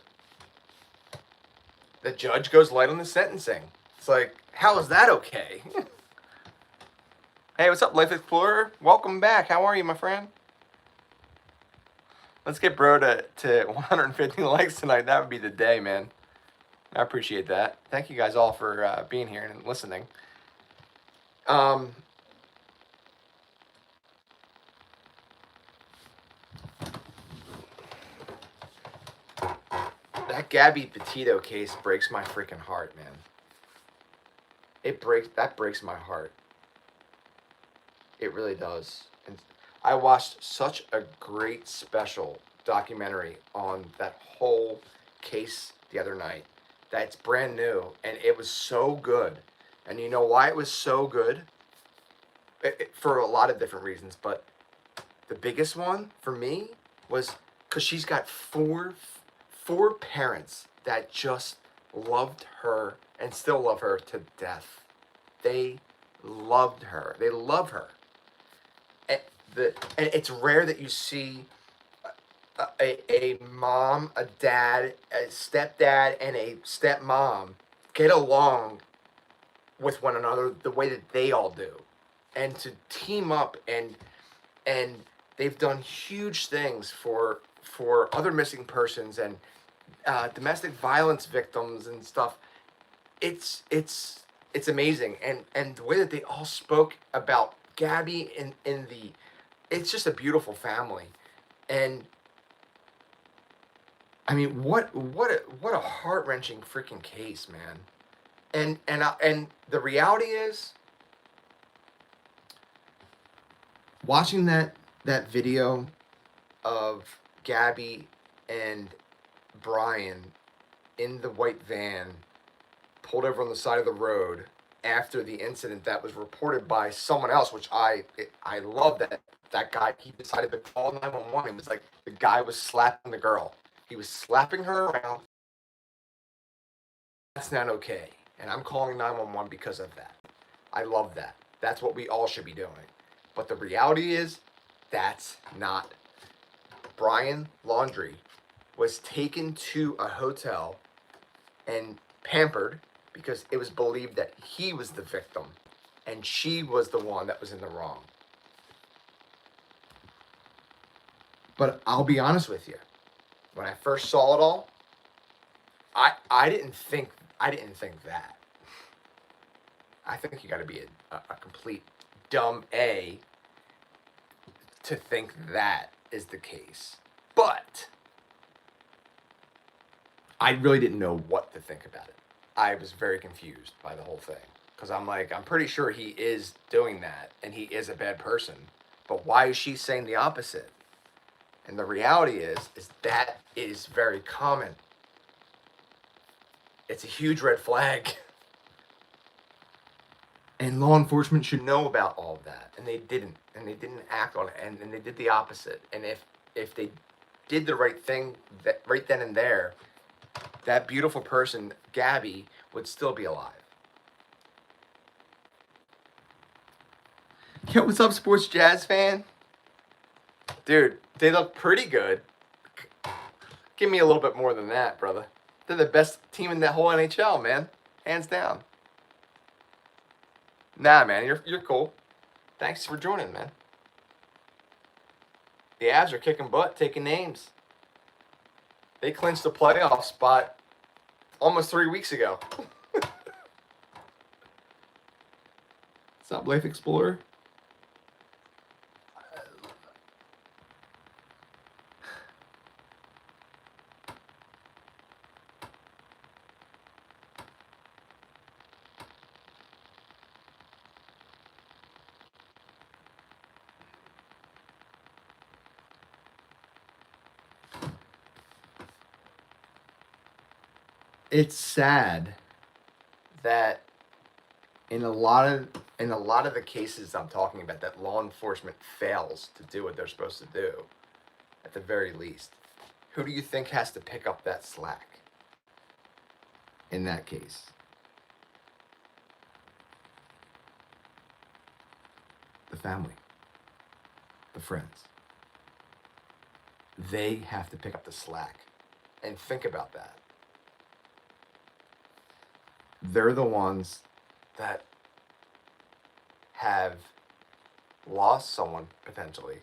the judge goes light on the sentencing. It's like, how is that okay? Hey, what's up, Life Explorer? Welcome back. How are you, my friend? Let's get bro to 150 likes tonight. That would be the day, man. I appreciate that. Thank you guys all for being here and listening. That Gabby Petito case breaks my freaking heart, man. That breaks my heart. It really does. And I watched such a great special documentary on that whole case the other night. That's brand new, and it was so good. And you know why it was so good? For a lot of different reasons, but the biggest one for me was because she's got four parents that just loved her and still love her to death. They loved her. They love her. And it's rare that you see a mom, a dad, a stepdad, and a stepmom get along with one another the way that they all do, and to team up and they've done huge things for other missing persons and domestic violence victims and stuff. It's amazing, and the way that they all spoke about Gabby in the, it's just a beautiful family. And I mean, what a heart-wrenching freaking case, man. And the reality is, watching that video of Gabby and Brian in the white van pulled over on the side of the road after the incident that was reported by someone else, which I love that guy. He decided to call 911. It was like the guy was slapping the girl. He was slapping her around. That's not okay. And I'm calling 911 because of that. I love that. That's what we all should be doing. But the reality is, that's not. Brian Laundrie was taken to a hotel and pampered because it was believed that he was the victim and she was the one that was in the wrong. But I'll be honest with you. When I first saw it all, I didn't think that. I think you got to be a complete dumb A to think that is the case. But I really didn't know what to think about it. I was very confused by the whole thing. Because I'm like, I'm pretty sure he is doing that and he is a bad person. But why is she saying the opposite? And the reality is that is very common. It's a huge red flag. And law enforcement should know about all of that. And they didn't. And they didn't act on it. And they did the opposite. And if they did the right thing that right then and there, that beautiful person, Gabby, would still be alive. Yo, what's up, Sports Jazz fan? Dude, they look pretty good. Give me a little bit more than that, brother. They're the best team in the whole NHL, man. Hands down. Nah, man, you're cool. Thanks for joining, man. The Avs are kicking butt, taking names. They clinched the playoff spot almost 3 weeks ago. What's up, Life Explorer? It's sad that in a lot of the cases I'm talking about, that law enforcement fails to do what they're supposed to do, at the very least. Who do you think has to pick up that slack in that case? The family, the friends. They have to pick up the slack. And think about that. They're the ones that have lost someone potentially,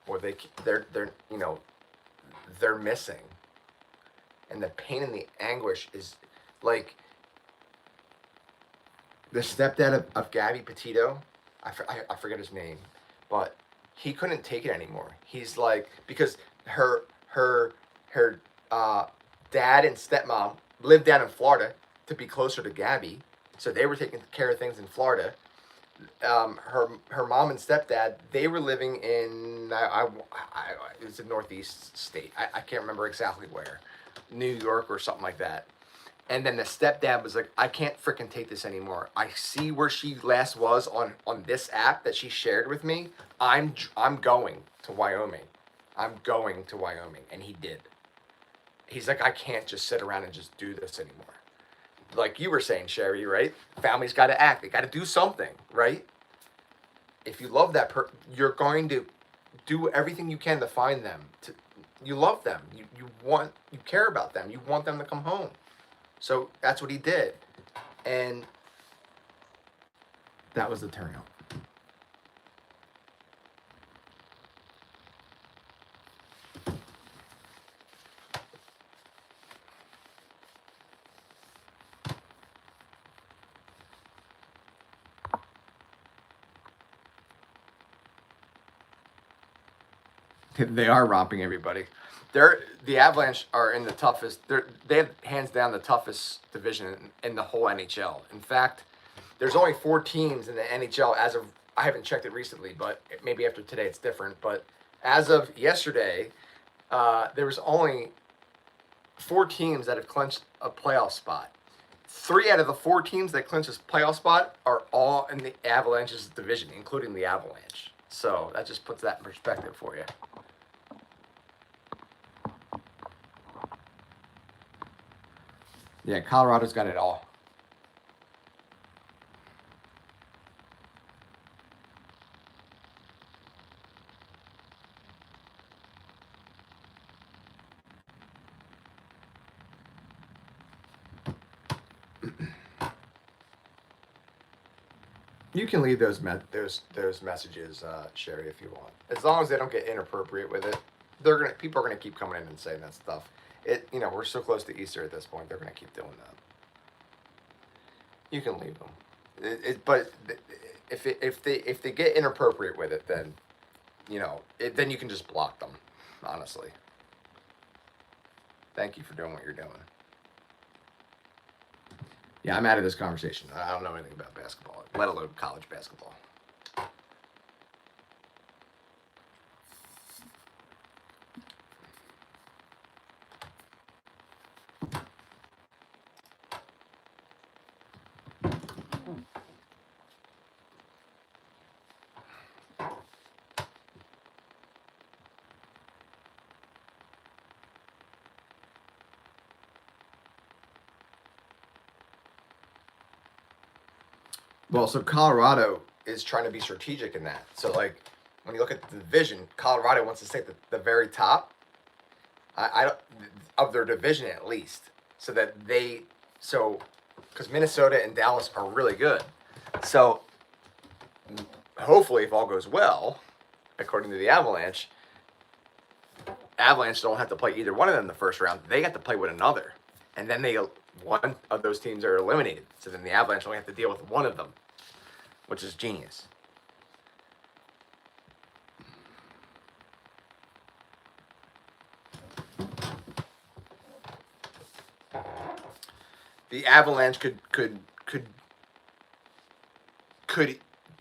or they're they're missing, and the pain and the anguish is like the stepdad of Gabby Petito. I forget his name, but he couldn't take it anymore. He's like, because her dad and stepmom lived down in Florida to be closer to Gabby, so they were taking care of things in Florida. Her mom and stepdad, they were living in it's a northeast state. I can't remember exactly where, New York or something like that. And then the stepdad was like, I can't freaking take this anymore. I see where she last was on this app that she shared with me. I'm going to Wyoming. I'm going to Wyoming, and he did. He's like, I can't just sit around and just do this anymore. Like you were saying, Sherry, right? Family's got to act. They got to do something, right? If you love that you're going to do everything you can to find them. You love them. You care about them. You want them to come home. So that's what he did. And That was the turnout. they are romping everybody. The Avalanche are in the toughest. They have hands down the toughest division in the whole NHL. In fact, there's only 4 teams in the NHL as of, I haven't checked it recently, but maybe after today it's different. But as of yesterday, there was only 4 teams that have clinched a playoff spot. 3 out of the 4 teams that clinch this playoff spot are all in the Avalanche's division, including the Avalanche. So that just puts that in perspective for you. Yeah, Colorado's got it all. You can leave those messages, Sherry, if you want. As long as they don't get inappropriate with it, people are gonna keep coming in and saying that stuff. We're so close to Easter at this point. They're gonna keep doing that. You can leave them, but if they get inappropriate with it, then then you can just block them. Honestly. Thank you for doing what you're doing. Yeah, I'm out of this conversation. I don't know anything about basketball, let alone college basketball. Well, so Colorado is trying to be strategic in that. So, like, when you look at the division, Colorado wants to stay at the very top. I don't, of their division at least, so that because Minnesota and Dallas are really good. So, hopefully, if all goes well, according to the Avalanche don't have to play either one of them in the first round. They have to play with another, and then one of those teams are eliminated. So then the Avalanche only have to deal with one of them, which is genius. The Avalanche could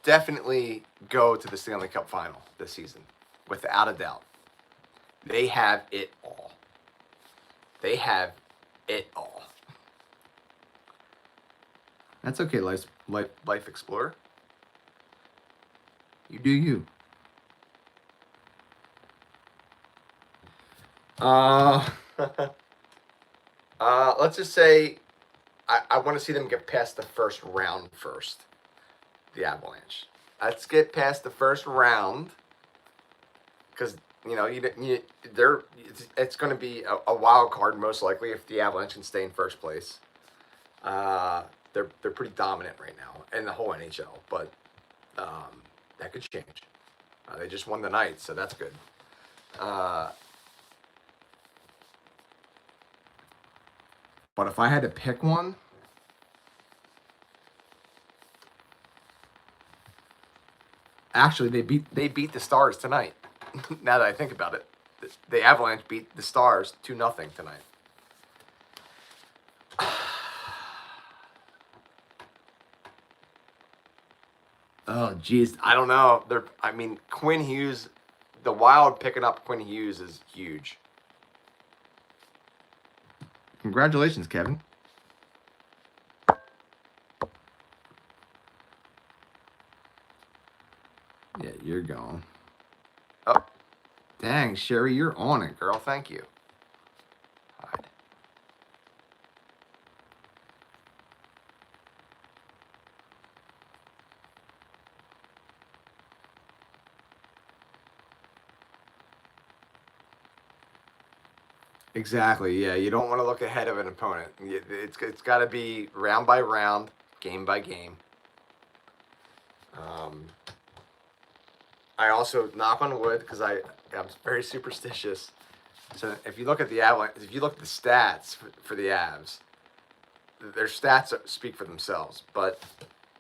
definitely go to the Stanley Cup final this season, without a doubt. They have it all. They have it all. That's okay, Life Explorer. You do you. Let's just say I want to see them get past the first round first. The Avalanche. Let's get past the first round, because it's going to be a wild card most likely if the Avalanche can stay in first place. They're pretty dominant right now in the whole NHL, but that could change. They just won the night, so that's good. But if I had to pick one, actually, they beat the Stars tonight. Now that I think about it, the Avalanche beat the Stars 2-0 tonight. Oh, geez, I don't know. Quinn Hughes, the Wild picking up Quinn Hughes is huge. Congratulations, Kevin. Yeah, you're going. Oh, dang, Sherry, you're on it, girl. Thank you. Hide. Exactly. Yeah, you don't want to look ahead of an opponent. It's got to be round by round, game by game. I also knock on wood because I'm very superstitious. So if you look at the Avalanche, if you look at the stats for the Avs, their stats speak for themselves. But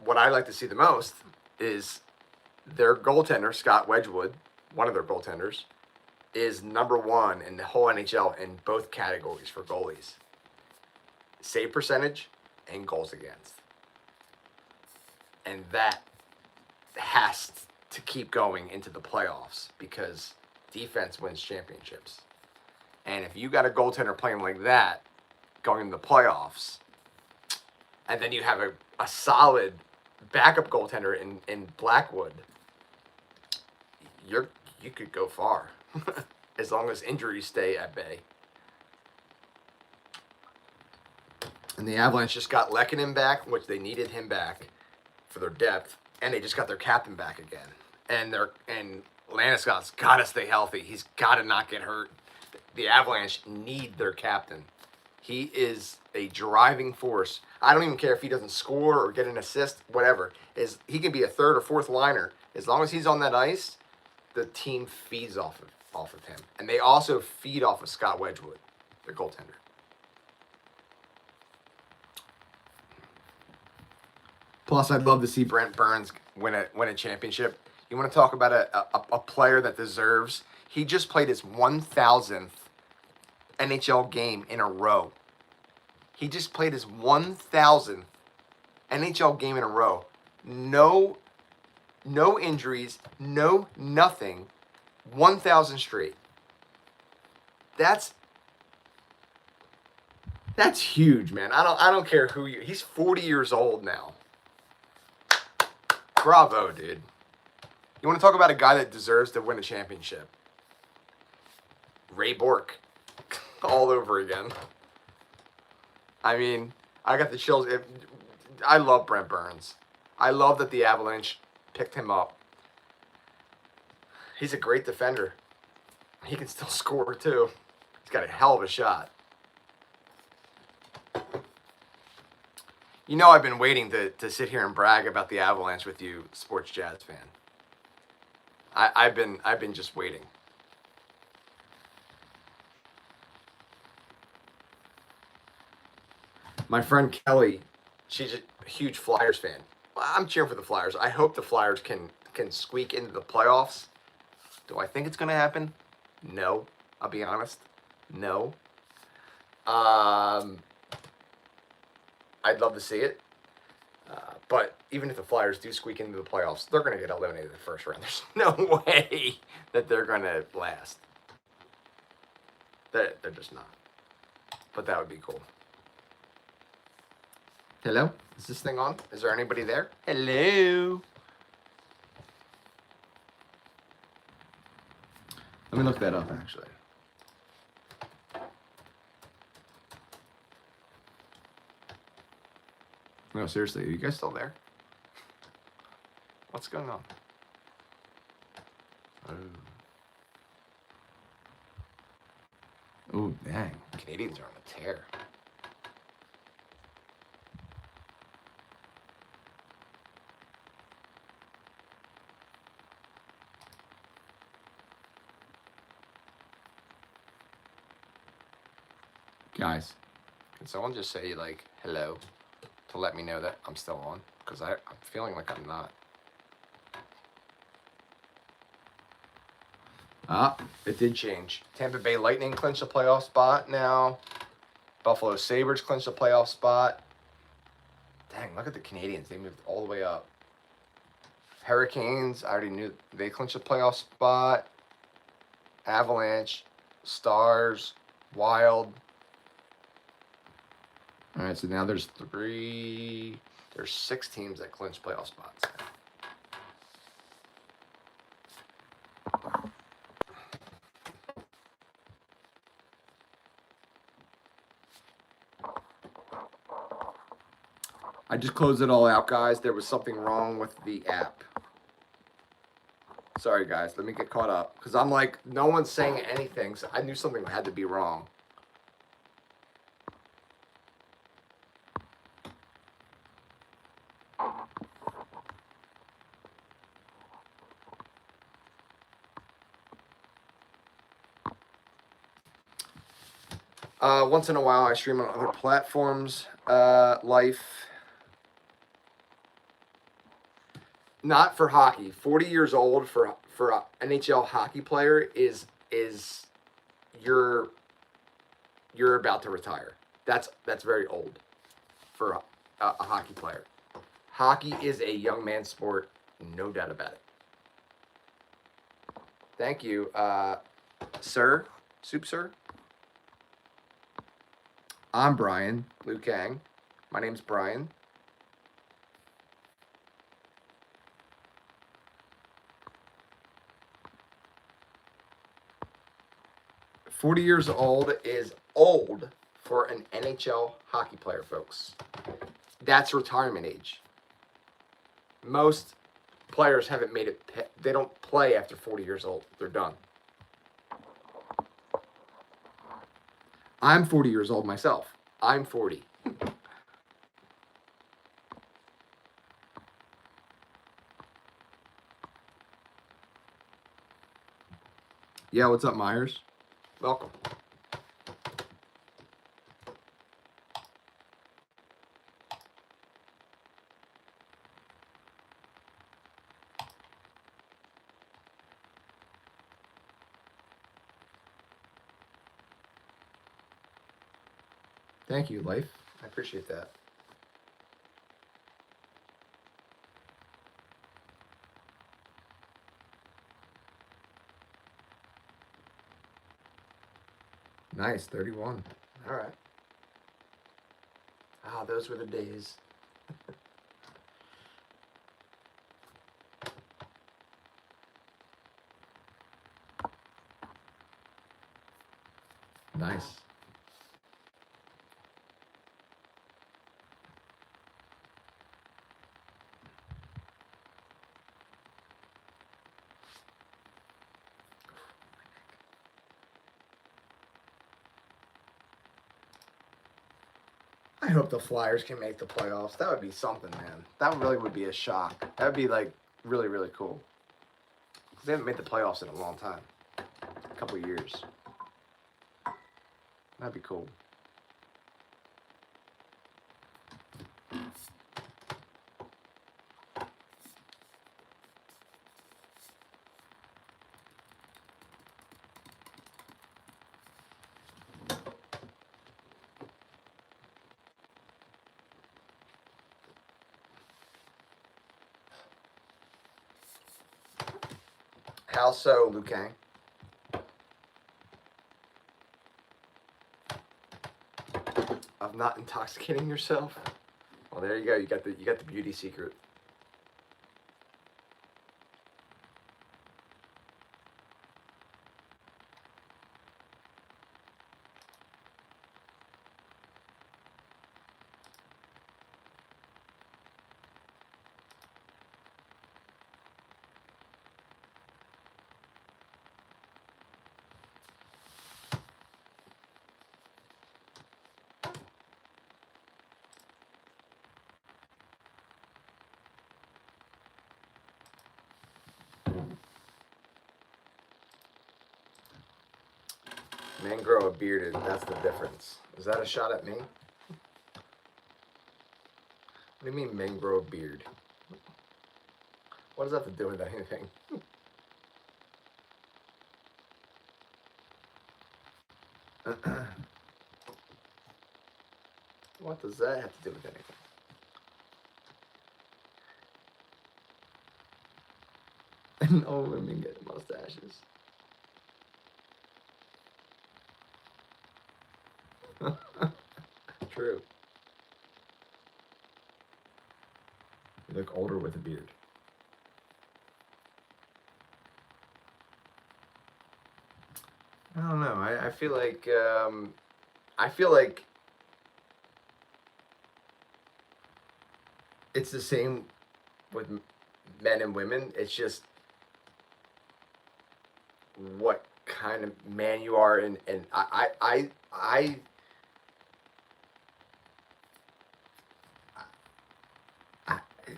what I like to see the most is their goaltender, Scott Wedgwood, one of their goaltenders, is #1 in the whole NHL in both categories for goalies. Save percentage and goals against. And that has to keep going into the playoffs because defense wins championships. And if you got a goaltender playing like that going into the playoffs, and then you have a solid backup goaltender in Blackwood, you could go far as long as injuries stay at bay. And the Avalanche just got Lehkonen back, which they needed him back for their depth, and they just got their captain back again. And Landeskog's got to stay healthy. He's got to not get hurt. The Avalanche need their captain. He is a driving force. I don't even care if he doesn't score or get an assist, whatever. He can be a third or fourth liner. As long as he's on that ice, the team feeds off of him. And they also feed off of Scott Wedgwood, their goaltender. Plus, I'd love to see Brent Burns win a championship. You want to talk about a player that deserves? He just played his 1,000th NHL game in a row. He just played his 1,000th NHL game in a row. No injuries, no nothing. 1,000 straight. That's huge, man. I don't care who you. He's 40 years old now. Bravo, dude. You want to talk about a guy that deserves to win a championship? Ray Bourque. All over again. I mean, I got the chills. I love Brent Burns. I love that the Avalanche picked him up. He's a great defender. He can still score, too. He's got a hell of a shot. You know I've been waiting to sit here and brag about the Avalanche with you, Sports Jazz fan. I've been just waiting. My friend Kelly, she's a huge Flyers fan. I'm cheering for the Flyers. I hope the Flyers can squeak into the playoffs. Do I think it's going to happen? No. I'll be honest. No. I'd love to see it. But even if the Flyers do squeak into the playoffs, they're going to get eliminated in the first round. There's no way that they're going to last. They're just not. But that would be cool. Hello? Is this thing on? Is there anybody there? Hello? Let me look that up, actually. No, seriously, are you guys still there? What's going on? Oh, dang. Canadians are on a tear. Guys, Can someone just say like hello to let me know that I'm still on? Because I'm feeling like I'm not. it did. Change. Tampa Bay Lightning clinch a playoff spot now. Buffalo Sabres clinch a playoff spot. Dang, look at the Canadians. They moved all the way up. Hurricanes, I already knew they clinched a playoff spot. Avalanche, Stars, Wild. All right, so now there's There's 6 teams that clinch playoff spots. I just closed it all out, guys. There was something wrong with the app. Sorry, guys. Let me get caught up. Because I'm like, no one's saying anything, so I knew something had to be wrong. Once in a while, I stream on other platforms. Life. Not for hockey. 40 years old for a NHL hockey player is you're about to retire. That's very old for a hockey player. Hockey is a young man's sport, no doubt about it. Thank you, sir, soup sir. I'm Brian. Liu Kang. My name's Brian. "40 years old is old for an NHL hockey player, folks. That's retirement age. Most players haven't made it. They don't play after 40 years old. They're done. I'm 40 years old myself. I'm 40. Yeah, what's up, Myers? Welcome. Thank you, Life. I appreciate that. Nice, 31. All right. Ah, those were the days. Nice. I hope the Flyers can make the playoffs. That would be something, man. That really would be a shock. That would be like really, really cool. Because they haven't made the playoffs in a long time. A couple of years. That'd be cool. How so, Liu Kang? Of not intoxicating yourself? Well, there you go. You got the beauty secret. Men grow a beard, that's the difference. Is that a shot at me? What do you mean men grow a beard? What does that have to do with anything? What does that have to do with anything? And all women get mustaches. True. You look older with a beard. I don't know. I feel like it's the same with men and women. It's just what kind of man you are, and it's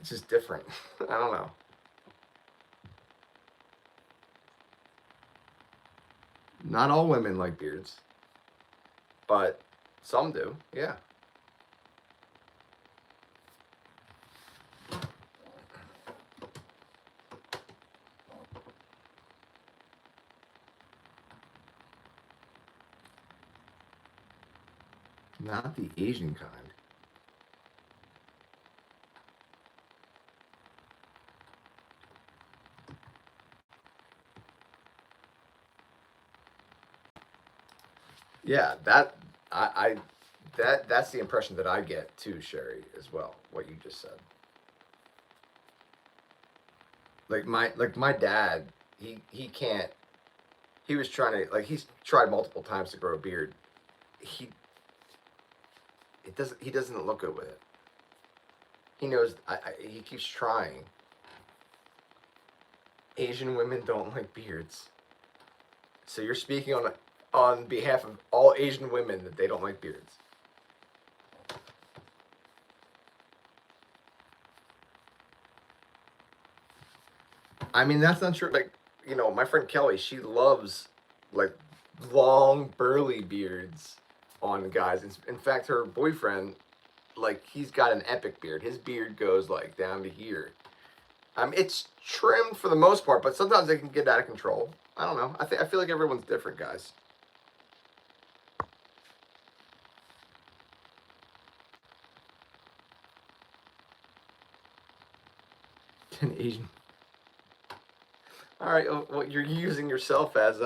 just different. I don't know. Not all women like beards, but some do. Yeah. Not the Asian kind. Yeah, that's the impression that I get too, Sherry, as well. What you just said. Like my dad, he can't. He was trying to he's tried multiple times to grow a beard. He doesn't look good with it. He knows. He keeps trying. Asian women don't like beards. So you're speaking on behalf of all Asian women that they don't like beards. I mean, that's not true. Like, my friend Kelly, she loves like long burly beards on guys. In fact, her boyfriend, like, he's got an epic beard. His beard goes like down to here. It's trimmed for the most part, but sometimes it can get out of control. I don't know. I feel like everyone's different, guys. An Asian. All right. Well, you're using yourself as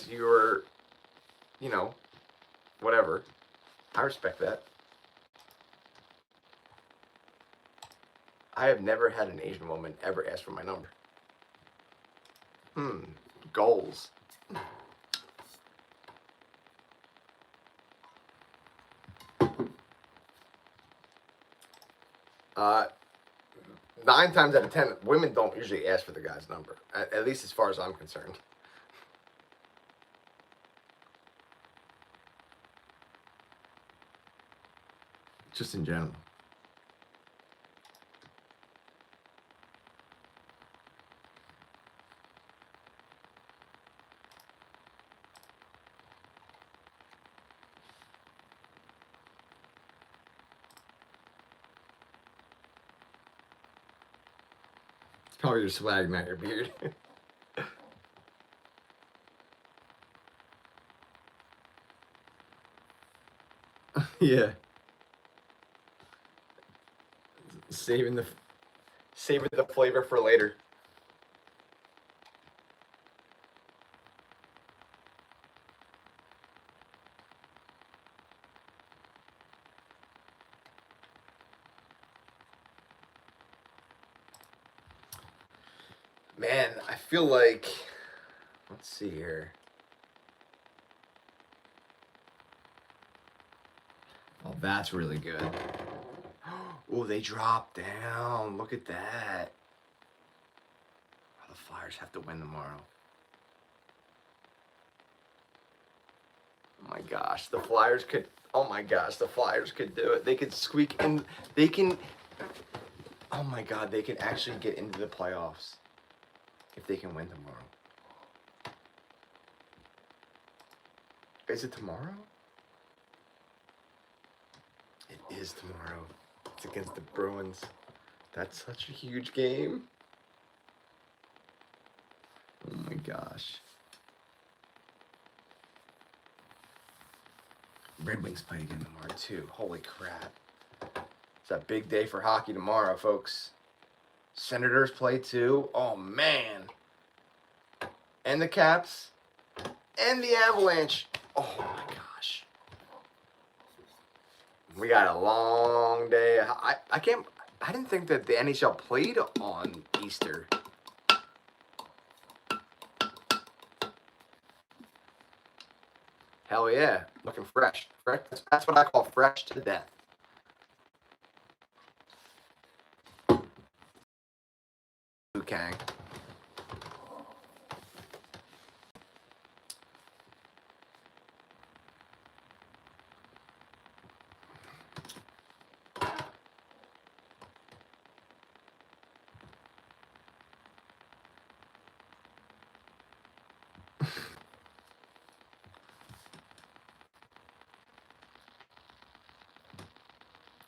your, whatever. I respect that. I have never had an Asian woman ever ask for my number. Goals. 9 times out of 10, women don't usually ask for the guy's number. At least as far as I'm concerned. Just in general. Probably your swag, not your beard. Yeah. Saving the flavor for later. Man, I feel like, let's see here. Oh, that's really good. Oh, they dropped down. Look at that. Oh, the Flyers have to win tomorrow. Oh my gosh, the Flyers could. Oh my gosh, the Flyers could do it. They could squeak in. They can. Oh my God, they can actually get into the playoffs if they can win tomorrow. Is it tomorrow? It is tomorrow. It's against the Bruins. That's such a huge game. Oh my gosh. Red Wings play again tomorrow too. Holy crap. It's a big day for hockey tomorrow, folks. Senators play too. Oh man. And the Caps. And the Avalanche. Oh my gosh. We got a long day. I didn't think that the NHL played on Easter. Hell yeah. Looking fresh. Fresh. That's what I call fresh to death. Kang.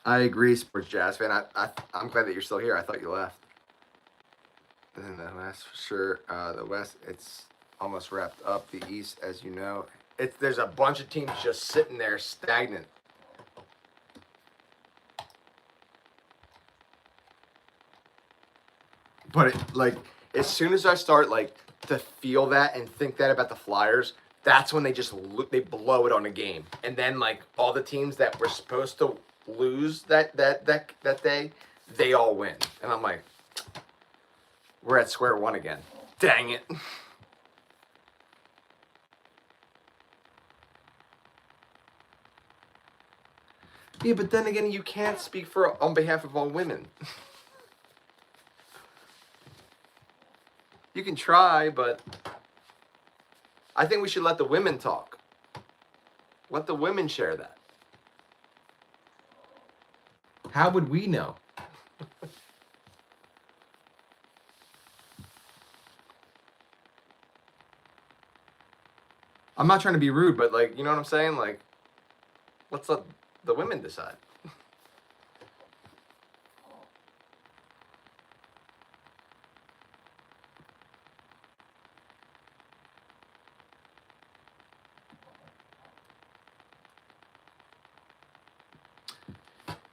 I agree, Sports Jazz fan. I'm glad that you're still here. I thought you left. And then the West, for sure. The West, it's almost wrapped up. The East, as you know, there's a bunch of teams just sitting there stagnant. But as soon as I start to feel that and think that about the Flyers, that's when they blow it on a game, and then all the teams that were supposed to lose that day, they all win, and I'm like, we're at square one again. Dang it. Yeah, but then again, you can't speak on behalf of all women. You can try, but I think we should let the women talk. Let the women share that. How would we know? I'm not trying to be rude, but you know what I'm saying? Let's let the women decide.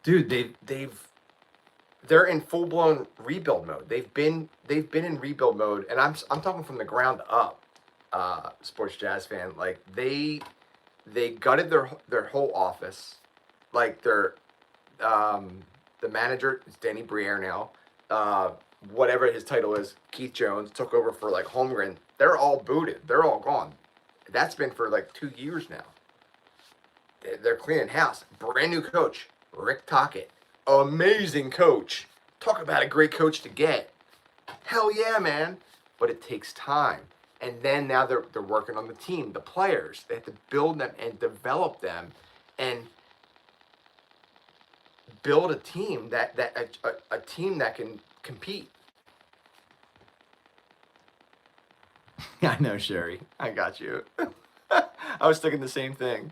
Dude, they're in full blown rebuild mode. They've been in rebuild mode, and I'm talking from the ground up. Sports Jazz fan, they gutted their whole office, their the manager is Danny Briere now. Whatever his title is, Keith Jones took over for Holmgren. They're all booted. They're all gone. That's been for 2 years now. They're cleaning house. Brand new coach, Rick Tocchet. Amazing coach. Talk about a great coach to get. Hell yeah, man. But it takes time. And then now they're working on the team, the players. They have to build them and develop them and build a team a team that can compete. I know, Sherry. I got you. I was thinking the same thing.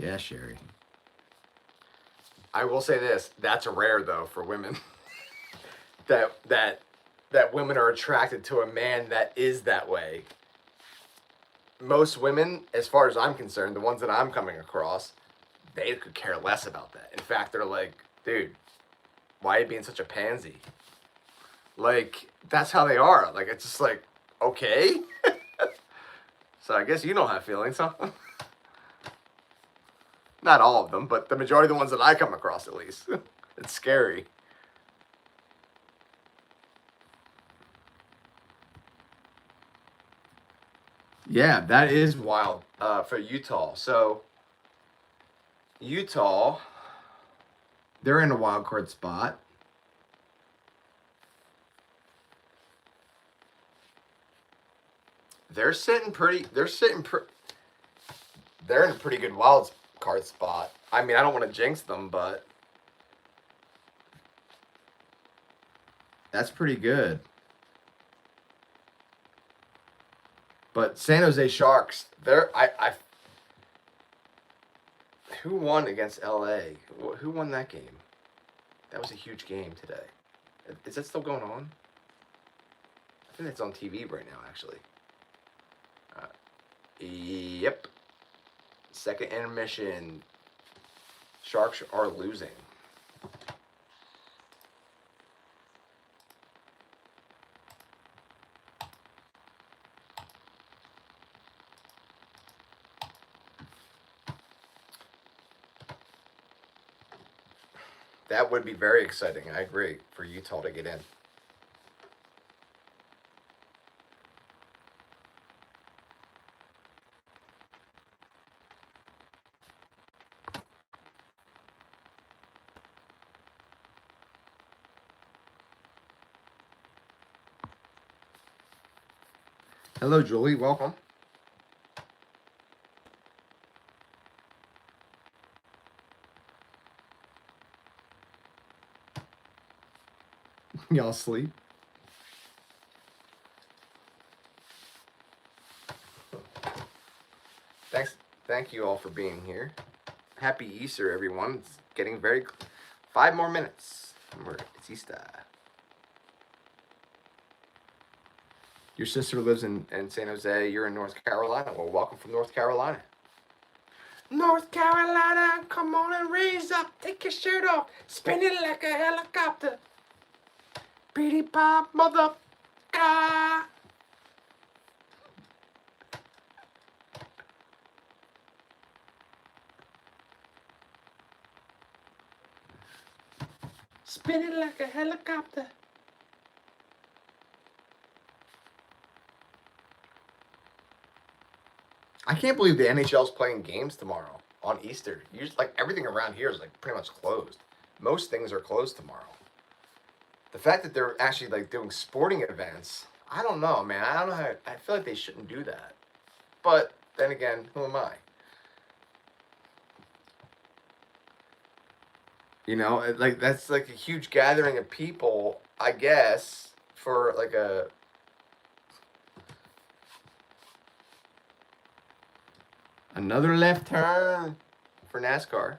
Yeah, Sherry. I will say this: that's rare, though, for women. that women are attracted to a man that is that way. Most women, as far as I'm concerned, the ones that I'm coming across, they could care less about that. In fact, they're like, dude, why are you being such a pansy? That's how they are. It's just okay. So I guess you don't have feelings, huh? Not all of them, but the majority of the ones that I come across, at least. It's scary. Yeah, that is wild for Utah. So, Utah, they're in a wild card spot. They're sitting pretty. they're in a pretty good wild card spot. I mean, I don't want to jinx them, but that's pretty good. But San Jose Sharks, who won against LA? Who won that game? That was a huge game today. Is that still going on? I think it's on TV right now, actually. Yep. Second intermission. Sharks are losing. That would be very exciting. I agree for Utah to get in. Hello, Julie. Welcome. Y'all sleep? Thank you all for being here. Happy Easter, everyone. It's getting 5 more minutes. Remember, it's Easter. Your sister lives in San Jose. You're in North Carolina. Well, welcome from North Carolina. North Carolina, come on and raise up. Take your shirt off. Spin it like a helicopter. Beady pop, mother. Spin it like a helicopter. I can't believe the NHL's playing games tomorrow on Easter. Usually, like everything around here is like pretty much closed. Most things are closed tomorrow. The fact that they're actually like doing sporting events, I don't know, man. I don't know how. I feel like they shouldn't do that. But then again, who am I? You know, like that's like a huge gathering of people, I guess, for like another left turn for NASCAR.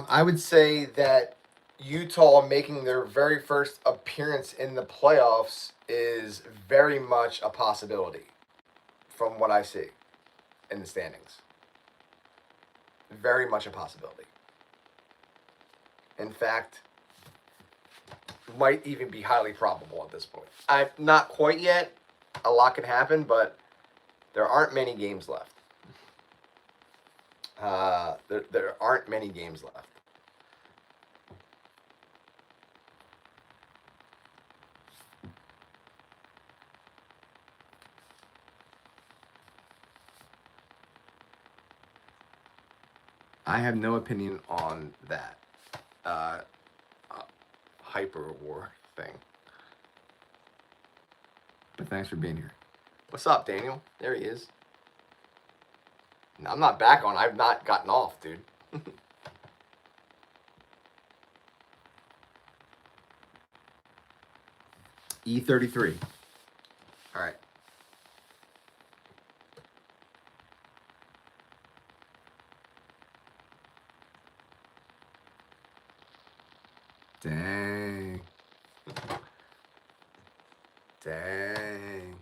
I would say that Utah making their very first appearance in the playoffs is very much a possibility from what I see in the standings. Very much a possibility. In fact, might even be highly probable at this point. Not quite yet. A lot can happen, but there aren't many games left. There aren't many games left. I have no opinion on that hyper war thing. But thanks for being here. What's up, Daniel? There he is. No, I'm not back on. I've not gotten off, dude. E33. All right. Dang. Dang.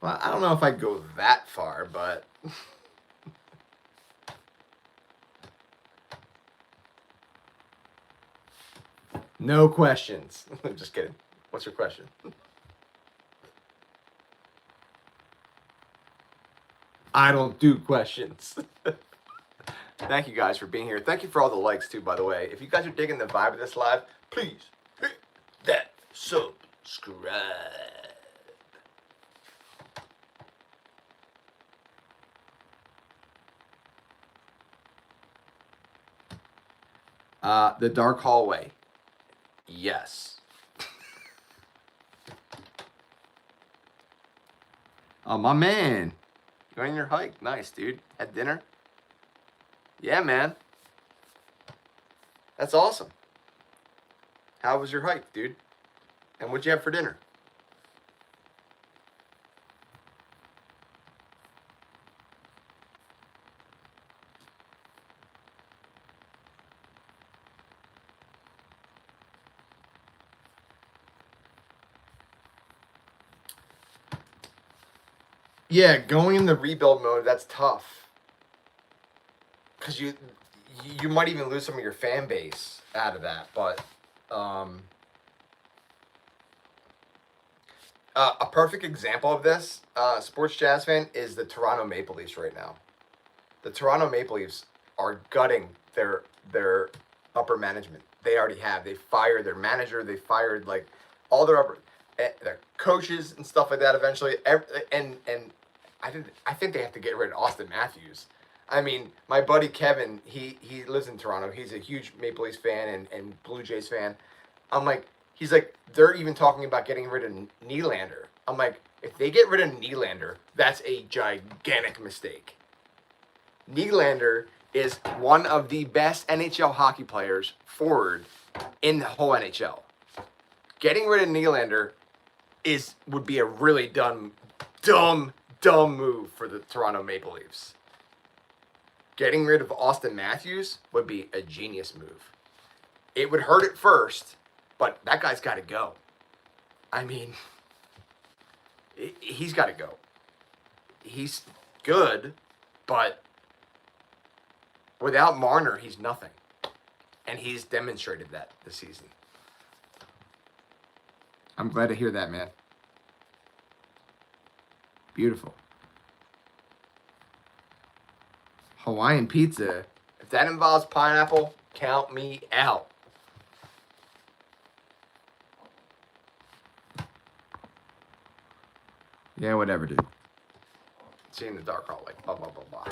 Well, I don't know if I'd go that far, but No questions. Just kidding. What's your question? I don't do questions. Thank you guys for being here. Thank you for all the likes too, by the way. If you guys are digging the vibe of this live, please hit that subscribe. The dark hallway. Yes. Oh, my man. You on your hike? Nice, dude. Had dinner? Yeah, man. That's awesome. How was your hike, dude? And what'd you have for dinner? Yeah, going in the rebuild mode, that's tough. Because you might even lose some of your fan base out of that. But a perfect example of this, sports jazz fan, is the Toronto Maple Leafs right now. The Toronto Maple Leafs are gutting their upper management. They already have. They fired their manager. They fired like all their coaches and stuff like that. Eventually, and I think they have to get rid of Austin Matthews. I mean, my buddy Kevin, he lives in Toronto. He's a huge Maple Leafs fan and Blue Jays fan. I'm like, he's like, they're even talking about getting rid of Nylander. I'm like, if they get rid of Nylander, that's a gigantic mistake. Nylander is one of the best NHL hockey players forward in the whole NHL. Getting rid of Nylander would be a really dumb move for the Toronto Maple Leafs. Getting rid of Austin Matthews would be a genius move. It would hurt at first, but that guy's got to go. I mean, he's got to go. He's good, but without Marner, he's nothing. And he's demonstrated that this season. I'm glad to hear that, man. Beautiful. Hawaiian pizza. If that involves pineapple, count me out. Yeah, whatever, dude. See you in the dark hall, like blah, blah, blah, blah.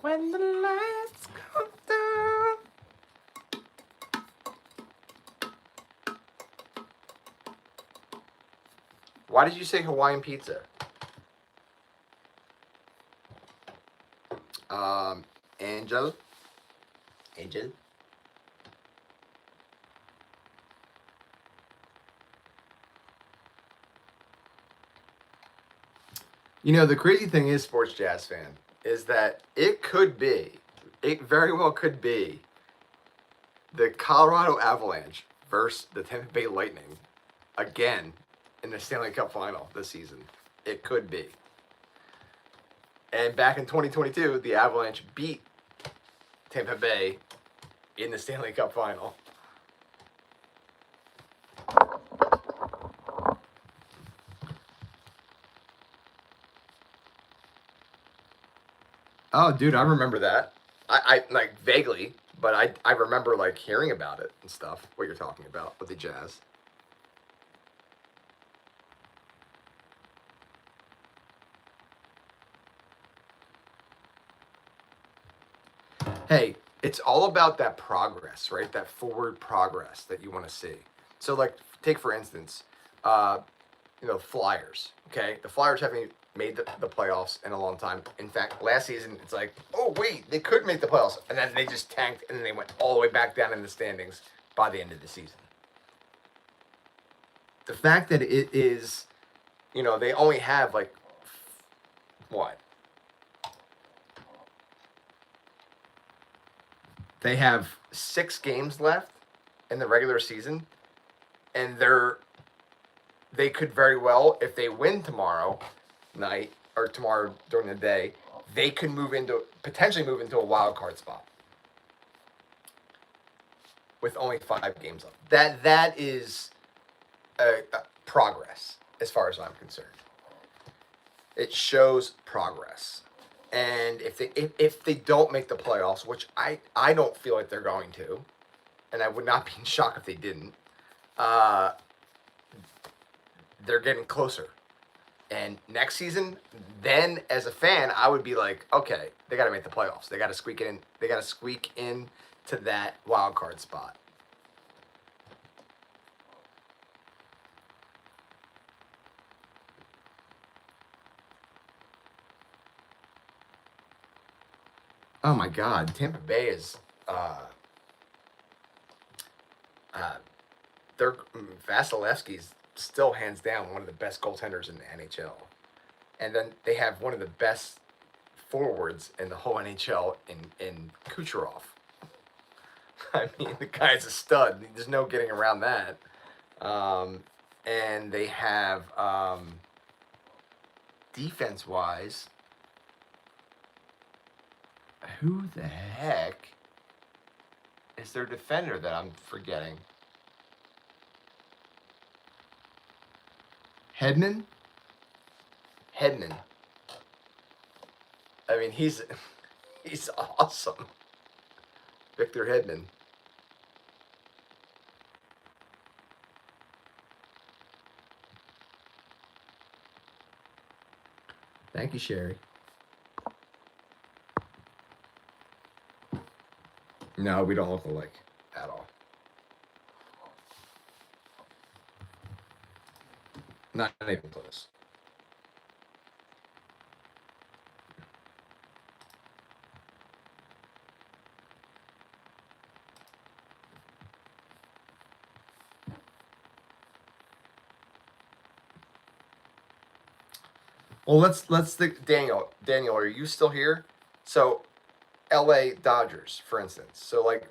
When the lights come down. Why did you say Hawaiian pizza? Angel. You know, the crazy thing is, sports jazz fan, is that it very well could be the Colorado Avalanche versus the Tampa Bay Lightning again in the Stanley Cup final this season. It could be. And back in 2022, the Avalanche beat Tampa Bay in the Stanley Cup final. Oh, dude, I remember that. I like vaguely, but I remember like hearing about it and stuff, what you're talking about with the Jazz. Hey, it's all about that progress, right? That forward progress that you want to see. So, like, take for instance, Flyers. Okay, the Flyers haven't made the playoffs in a long time. In fact, last season it's like, oh wait, they could make the playoffs, and then they just tanked, and then they went all the way back down in the standings by the end of the season. The fact that it is, they only have like what? They have 6 games left in the regular season, and they could very well, if they win tomorrow, night or tomorrow during the day, they could potentially move into a wild card spot with only 5 games left. That is a progress as far as I'm concerned. It shows progress. And if they don't make the playoffs, which I don't feel like they're going to, and I would not be in shock if they didn't, they're getting closer. And next season, then as a fan, I would be like, okay, they got to make the playoffs. They got to squeak it in. They got to squeak in to that wild card spot. Oh my God, Tampa Bay is they're Vasilevsky's still hands down one of the best goaltenders in the NHL, and then they have one of the best forwards in the whole NHL in Kucherov. I mean, the guy's a stud. There's no getting around that. And they have defense-wise, who the heck is their defender that I'm forgetting? Hedman. I mean, he's awesome. Victor Hedman. Thank you, Sherry. No, we don't look alike at all. Not even close. Well, let's think. Daniel, are you still here? So, L.A. Dodgers, for instance. So, like,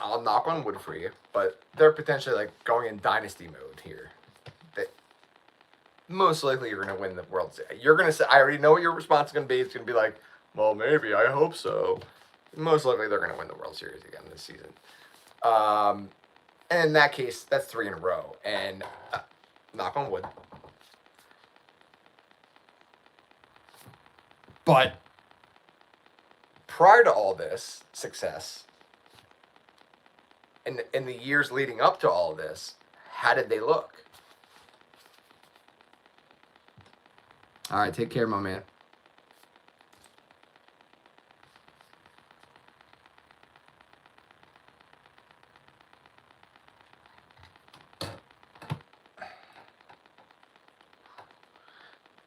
I'll knock on wood for you, but they're potentially like going in dynasty mode here. They, most likely, you're going to win the World Series. You're going to say, I already know what your response is going to be. It's going to be like, well, maybe. I hope so. Most likely, they're going to win the World Series again this season. And in that case, that's 3 in a row. And knock on wood. But prior to all this success, in the years leading up to all this, how did they look? All right, take care, my man.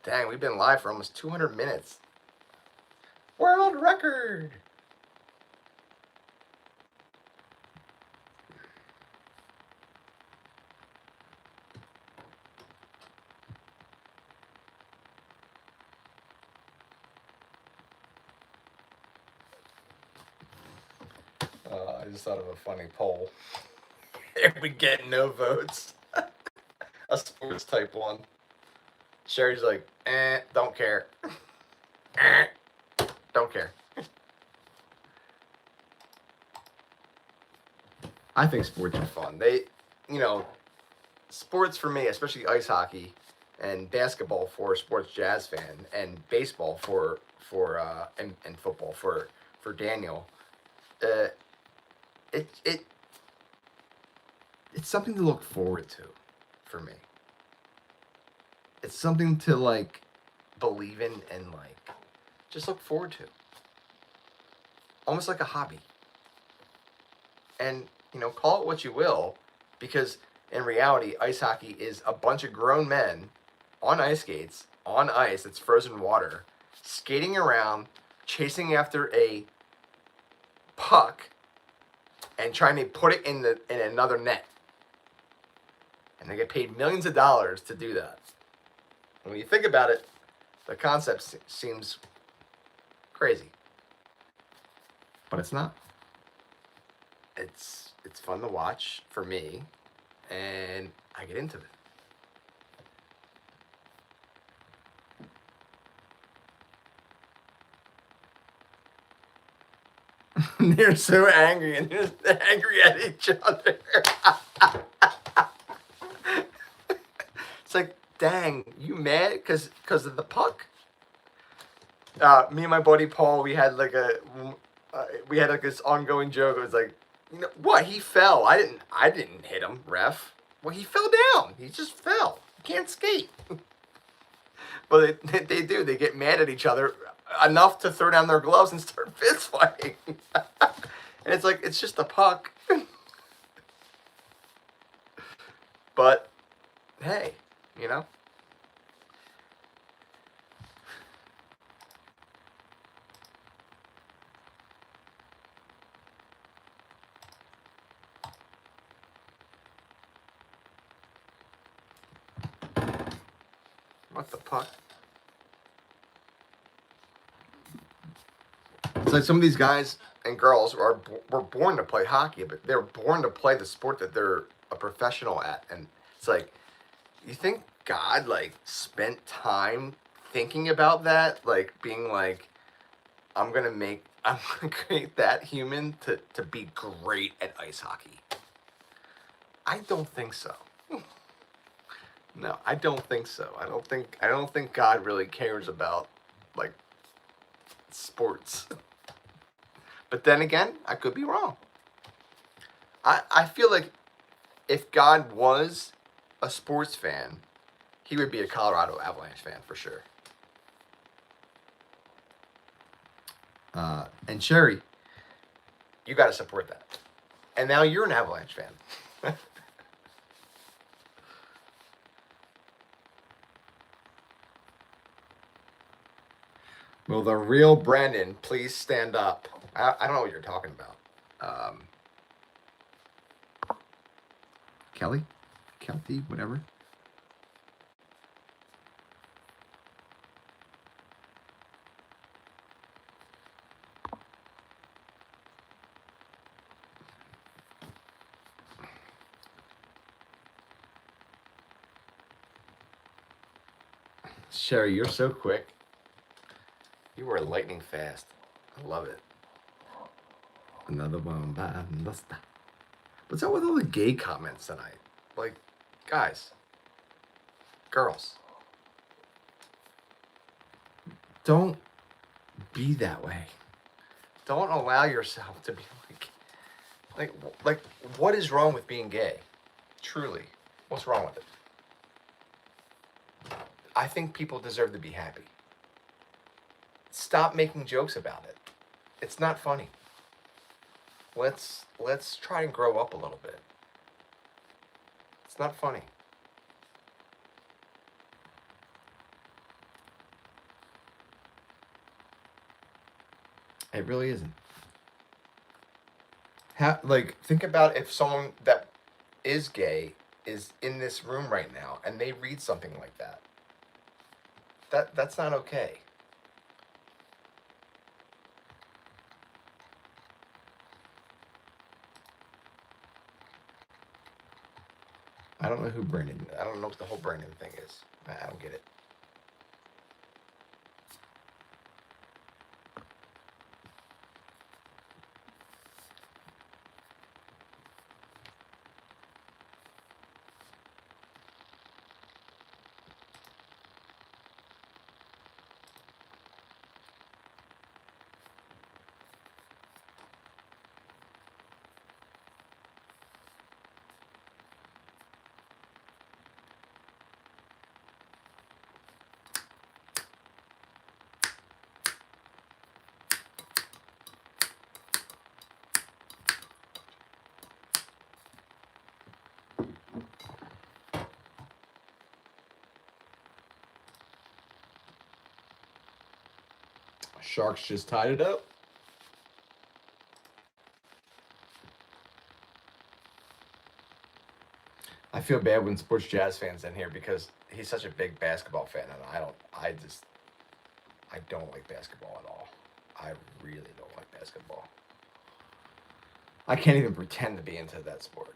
Dang, we've been live for almost 200 minutes. World record! I just thought of a funny poll. If we get no votes, a sports type one. Sherry's like, don't care. Don't care. I think sports are fun. Sports for me, especially ice hockey and basketball for a sports jazz fan, and baseball and football for Daniel. It's something to look forward to for me. It's something to like believe in and like just look forward to. Almost like a hobby. And call it what you will, because in reality, ice hockey is a bunch of grown men on ice skates, on ice that's frozen water, skating around, chasing after a puck, and trying to put it in another net. And they get paid millions of dollars to do that. When you think about it, the concept seems crazy. But it's not. It's fun to watch for me, and I get into it. They're so angry and they're just angry at each other. It's like, dang, you mad because of the puck? Me and my buddy Paul, we had like this ongoing joke. It was like, you know what? He fell. I didn't hit him, ref. Well, he fell down. He just fell. He can't skate. But they do. They get mad at each other enough to throw down their gloves and start fist fighting. And it's like, it's just a puck. But hey, you know. What the puck? It's like some of these guys and girls were born to play hockey, but they're born to play the sport that they're a professional at. And it's like, you think God like spent time thinking about that, like being like, I'm gonna create that human to be great at ice hockey. I don't think so. No, I don't think so. I don't think God really cares about like sports. But then again, I could be wrong. I feel like if God was a sports fan, he would be a Colorado Avalanche fan for sure. And Sherry, you got to support that. And now you're an Avalanche fan. Will the real Brandon please stand up? I don't know what you're talking about. Kelty, whatever. Sherry, you're so quick. You are lightning fast. I love it. Another one by Musta. What's up with all the gay comments tonight? Like, guys, girls, don't be that way. Don't allow yourself to be like, what is wrong with being gay? Truly, what's wrong with it? I think people deserve to be happy. Stop making jokes about it. It's not funny. Let's try and grow up a little bit. It's not funny. It really isn't. Think about if someone that is gay is in this room right now and they read something like that. That's not okay. I don't know who Brandon. I don't know what the whole Brandon thing is. I don't get it. Sharks just tied it up. I feel bad when Sports Jazz fans in here because he's such a big basketball fan, and I don't like basketball at all. I really don't like basketball. I can't even pretend to be into that sport.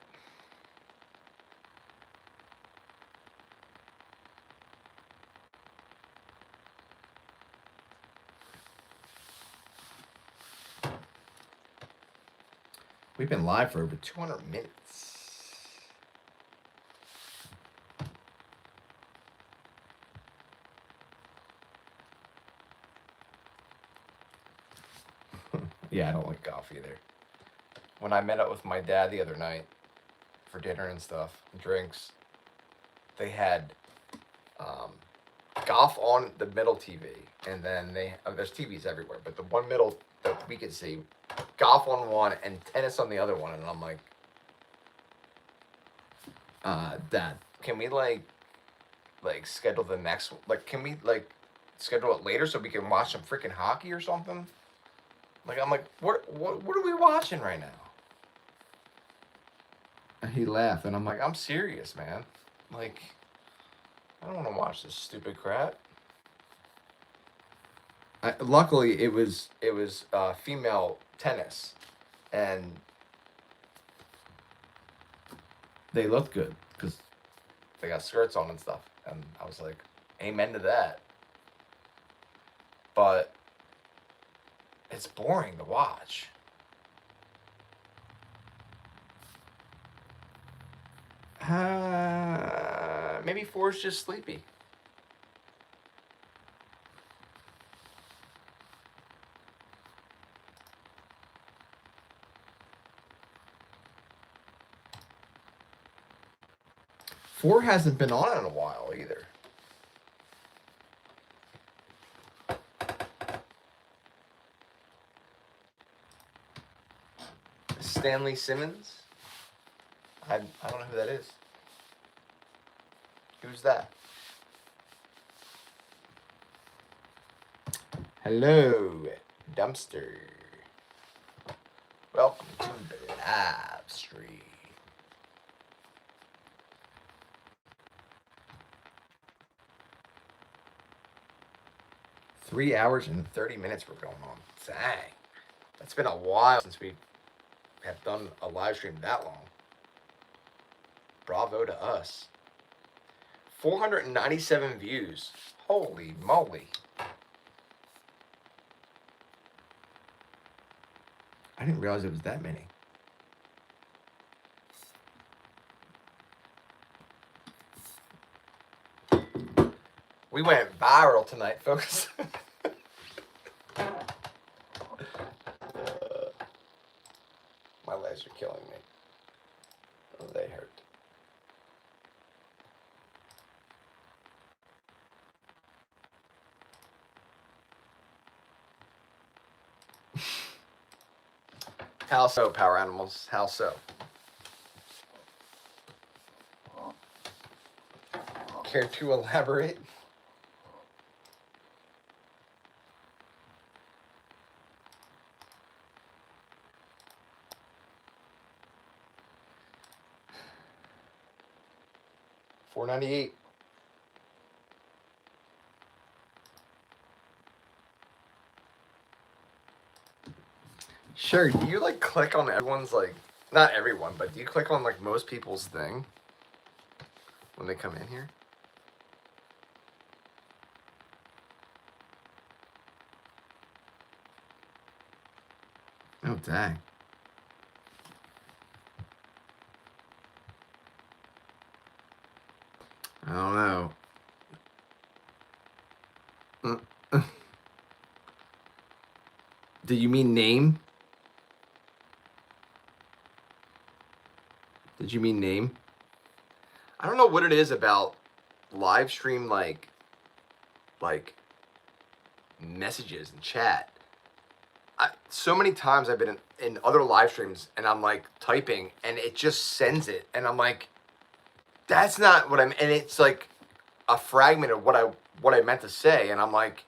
We've been live for over 200 minutes. Yeah, I don't like golf either. When I met up with my dad the other night for dinner and stuff, and drinks, they had golf on the middle TV, and then there's TVs everywhere, but the one middle that we could see, golf on one and tennis on the other one, and I'm like, Dad, can we like schedule the next, like, can we like schedule it later so we can watch some freaking hockey or something? Like, I'm like, what are we watching right now? And he laughed, and I'm like, I'm serious, man. Like, I don't want to watch this stupid crap. Luckily, it was female tennis, and they looked good because they got skirts on and stuff, and I was like, amen to that. But it's boring to watch. Maybe 4's just sleepy. Four hasn't been on in a while either. Stanley Simmons? I don't know who that is. Who's that? Hello, Dumpster. Welcome to the live stream. Three hours and 30 minutes we're going on. Dang. That's been a while since we have done a live stream that long. Bravo to us. 497 views. Holy moly. I didn't realize it was that many. We went viral tonight, folks. My legs are killing me. Oh, they hurt. How so, power animals? How so? Care to elaborate? $4.98. Sure, do you like click on everyone's, like, not everyone, but do you click on like most people's thing when they come in here? Oh, dang. I don't know. Do you mean name? Did you mean name? I don't know what it is about live stream like messages and chat. So many times I've been in other live streams and I'm like typing and it just sends it and I'm like, that's not what I'm, and it's like a fragment of what I meant to say and I'm like,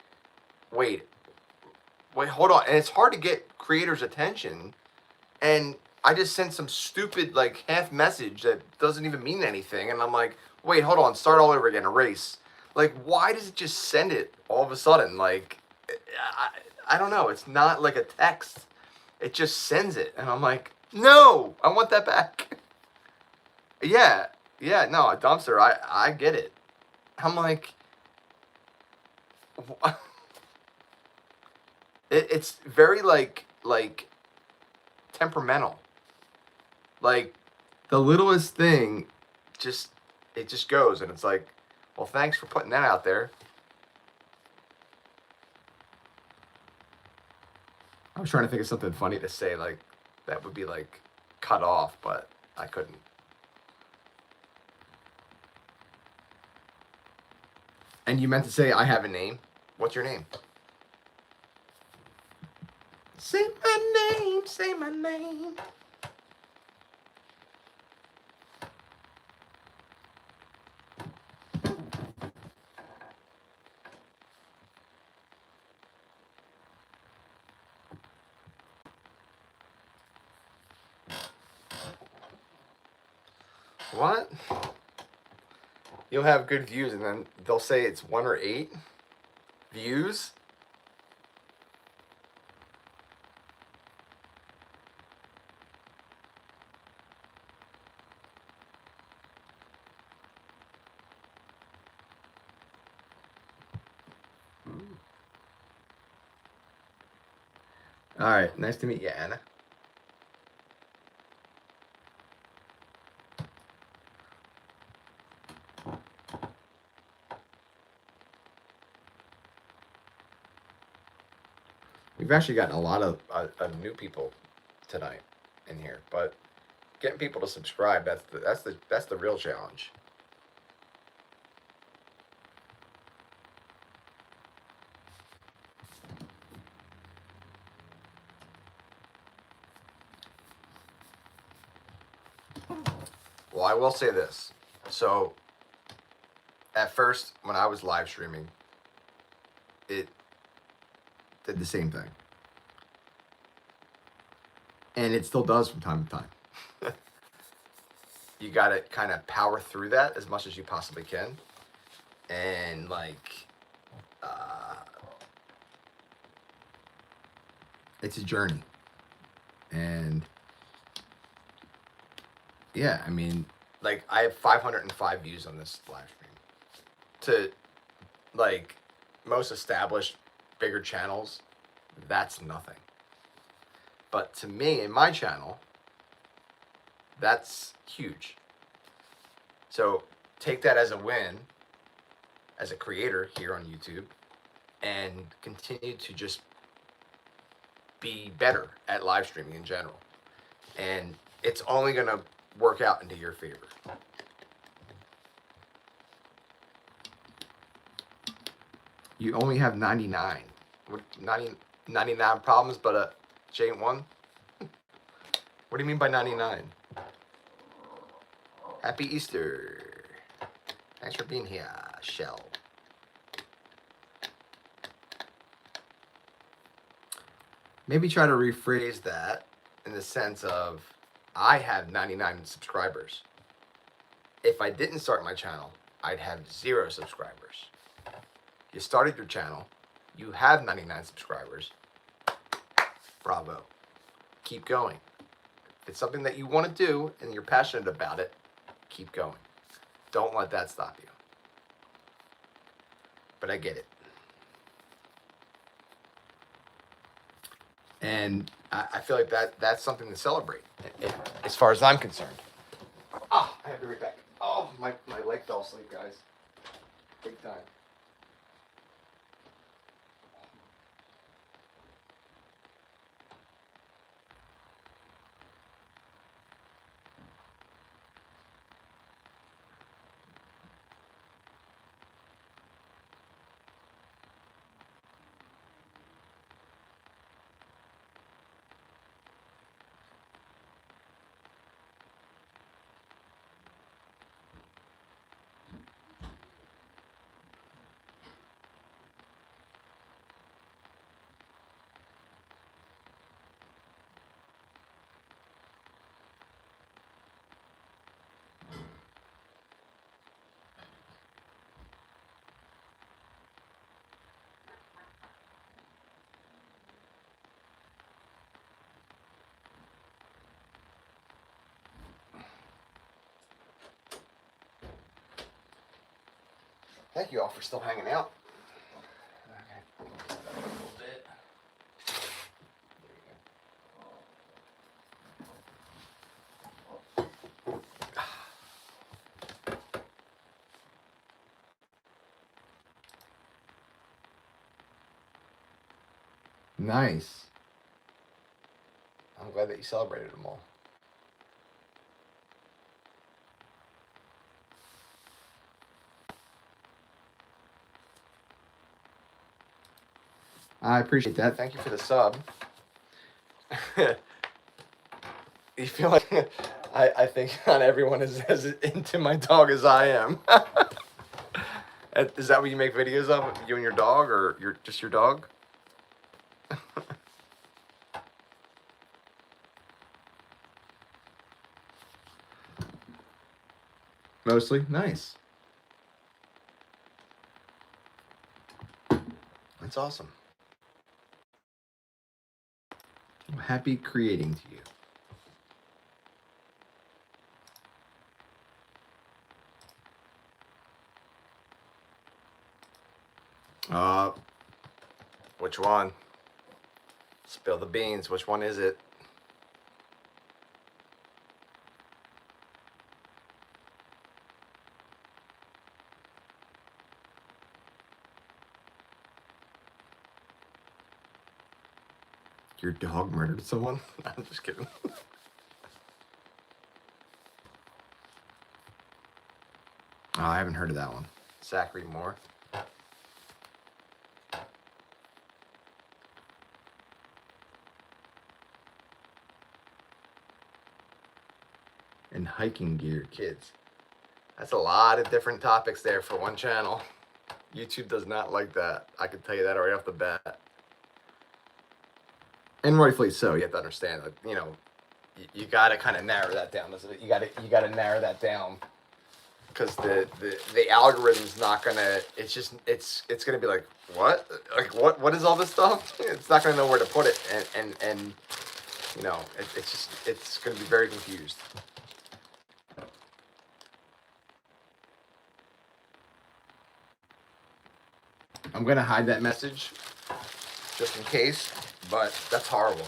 wait, hold on, and it's hard to get creators' attention, and I just sent some stupid like half message that doesn't even mean anything, and I'm like, wait, hold on, start all over again, erase. Like, why does it just send it all of a sudden? Like, I don't know. It's not like a text. It just sends it, and I'm like, no, I want that back. Yeah, no, a dumpster. I get it. I'm like, it's very like temperamental. Like the littlest thing, it just goes, and it's like, well, thanks for putting that out there. I was trying to think of something funny to say, like that would be like cut off, but I couldn't. And you meant to say I have a name. What's your name? Say my name, say my name. What? You'll have good views, and then they'll say it's 1 or 8 views. All right, nice to meet you, Anna. We've actually gotten a lot of new people tonight in here, but getting people to subscribe, that's the real challenge. Well, I will say this. So at first, when I was live streaming, it did the same thing. And it still does from time to time. You gotta kind of power through that as much as you possibly can. And like, it's a journey. And yeah, I mean, like I have 505 views on this live stream. To like most established bigger channels, that's nothing. But to me, in my channel, that's huge. So take that as a win as a creator here on YouTube and continue to just be better at live streaming in general. And it's only going to work out into your favor. You only have 99. What, 99 problems, but J ain't one? What do you mean by 99? Happy Easter. Thanks for being here, Shell. Maybe try to rephrase that in the sense of I have 99 subscribers. If I didn't start my channel, I'd have 0 subscribers. You started your channel, you have 99 subscribers. Bravo. Keep going. If it's something that you want to do and you're passionate about it, keep going. Don't let that stop you. But I get it. And I feel like that's something to celebrate, as far as I'm concerned. Ah, I have to be back. Oh, my leg fell asleep, guys. Big time. Thank you all for still hanging out. Okay. A little bit. There Nice. I'm glad that you celebrated them all. I appreciate that. Thank you for the sub. You feel like I think not everyone is as into my dog as I am. Is that what you make videos of? You and your dog, or just your dog? Mostly. Nice. That's awesome. I'm happy creating to you. Which one? Spill the beans. Which one is it? Your dog murdered someone? I'm just kidding. Oh, I haven't heard of that one. Zachary Moore. And hiking gear, kids. That's a lot of different topics there for one channel. YouTube does not like that. I can tell you that right off the bat. And rightfully so. You have to understand that, you know, you got to kind of narrow that down. You got to narrow that down, because the algorithm's not gonna. It's gonna be like, what is all this stuff? It's not gonna know where to put it, and you know, it's gonna be very confused. I'm gonna hide that message just in case, but that's horrible.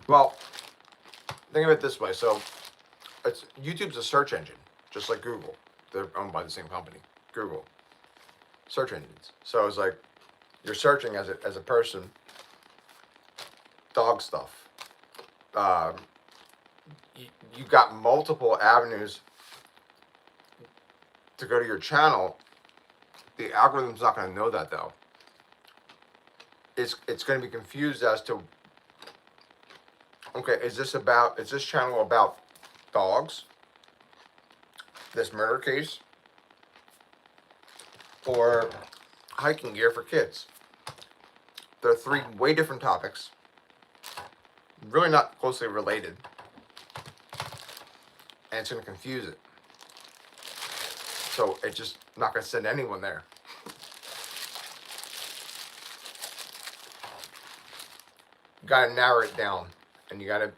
Well, think of it this way. So, YouTube's a search engine, just like Google. They're owned by the same company, Google. Search engines. So it's like you're searching as a person, dog stuff. You got multiple avenues to go to your channel. The algorithm's not going to know that, though. It's going to be confused as to, okay, is this channel about dogs, this murder case, or hiking gear for kids? They're three way different topics, really not closely related, and it's going to confuse it. So it's just not going to send anyone there. You got to narrow it down, and you got to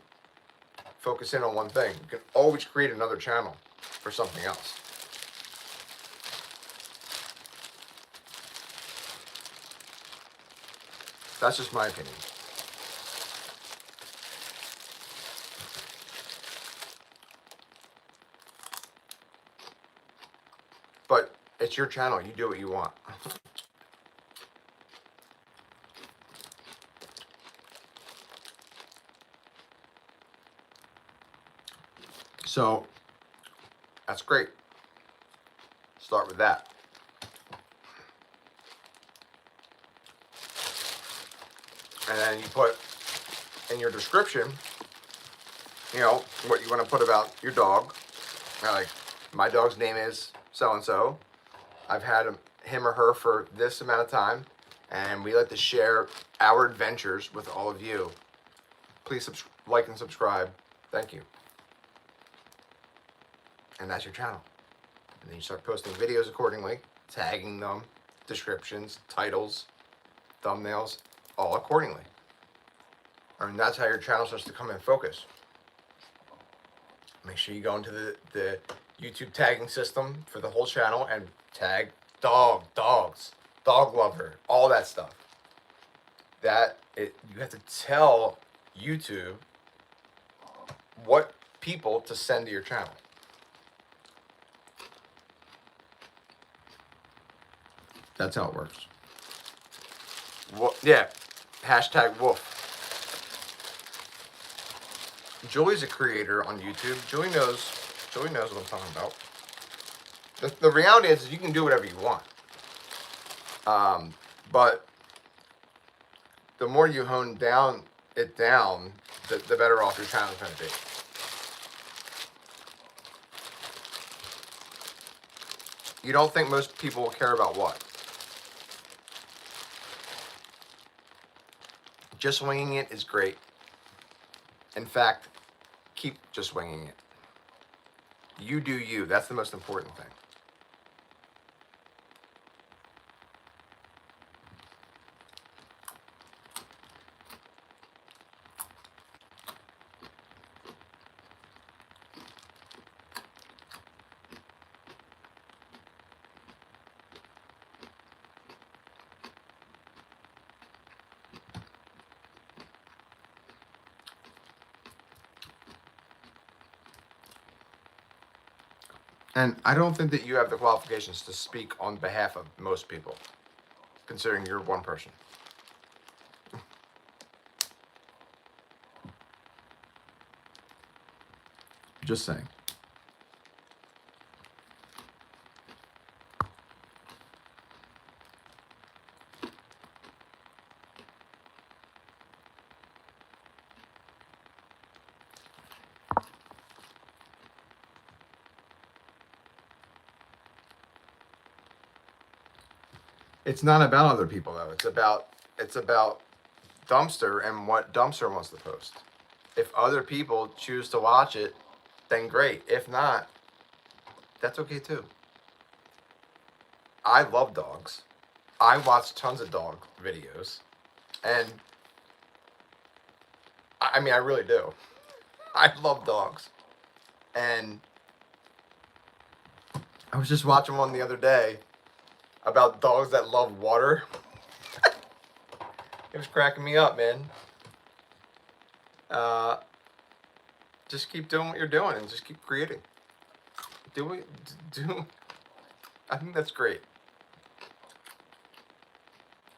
focus in on one thing. You can always create another channel for something else. That's just my opinion. But it's your channel. You do what you want. So that's great. Start with that. And then you put in your description, you know, what you want to put about your dog. Like, my dog's name is so-and-so. I've had him or her for this amount of time, and we like to share our adventures with all of you. Please like and subscribe. Thank you. And that's your channel. And then you start posting videos accordingly, tagging them, descriptions, titles, thumbnails, all accordingly. I mean, that's how your channel starts to come in focus. make sure you go into the YouTube tagging system for the whole channel and tag dogs, dog lover, all that stuff. You have to tell YouTube what people to send to your channel. That's how it works. Yeah, hashtag wolf. Julie's a creator on YouTube. Julie knows what I'm talking about. The reality is you can do whatever you want. But the more you hone down, the better off your channel is going to be. You don't think most people will care about what? Just winging it is great. In fact, keep just winging it. You do you. That's the most important thing. And I don't think that you have the qualifications to speak on behalf of most people, considering you're one person. Just saying. It's not about other people though. It's about Dumpster and what Dumpster wants to post. If other people choose to watch it, then great. If not, that's okay too. I love dogs. I watch tons of dog videos. And I mean, I really do. I love dogs. And I was just watching one the other day about dogs that love water. It was cracking me up, man. Just keep doing what you're doing and just keep creating. I think that's great.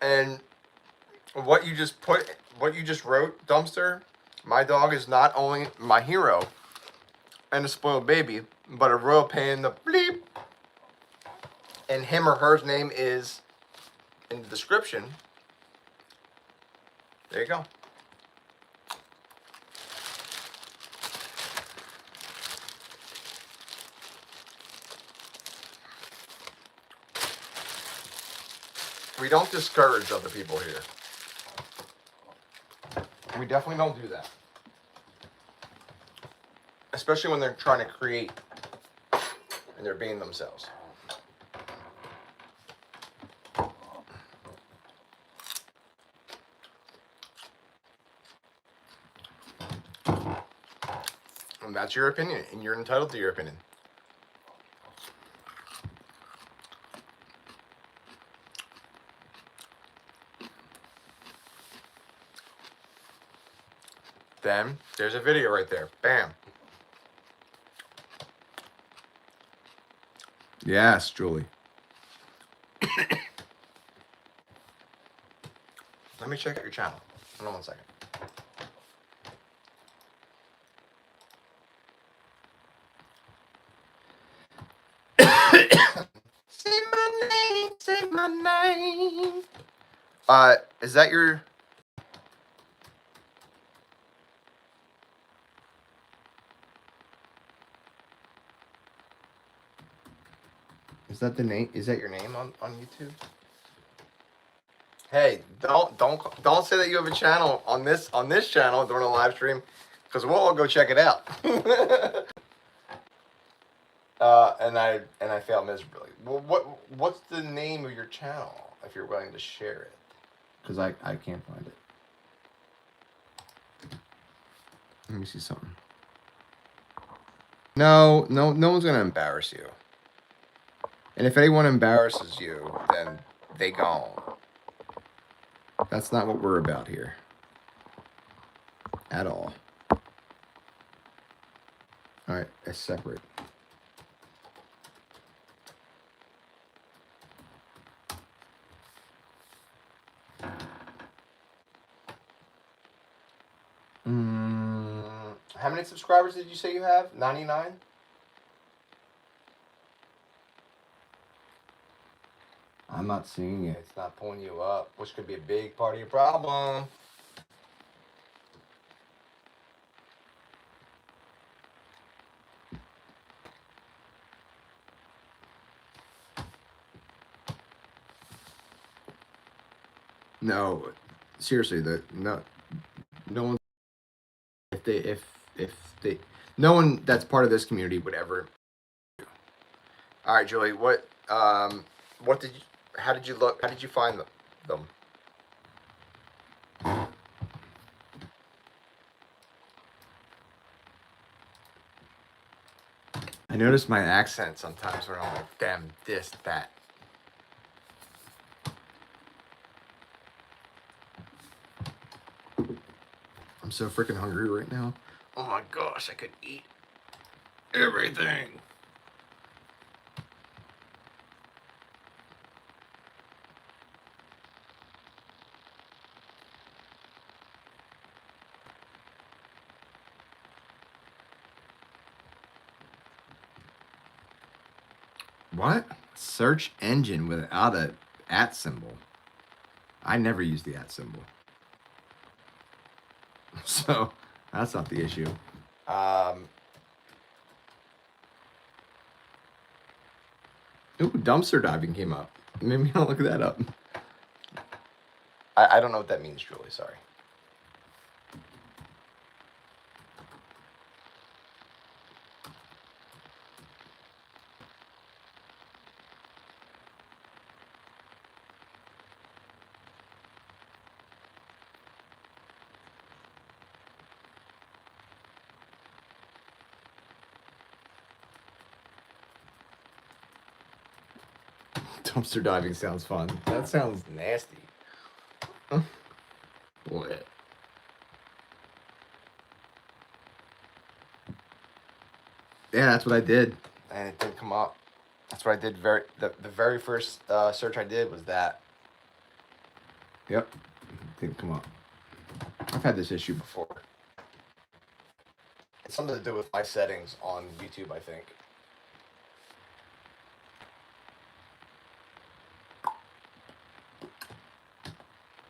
And what you just wrote, Dumpster, my dog is not only my hero and a spoiled baby, but a real pain in the bleep. And him or her name is in the description. There you go. We don't discourage other people here. We definitely don't do that. Especially when they're trying to create and they're being themselves. And that's your opinion, and you're entitled to your opinion. Then there's a video right there. Bam. Yes, Julie. Let me check out your channel. Hold on one second. Say my name, say my name. Is that your... Is that the name? Is that your name on YouTube? Hey, don't say that you have a channel on this channel during a live stream, because we'll all go check it out. And I failed miserably. Well, what's the name of your channel if you're willing to share it? Because I can't find it. Let me see something. No, no one's gonna embarrass you. And if anyone embarrasses you, then they gone. That's not what we're about here. At all. Alright, it's separate. How many subscribers did you say you have? 99? I'm not seeing it. It's not pulling you up, which could be a big part of your problem. No, seriously, no one if they no one that's part of this community would ever. All right, Julie, what did you how did you look? How did you find them? I notice my accent sometimes when I'm like, damn, this, that. I'm so freaking hungry right now. Oh my gosh, I could eat everything. What? Search engine without a @ symbol. I never use the @ symbol. So that's not the issue. Ooh, dumpster diving came up. Maybe I'll look that up. I don't know what that means, Julie. Sorry. Dumpster diving sounds fun. That sounds nasty. What? Yeah, that's what I did, and it didn't come up. That's what I did. The very first search I did was that. Yep, didn't come up. I've had this issue before. It's something to do with my settings on YouTube, I think.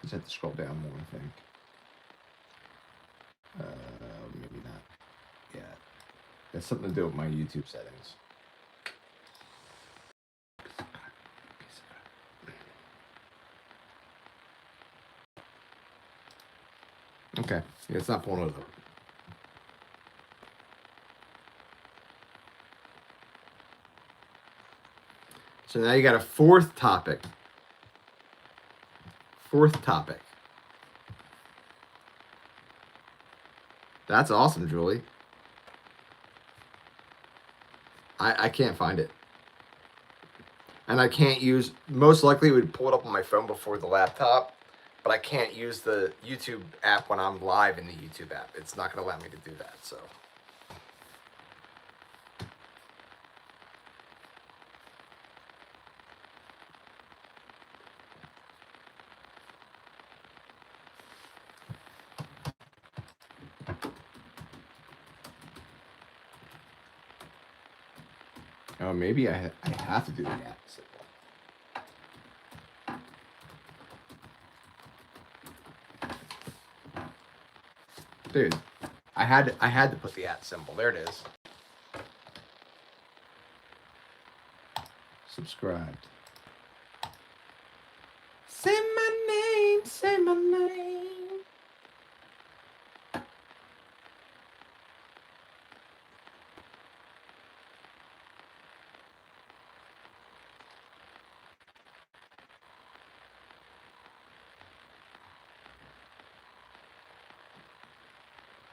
Just have to scroll down more, I think. Maybe not. Yeah. That's something to do with my YouTube settings. Okay. Yeah, it's not pulling it up. So now you got a fourth topic. Fourth topic. That's awesome, Julie. I can't find it. And I can't use, most likely it would pull it up on my phone before the laptop, but I can't use the YouTube app when I'm live in the YouTube app. It's not going to allow me to do that, so. Oh, maybe I have to do the app. Dude, I had to put the @ symbol. There it is. Subscribed. Say my name, say my name.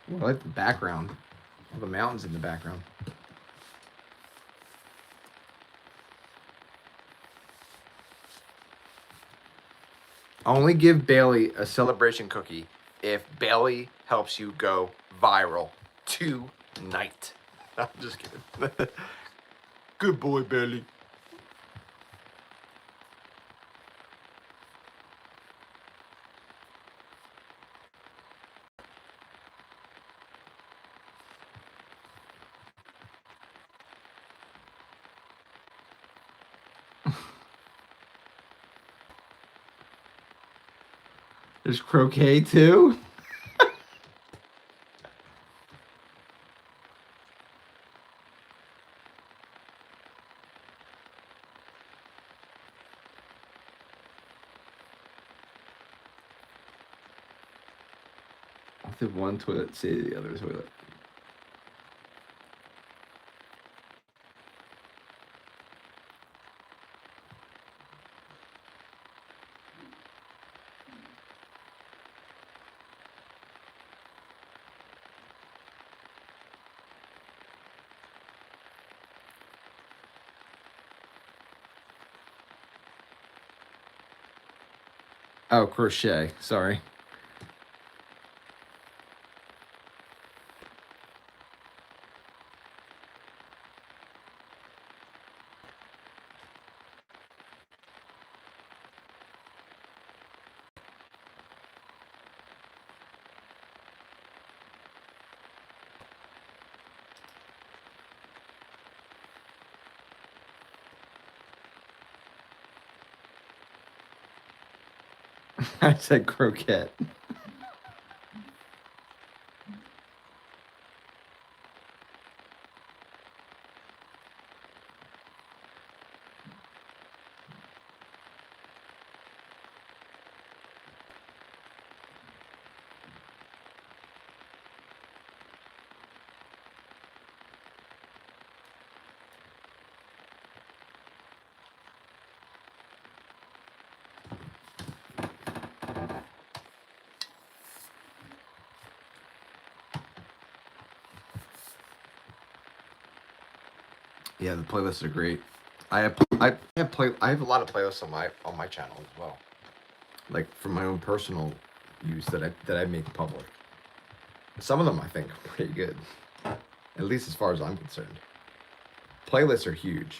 I like the background. All the mountains in the background. Only give Bailey a celebration cookie if Bailey helps you go viral tonight. I'm just kidding. Good boy, Bailey. There's croquet too. The one toilet say to the other toilet. Oh, crochet. Sorry. I said croquette. Yeah, the playlists are great. I have a lot of playlists on my channel as well. Like for my own personal use that I make public. Some of them I think are pretty good. At least as far as I'm concerned. Playlists are huge.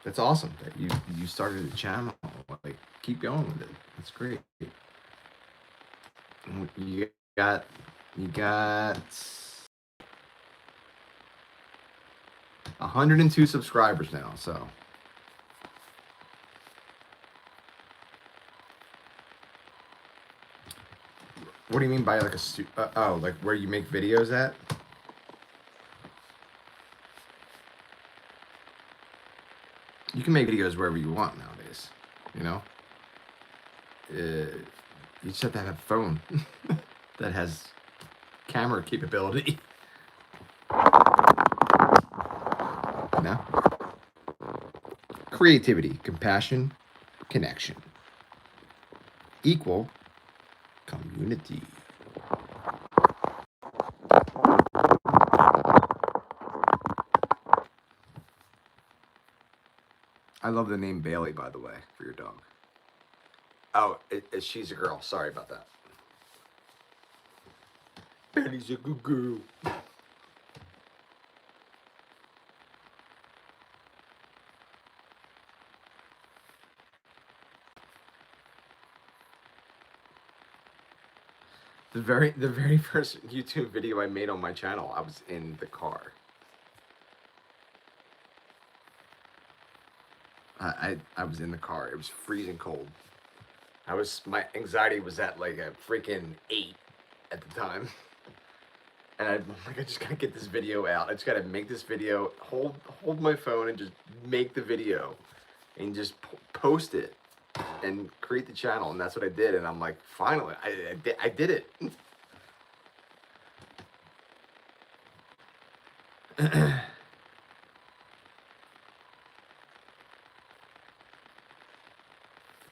That's awesome that you started a channel. Like keep going with it. That's great. You got 102 subscribers now, so what do you mean by like a like where you make videos at? You can make videos wherever you want nowadays, you know? You just have to have a phone that has camera capability. No? Creativity, compassion, connection. Equal community. I love the name Bailey, by the way, for your dog. Oh, she's a girl. Sorry about that. Bailey's a good girl. The very first YouTube video I made on my channel, I was in the car. I was in the car. It was freezing cold. My anxiety was at like a freaking 8 at the time. And I'm like, I just gotta get this video out. I just gotta make this video, hold my phone and just make the video and just post it and create the channel. And that's what I did. And I'm like, finally, I did it.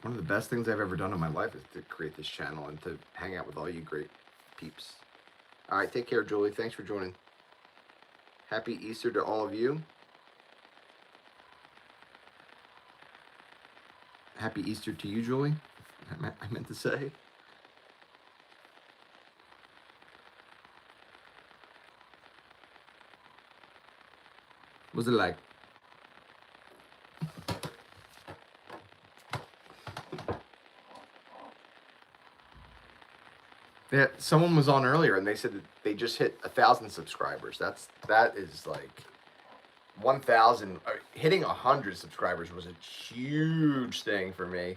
One of the best things I've ever done in my life is to create this channel and to hang out with all you great peeps. All right, take care, Julie. Thanks for joining. Happy Easter to all of you. Happy Easter to you, Julie. I meant to say. Was it like? Yeah, someone was on earlier and they said that they just hit 1,000 subscribers. That is like 1,000. Hitting 100 subscribers was a huge thing for me,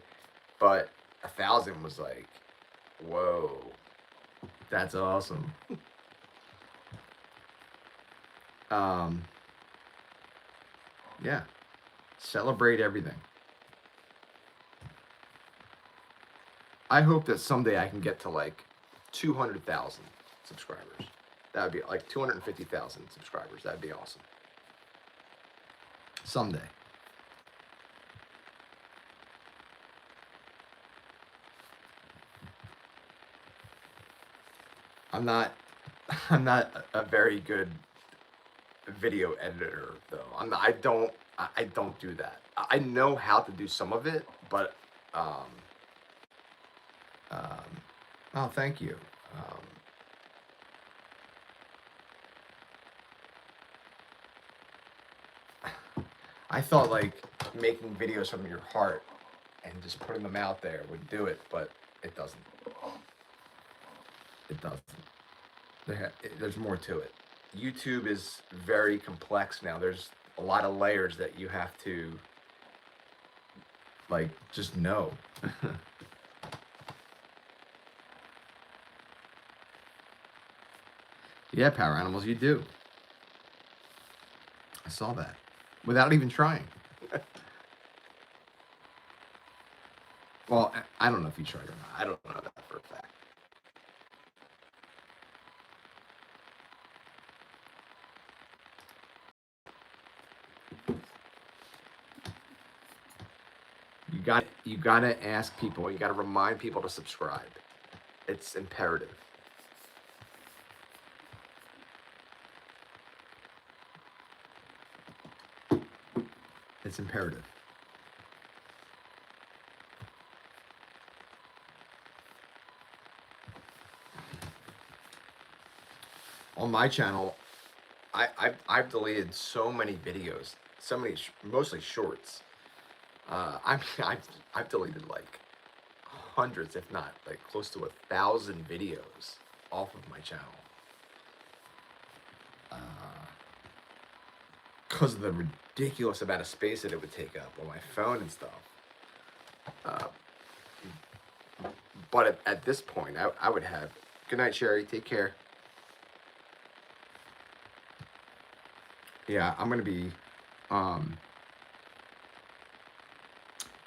but 1,000 was like, whoa, that's awesome. Yeah, celebrate everything. I hope that someday I can get to like 200,000 subscribers. That would be like 250,000 subscribers. That'd be awesome. Someday. I'm not a very good video editor though. I don't do that. I know how to do some of it, but oh, thank you. I thought like making videos from your heart and just putting them out there would do it, but it doesn't. It doesn't. There's more to it. YouTube is very complex now. There's a lot of layers that you have to like just know. Yeah, Power Animals, you do. I saw that without even trying. Well, I don't know if you tried or not. I don't know that for a fact. You gotta ask people. You gotta remind people to subscribe. It's imperative. It's imperative. On my channel, I've deleted so many videos, so many mostly shorts. I mean, I've deleted like hundreds, if not like close to 1,000 videos off of my channel. Because of the ridiculous amount of space that it would take up on my phone and stuff. But at this point, I would have. Good night, Sherry. Take care. Yeah, I'm gonna be.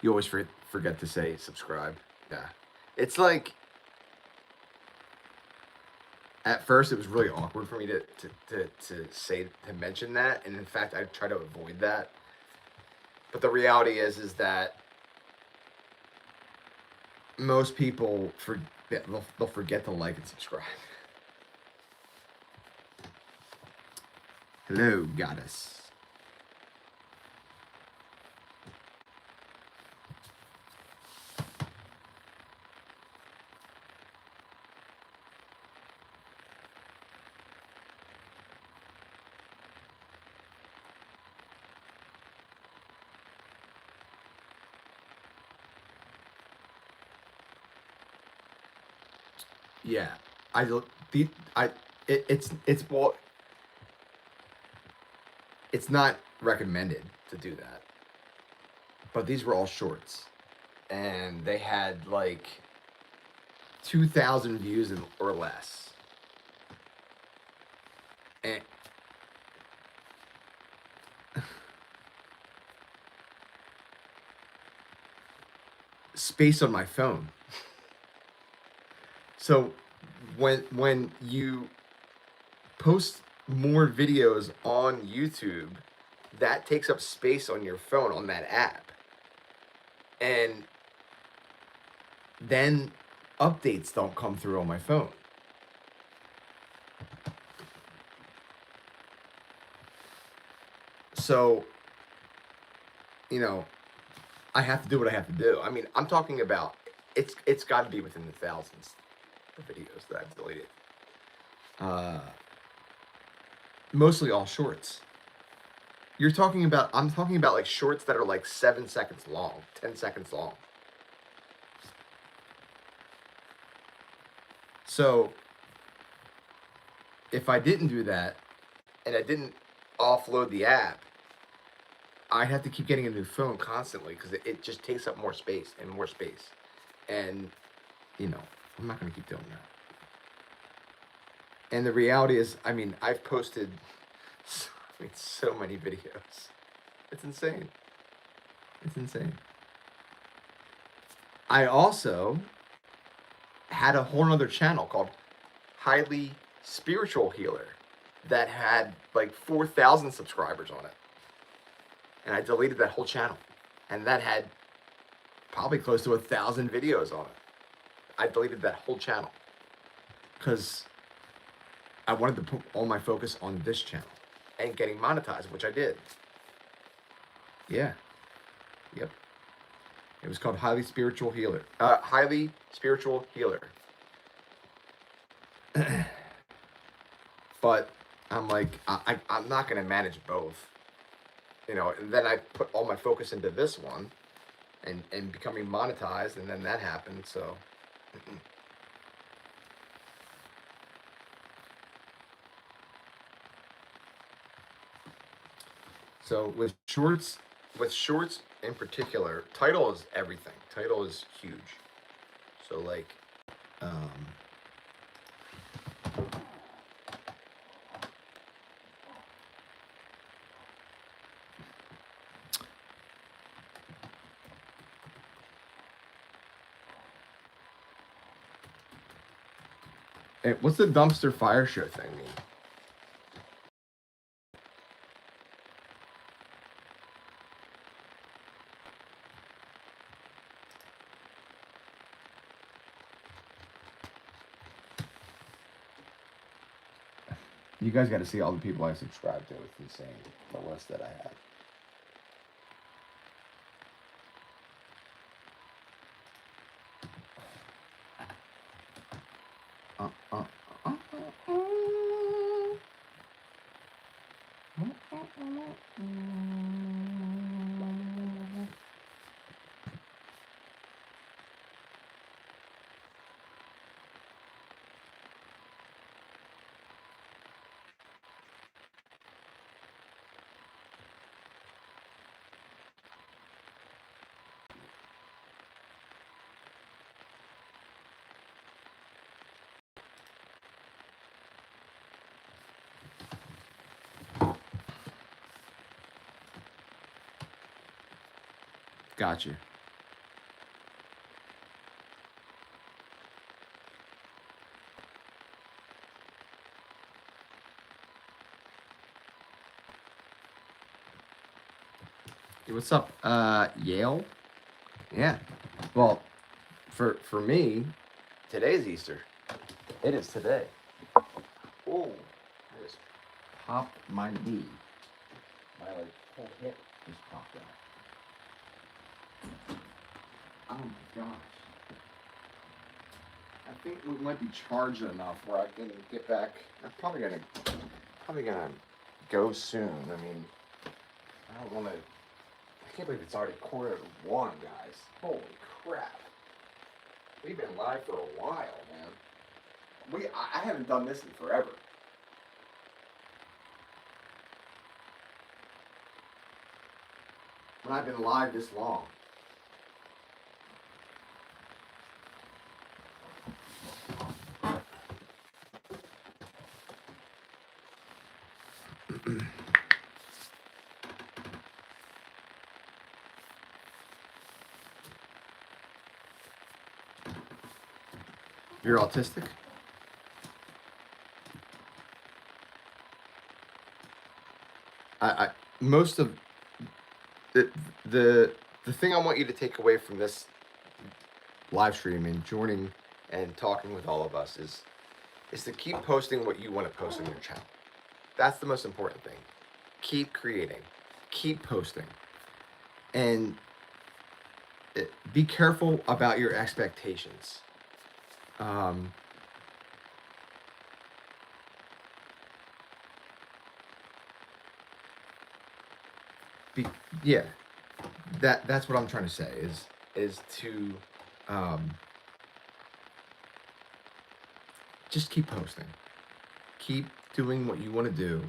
You always forget to say subscribe. Yeah, it's like. At first, it was really awkward for me to mention that, and in fact, I try to avoid that. But the reality is that most people they'll forget to like and subscribe. Hello, goddess. Yeah, it's not recommended to do that. But these were all shorts, and they had like 2,000 views or less. And space on my phone. So when you post more videos on YouTube, that takes up space on your phone on that app. And then updates don't come through on my phone. So, I have to do what I have to do. I mean, I'm talking about it's got to be within the thousands of videos that I've deleted. Mostly all shorts. I'm talking about like shorts that are like 7 seconds long, 10 seconds long. So if I didn't do that and I didn't offload the app, I'd have to keep getting a new phone constantly because it just takes up more space and more space. And, you know, I'm not going to keep doing that. And the reality is, I mean, I've posted so many videos. It's insane. It's insane. I also had a whole other channel called Highly Spiritual Healer that had like 4,000 subscribers on it. And I deleted that whole channel. And that had probably close to 1,000 videos on it. I deleted that whole channel because I wanted to put all my focus on this channel and getting monetized, which I did. Yeah. Yep. It was called Highly Spiritual Healer. Highly Spiritual Healer. But I'm like, I'm not going to manage both. You know, and then I put all my focus into this one and becoming monetized, and then that happened, so. So with shorts in particular, title is everything. Title is huge. So like, what's the dumpster fire show thing mean? You guys got to see all the people I subscribe to. It's insane, the list that I have. Gotcha. Hey, what's up? Yale? Yeah. Well, for me, today's Easter. It is today. Oh, I just popped my knee. My like whole hip just popped out. Oh my gosh. I think we might be charged enough where I can get back. I'm probably gonna go soon. I mean, I don't want to. I can't believe it's already 1:15, guys. Holy crap! We've been live for a while, man. I haven't done this in forever. When I've been live this long. You're autistic? I most of the thing I want you to take away from this live stream and joining and talking with all of us is to keep posting what you want to post on your channel. That's the most important thing. Keep creating, keep posting, and be careful about your expectations. Yeah, that's what I'm trying to say is to just keep posting, keep doing what you want to do,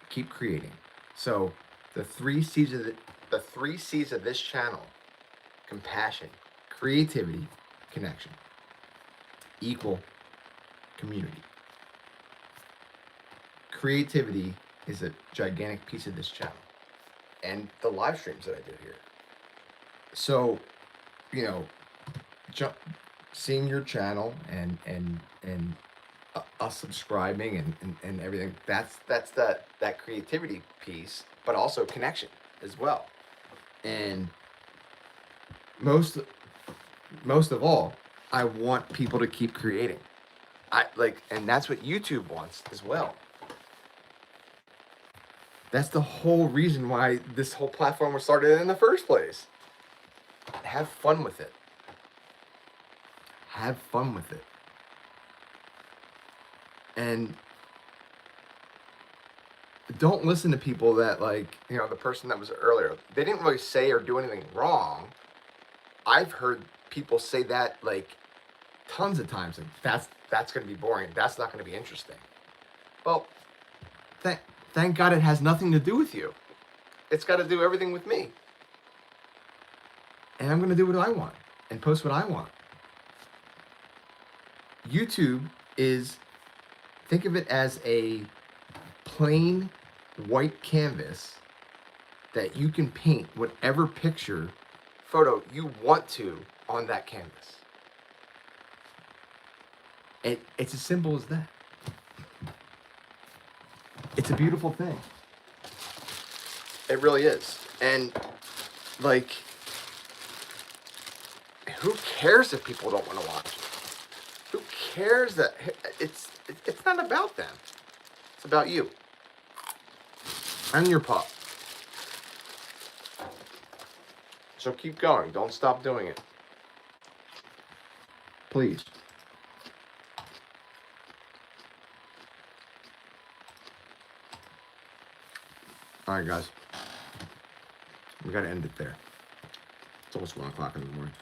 keep creating. So the three C's of this channel: compassion, creativity, connection, equal community. Creativity is a gigantic piece of this channel and the live streams that I do here. So, you know, seeing your channel and us subscribing and everything, that's that creativity piece, but also connection as well. And most of all, I want people to keep creating. And that's what YouTube wants as well. That's the whole reason why this whole platform was started in the first place. Have fun with it. Have fun with it. And don't listen to people that, like, you know, the person that was earlier, they didn't really say or do anything wrong. I've heard people say that like tons of times, and that's going to be boring. That's not going to be interesting. Well, thank God it has nothing to do with you. It's got to do everything with me. And I'm going to do what I want and post what I want. YouTube is, think of it as a plain white canvas that you can paint whatever photo you want to on that canvas. It's as simple as that. It's a beautiful thing. It really is. And like, who cares if people don't want to watch it? Who cares that it's not about them. It's about you and your pup. So keep going. Don't stop doing it. Please. All right, guys. We got to end it there. It's almost 1 o'clock in the morning.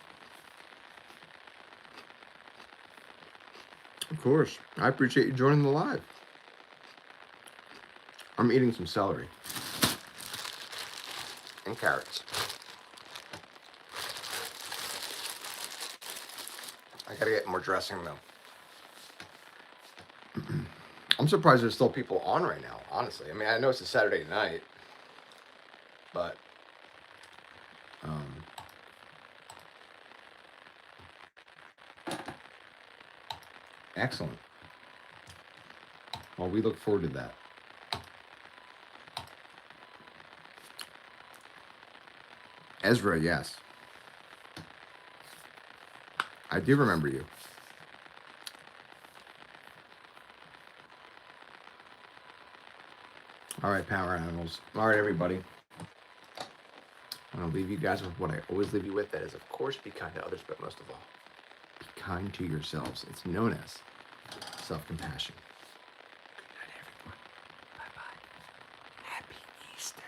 Of course. I appreciate you joining the live. I'm eating some celery. And carrots. I gotta get more dressing though. I'm surprised there's still people on right now, honestly. I mean, I know it's a Saturday night, but excellent. Well, we look forward to that. Ezra, yes. I do remember you. All right, power animals. All right, everybody. I'm going to leave you guys with what I always leave you with. That is, of course, be kind to others, but most of all, be kind to yourselves. It's known as self-compassion. Good night, everyone. Bye-bye. Happy Easter.